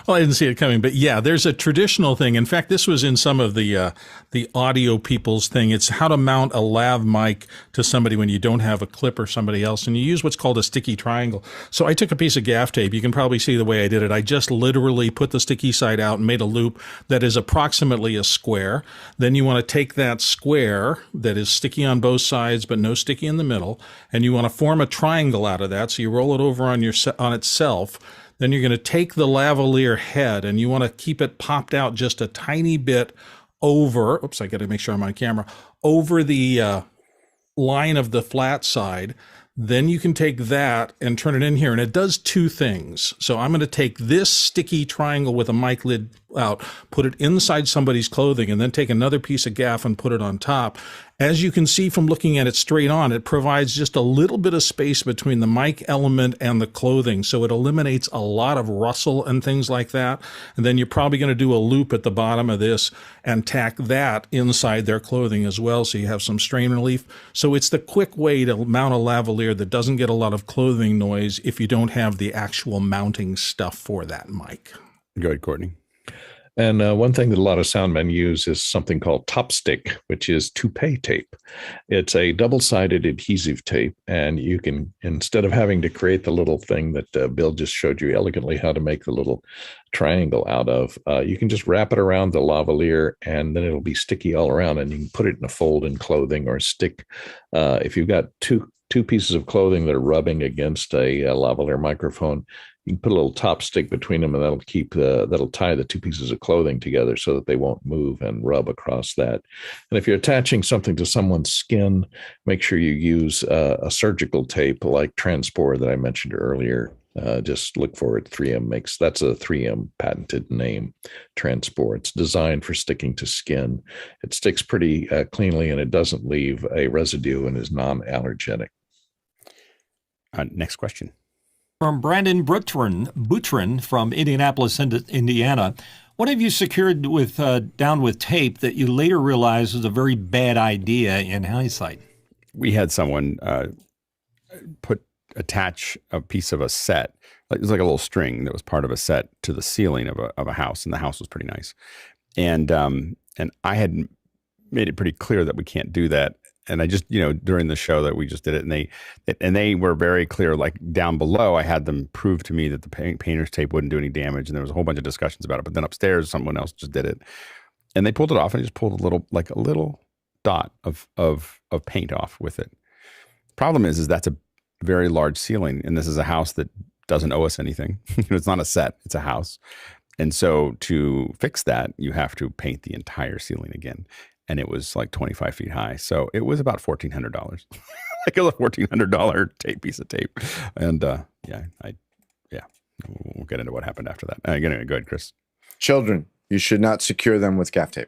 D: Well, I didn't see it coming, but yeah, there's a traditional thing. In fact, this was in some of the audio people's thing. It's how to mount a lav mic to somebody when you don't have a clip or somebody else, and you use what's called a sticky triangle. So I took a piece of gaff tape. You can probably see the way I did it. I just literally put the sticky side out and made a loop that is approximately a square. Then you want to take that square that is sticky on both sides but no sticky in the middle, and you want to form a triangle out of that. So you roll it over on itself. Then you're going to take the lavalier head and you want to keep it popped out just a tiny bit over, oops, I got to make sure I'm on camera, over the line of the flat side. Then you can take that and turn it in here, and it does two things. So I'm going to take this sticky triangle with a mic lid out, put it inside somebody's clothing, and then take another piece of gaff and put it on top. As you can see from looking at it straight on, it provides just a little bit of space between the mic element and the clothing, so it eliminates a lot of rustle and things like that. And then you're probably going to do a loop at the bottom of this and tack that inside their clothing as well, so you have some strain relief. So it's the quick way to mount a lavalier that doesn't get a lot of clothing noise if you don't have the actual mounting stuff for that mic.
A: Go ahead, Courtney.
F: And one thing that a lot of soundmen use is something called top stick, which is toupee tape. It's a double-sided adhesive tape, and you can, instead of having to create the little thing that Bill just showed you elegantly how to make the little triangle out of, you can just wrap it around the lavalier, and then it'll be sticky all around, and you can put it in a fold in clothing or stick. If you've got two pieces of clothing that are rubbing against a lavalier microphone, you can put a little top stick between them, and that'll tie the two pieces of clothing together so that they won't move and rub across that. And if you're attaching something to someone's skin, make sure you use a surgical tape like Transpore that I mentioned earlier. Just look for it. 3M that's a 3M patented name, Transpore. It's designed for sticking to skin. It sticks pretty cleanly, and it doesn't leave a residue and is non-allergenic.
A: Next question.
B: From Brandon Boutron from Indianapolis, Indiana. What have you secured down with tape that you later realized was a very bad idea in hindsight?
A: We had someone attach a piece of a set. It was like a little string that was part of a set to the ceiling of a house, and the house was pretty nice. And I had made it pretty clear that we can't do that. And I just, during the show that we just did it, and they were very clear, like down below, I had them prove to me that the painter's tape wouldn't do any damage. And there was a whole bunch of discussions about it. But then upstairs, someone else just did it. And they pulled it off and just pulled a little dot of paint off with it. Problem is that's a very large ceiling. And this is a house that doesn't owe us anything. It's not a set, it's a house. And so to fix that, you have to paint the entire ceiling again. And it was like 25 feet high. So it was about $1,400. Like it was a $1,400 piece of tape. And we'll get into what happened after that. Anyway, go ahead, Chris.
E: Children, you should not secure them with gaff tape.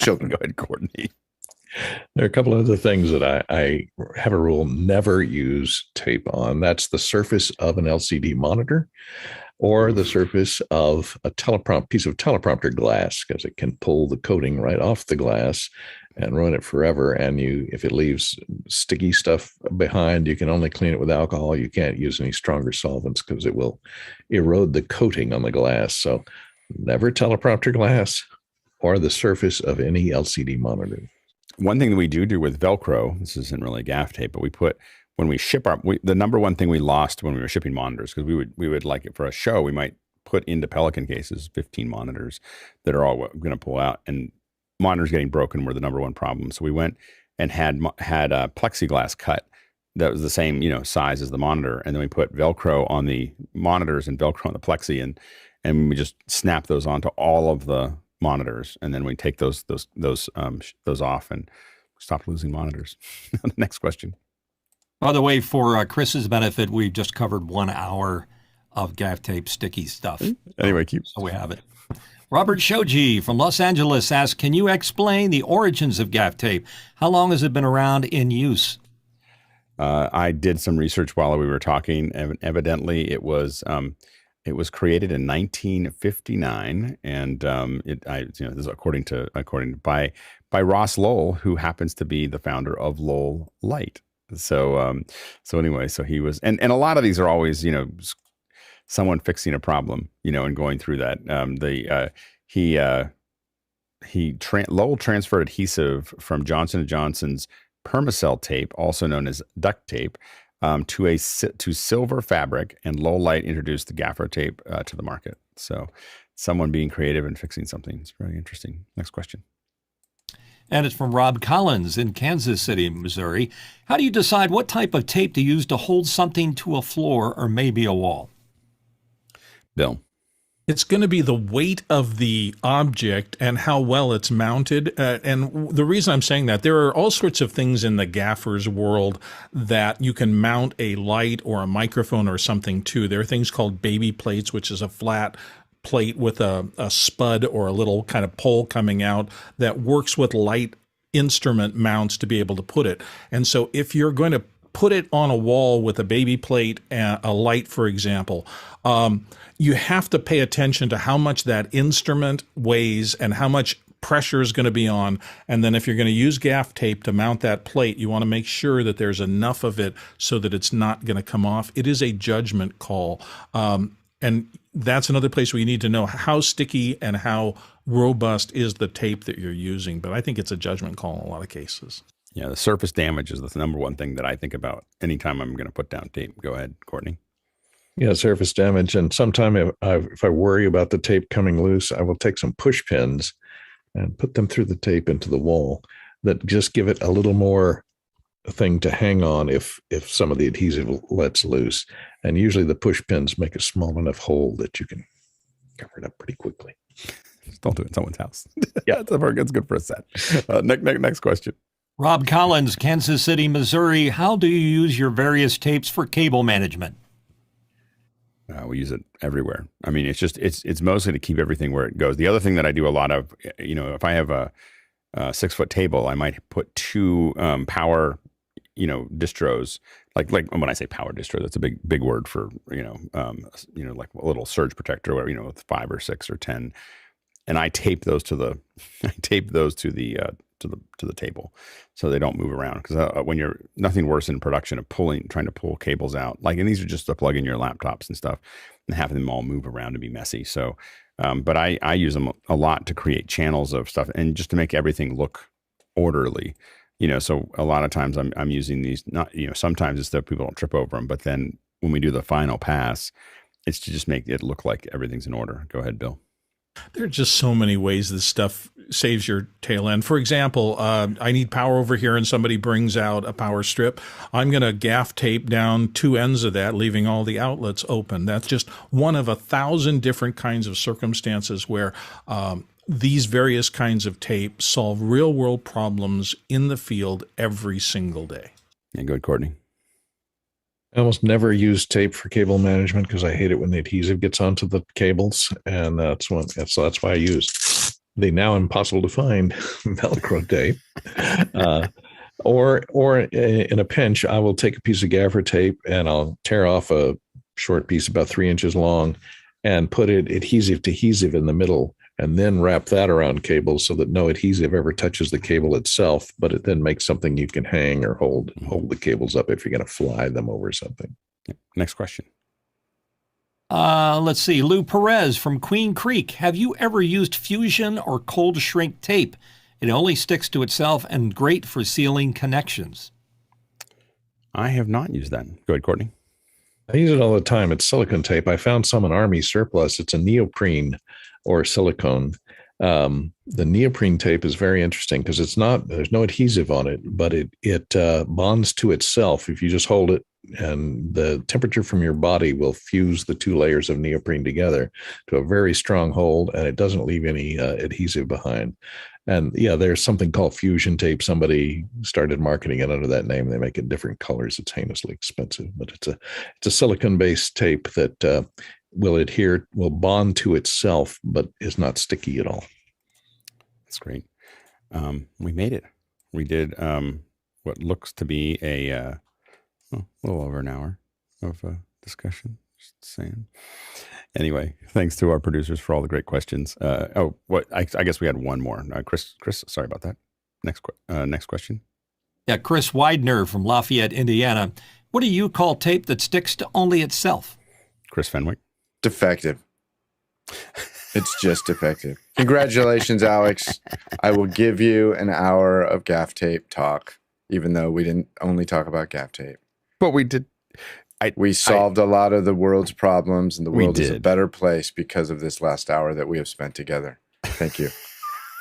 E: Children.
A: Go ahead, Courtney.
F: There are a couple of other things that I have a rule: never use tape on. That's the surface of an LCD monitor or the surface of a piece of teleprompter glass, because it can pull the coating right off the glass and ruin it forever. And if it leaves sticky stuff behind, you can only clean it with alcohol. You can't use any stronger solvents because it will erode the coating on the glass. So never teleprompter glass or the surface of any LCD monitor.
A: One thing that we do with Velcro, this isn't really gaff tape, but we put, when we ship the number one thing we lost when we were shipping monitors, because we would like it for a show, we might put into Pelican cases 15 monitors that are all going to pull out, and monitors getting broken were the number one problem. So we went and had a plexiglass cut that was the same size as the monitor, and then we put Velcro on the monitors and Velcro on the plexi, and we just snap those onto all of the monitors, and then we take those off and stop losing monitors. The next question.
B: By the way, for Chris's benefit, we've just covered 1 hour of gaff tape sticky stuff.
A: Anyway,
B: so we have it. Robert Shoji from Los Angeles asks, can you explain the origins of gaff tape? How long has it been around in use?
A: I did some research while we were talking. Evidently, it was created in 1959, and this is according to by Ross Lowell, who happens to be the founder of Lowell Light. So anyway, so he was, and a lot of these are always someone fixing a problem, and going through that. Lowell transferred adhesive from Johnson & Johnson's Permacell tape, also known as Duct tape, to silver fabric, and Lowell Light introduced the gaffer tape to the market. So someone being creative and fixing something. It's very interesting. Next question.
B: And it's from Rob Collins in Kansas City, Missouri. How do you decide what type of tape to use to hold something to a floor or maybe a wall?
A: Bill.
D: It's going to be the weight of the object and how well it's mounted. And the reason I'm saying that, there are all sorts of things in the gaffer's world that you can mount a light or a microphone or something to. There are things called baby plates, which is a flat plate with a spud or a little kind of pole coming out that works with light instrument mounts to be able to put it. And so if you're going to put it on a wall with a baby plate, a light, for example, you have to pay attention to how much that instrument weighs and how much pressure is going to be on. And then if you're going to use gaff tape to mount that plate, you want to make sure that there's enough of it so that it's not going to come off. It is a judgment call. And that's another place where you need to know how sticky and how robust is the tape that you're using. But I think it's a judgment call in a lot of cases.
A: Yeah, the surface damage is the number one thing that I think about anytime I'm going to put down tape. Go ahead, Courtney.
F: Yeah, surface damage. And sometime if I worry about the tape coming loose, I will take some push pins and put them through the tape into the wall that just give it a little more thing to hang on if some of the adhesive lets loose. And usually the push pins make a small enough hole that you can cover it up pretty quickly.
A: Just don't do it in someone's house.
F: Yeah,
A: that's good for a set. Next question.
B: Rob Collins, Kansas City, Missouri. How do you use your various tapes for cable management?
A: We use it everywhere. I mean, it's mostly to keep everything where it goes. The other thing that I do a lot of, if I have a 6-foot table, I might put 2 power, distros. Like when I say power distro, that's a big word for like a little surge protector, or with 5 or 6 or 10, and I tape those to the table so they don't move around. Because when you're nothing worse in production of trying to pull cables out, and these are just to plug in your laptops and stuff, and having them all move around and be messy. So, but I use them a lot to create channels of stuff and just to make everything look orderly. So a lot of times I'm using these, not, sometimes it's that people don't trip over them, but then when we do the final pass, it's to just make it look like everything's in order. Go ahead, Bill.
D: There are just so many ways this stuff saves your tail end. For example, I need power over here and somebody brings out a power strip. I'm going to gaff tape down 2 ends of that, leaving all the outlets open. That's just one of 1,000 different kinds of circumstances where these various kinds of tape solve real-world problems in the field every single day.
A: Yeah, go ahead, Courtney.
F: I almost never use tape for cable management because I hate it when the adhesive gets onto the cables, and that's why I use the now impossible to find Velcro tape. Or in a pinch, I will take a piece of gaffer tape and I'll tear off a short piece about 3 inches long and put it adhesive to adhesive in the middle, and then wrap that around cables so that no adhesive ever touches the cable itself, but it then makes something you can hang or hold the cables up if you're going to fly them over something.
A: Next question.
B: Let's see. Lou Perez from Queen Creek. Have you ever used fusion or cold shrink tape? It only sticks to itself and great for sealing connections.
A: I have not used that. Go ahead, Courtney.
F: I use it all the time. It's silicone tape. I found some in Army surplus. It's a neoprene or silicone. The neoprene tape is very interesting because there's no adhesive on it, but it bonds to itself if you just hold it, and the temperature from your body will fuse the 2 layers of neoprene together to a very strong hold, and it doesn't leave any adhesive behind. And yeah, there's something called fusion tape. Somebody started marketing it under that name. They make it in different colors. It's heinously expensive, but it's a silicone-based tape that will bond to itself, but is not sticky at all.
A: That's great. We made it. We did what looks to be a little over an hour of discussion. Just saying. Anyway, thanks to our producers for all the great questions. I guess we had one more. Chris, sorry about that. Next question.
B: Yeah, Chris Widener from Lafayette, Indiana. What do you call tape that sticks to only itself?
A: Chris Fenwick.
E: defective. It's just defective. Congratulations, Alex. I will give you an hour of gaff tape talk, even though we didn't only talk about gaff tape.
A: But we did.
E: We solved a lot of the world's problems, and the world is a
A: did.
E: better place because of this last hour that we have spent together. Thank you.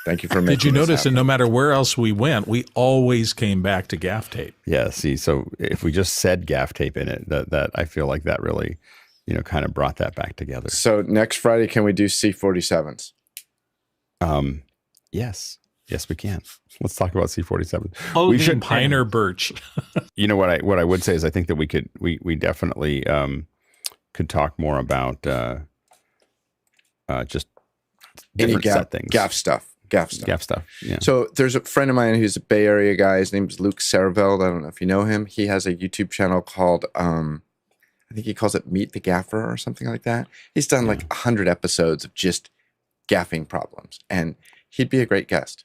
E: Thank you for making
D: Did you
E: this
D: notice that
E: happen.
D: no matter where else we went, we always came back to gaff tape?
A: Yeah. See, so if we just said gaff tape in it, that I feel like that really, kind of brought that back together.
E: So next Friday, can we do C47s?
A: Yes. Yes, we can. Let's talk about C47.
B: Clothing
A: should
D: Pine or birch?
A: You know what I would say is I think that we definitely could talk more about just
E: Any
A: different set things.
E: gaff stuff. Gaff stuff.
A: Yeah.
E: So there's a friend of mine who's a Bay Area guy. His name is Luke Sareveld. I don't know if you know him. He has a YouTube channel called, I think he calls it Meet the Gaffer or something like that. He's done like 100 episodes of just gaffing problems, and he'd be a great guest.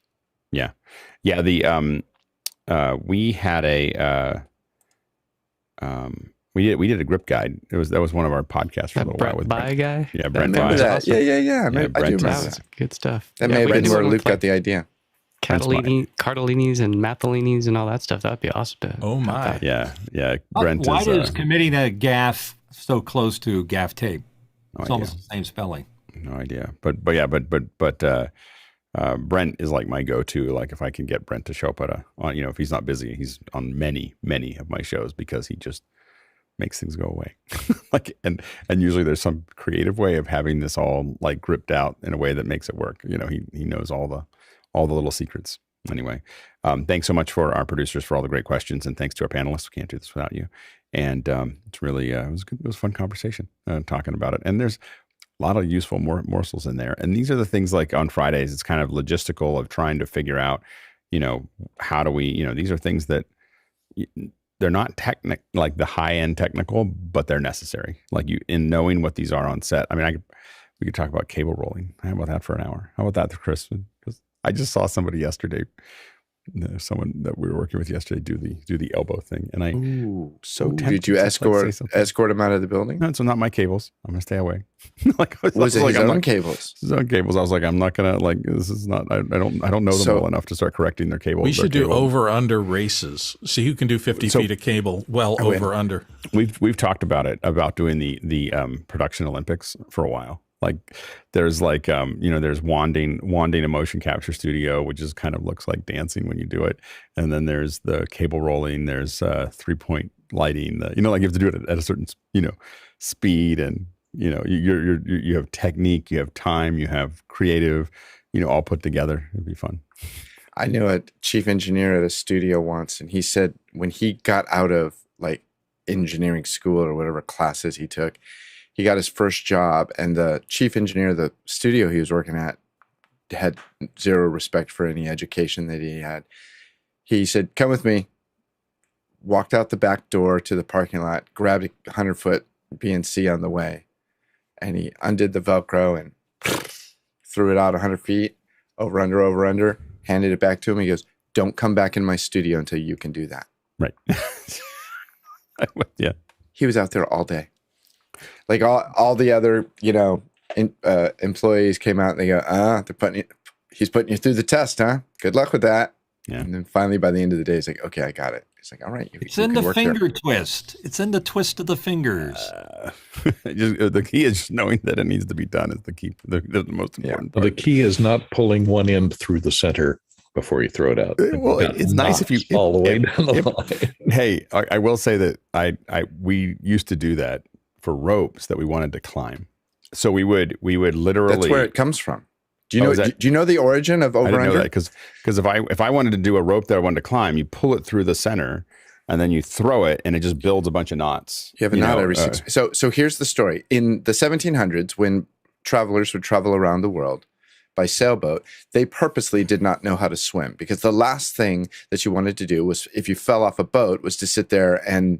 A: Yeah. Yeah. We had we did a grip guide. That was one of our podcasts for a little while with
G: Brent guy.
A: Yeah,
E: I
A: Brent.
E: remember
A: Bye.
E: that.
G: awesome.
E: Yeah. I do
A: Brent
E: remember
A: is-
E: that.
G: Good stuff.
E: That may have
G: we
E: been
G: could do
E: where
G: one
E: Luke
G: with, like,
E: got the idea.
G: Cartolinis and Mathelinis and all that stuff. That'd be awesome to.
D: Oh my!
A: Yeah. Brent
B: Why
A: is.
B: is committing to gaff so close to gaff tape?
A: No
B: It's
A: idea.
B: almost the same spelling.
A: No idea. But Brent is like my go-to. Like if I can get Brent to show up if he's not busy, he's on many of my shows because he just makes things go away. and usually there's some creative way of having this all like gripped out in a way that makes it work. He knows all the little secrets. Anyway, thanks so much for our producers for all the great questions, and thanks to our panelists. We can't do this without you. And it's really it was good. It was a fun conversation talking about it. And there's a lot of useful morsels in there. And these are the things like on Fridays, it's kind of logistical of trying to figure out, how do we, these are things that they're not like the high end technical, but they're necessary. Like in knowing what these are on set. I mean, we could talk about cable rolling. How about that for an hour? How about that, Chris? Because I just saw somebody yesterday, someone that we were working with yesterday, do the elbow thing, and I tempted
E: Did you
A: to, like, say something.
E: escort him out of the building?
A: No, so not my cables. I'm gonna stay away.
E: Was it his own cables?
A: His own cables. I was like, I'm not gonna this is not. I don't know them well enough to start correcting their cables.
D: We should do over/under races. See who can do 50 feet of cable over/under.
A: We've talked about it, about doing the production Olympics for a while. Like there's there's wanding a motion capture studio, which is kind of looks like dancing when you do it. And then there's the cable rolling, there's 3-point lighting, like you have to do it at a certain, speed, and you have technique, you have time, you have creative, all put together. It'd be fun.
E: I knew a chief engineer at a studio once, and he said when he got out of like engineering school or whatever classes he took, he got his first job, and the chief engineer of the studio he was working at had zero respect for any education that he had. He said, "Come with me." Walked out the back door to the parking lot, grabbed a 100-foot BNC on the way, and he undid the Velcro and threw it out 100 feet, over, under, handed it back to him. He goes, "Don't come back in my studio until you can do that."
A: Right. Yeah.
E: He was out there all day. Like all the other, employees came out and they go, he's putting you through the test, huh? Good luck with that.
A: Yeah.
E: And then finally by the end of the day, he's like, "Okay, I got it." He's like, "All right."
B: It's in the finger twist. It's in the twist of the fingers.
A: The key is just knowing that it needs to be done is the key, the most important part.
F: The key is not pulling one end through the center before you throw it out.
A: Well, it's nice if you
F: all the way down the line.
A: Hey, I will say that we used to do that for ropes that we wanted to climb. So we would literally.
E: That's where it comes from. Do you know the origin of over
A: I didn't
E: under?
A: know that because if I wanted to do a rope that I wanted to climb, you pull it through the center and then you throw it and it just builds a bunch of knots.
E: You have a knot every 6. So here's the story. In the 1700s, when travelers would travel around the world by sailboat, they purposely did not know how to swim, because the last thing that you wanted to do was, if you fell off a boat, was to sit there and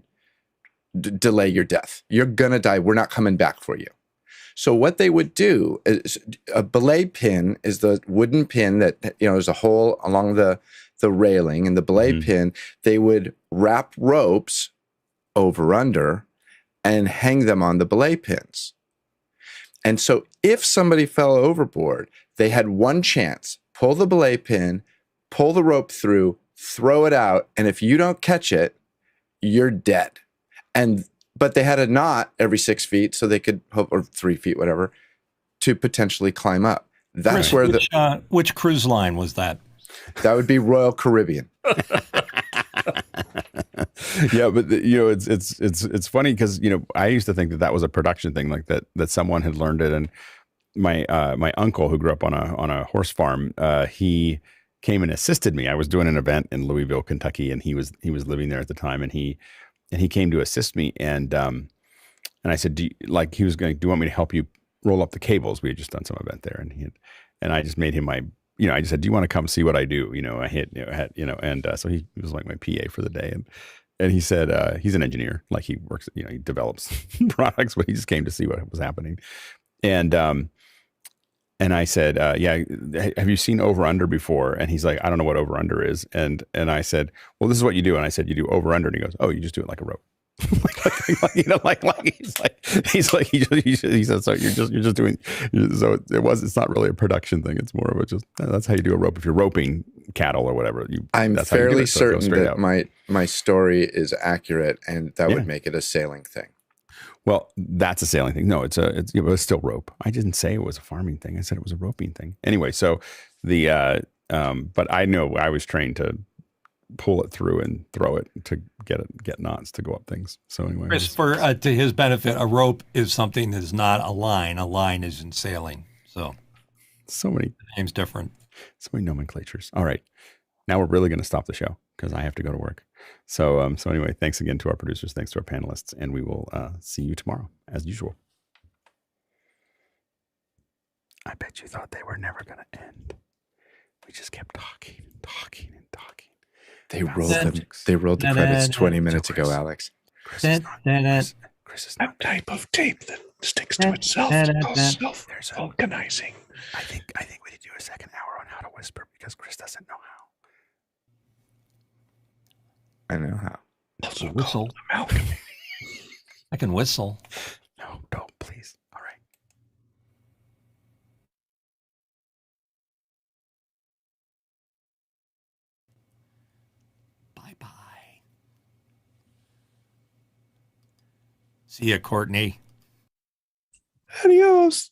E: delay your death. You're gonna die. We're not coming back for you. So what they would do is, a belay pin is the wooden pin that, there's a hole along the railing, and the belay pin, they would wrap ropes over under and hang them on the belay pins. And so if somebody fell overboard, they had one chance: pull the belay pin, pull the rope through, throw it out, and if you don't catch it, you're dead. But they had a knot every 6 feet, so they could hope, or 3 feet, whatever, to potentially climb up. That's where
B: which cruise line was that?
E: That would be Royal Caribbean.
A: Yeah, but it's funny because I used to think that was a production thing, like that someone had learned it. And my uncle, who grew up on a horse farm, he came and assisted me. I was doing an event in Louisville, Kentucky, and he was living there at the time, and he came to assist me. And I said, do you want me to help you roll up the cables? We had just done some event there, and I just made him my. I just said, do you want to come see what I do? So he was like my PA for the day. And he said, he's an engineer, like he works, he develops products, but he just came to see what was happening. And I said, yeah, have you seen over under before? And he's like, I don't know what over under is. And I said, well, this is what you do. And I said, you do over under. And he goes, oh, you just do it like a rope. He said, so you're just doing, so it's not really a production thing. It's more of that's how you do a rope. If you're roping cattle or whatever,
E: I'm fairly certain that my story is accurate, and that would make it a sailing thing.
A: Well, that's a sailing thing. No, it's still rope. I didn't say it was a farming thing. I said it was a roping thing. Anyway, so but I know I was trained to pull it through and throw it to get knots to go up things. So anyway,
B: Chris, to his benefit, a rope is something that is not a line. A line is in sailing. So
A: many
B: the name's different.
A: So many nomenclatures. All right, now we're really going to stop the show because I have to go to work. So anyway, thanks again to our producers, thanks to our panelists, and we will see you tomorrow as usual. I bet you thought they were never going to end. We just kept talking and talking and talking.
E: They rolled the credits 20 minutes ago, Alex.
A: Chris is not
J: that type of tape that sticks to itself is called self-vulcanizing.
A: I think we need to do a second hour on how to whisper because Chris doesn't know how.
E: I know how.
J: Also
B: whistle.
J: Called amalgamating.
B: I can whistle.
A: No, don't, please. All right.
B: Bye-bye. See ya, Courtney.
I: Adios.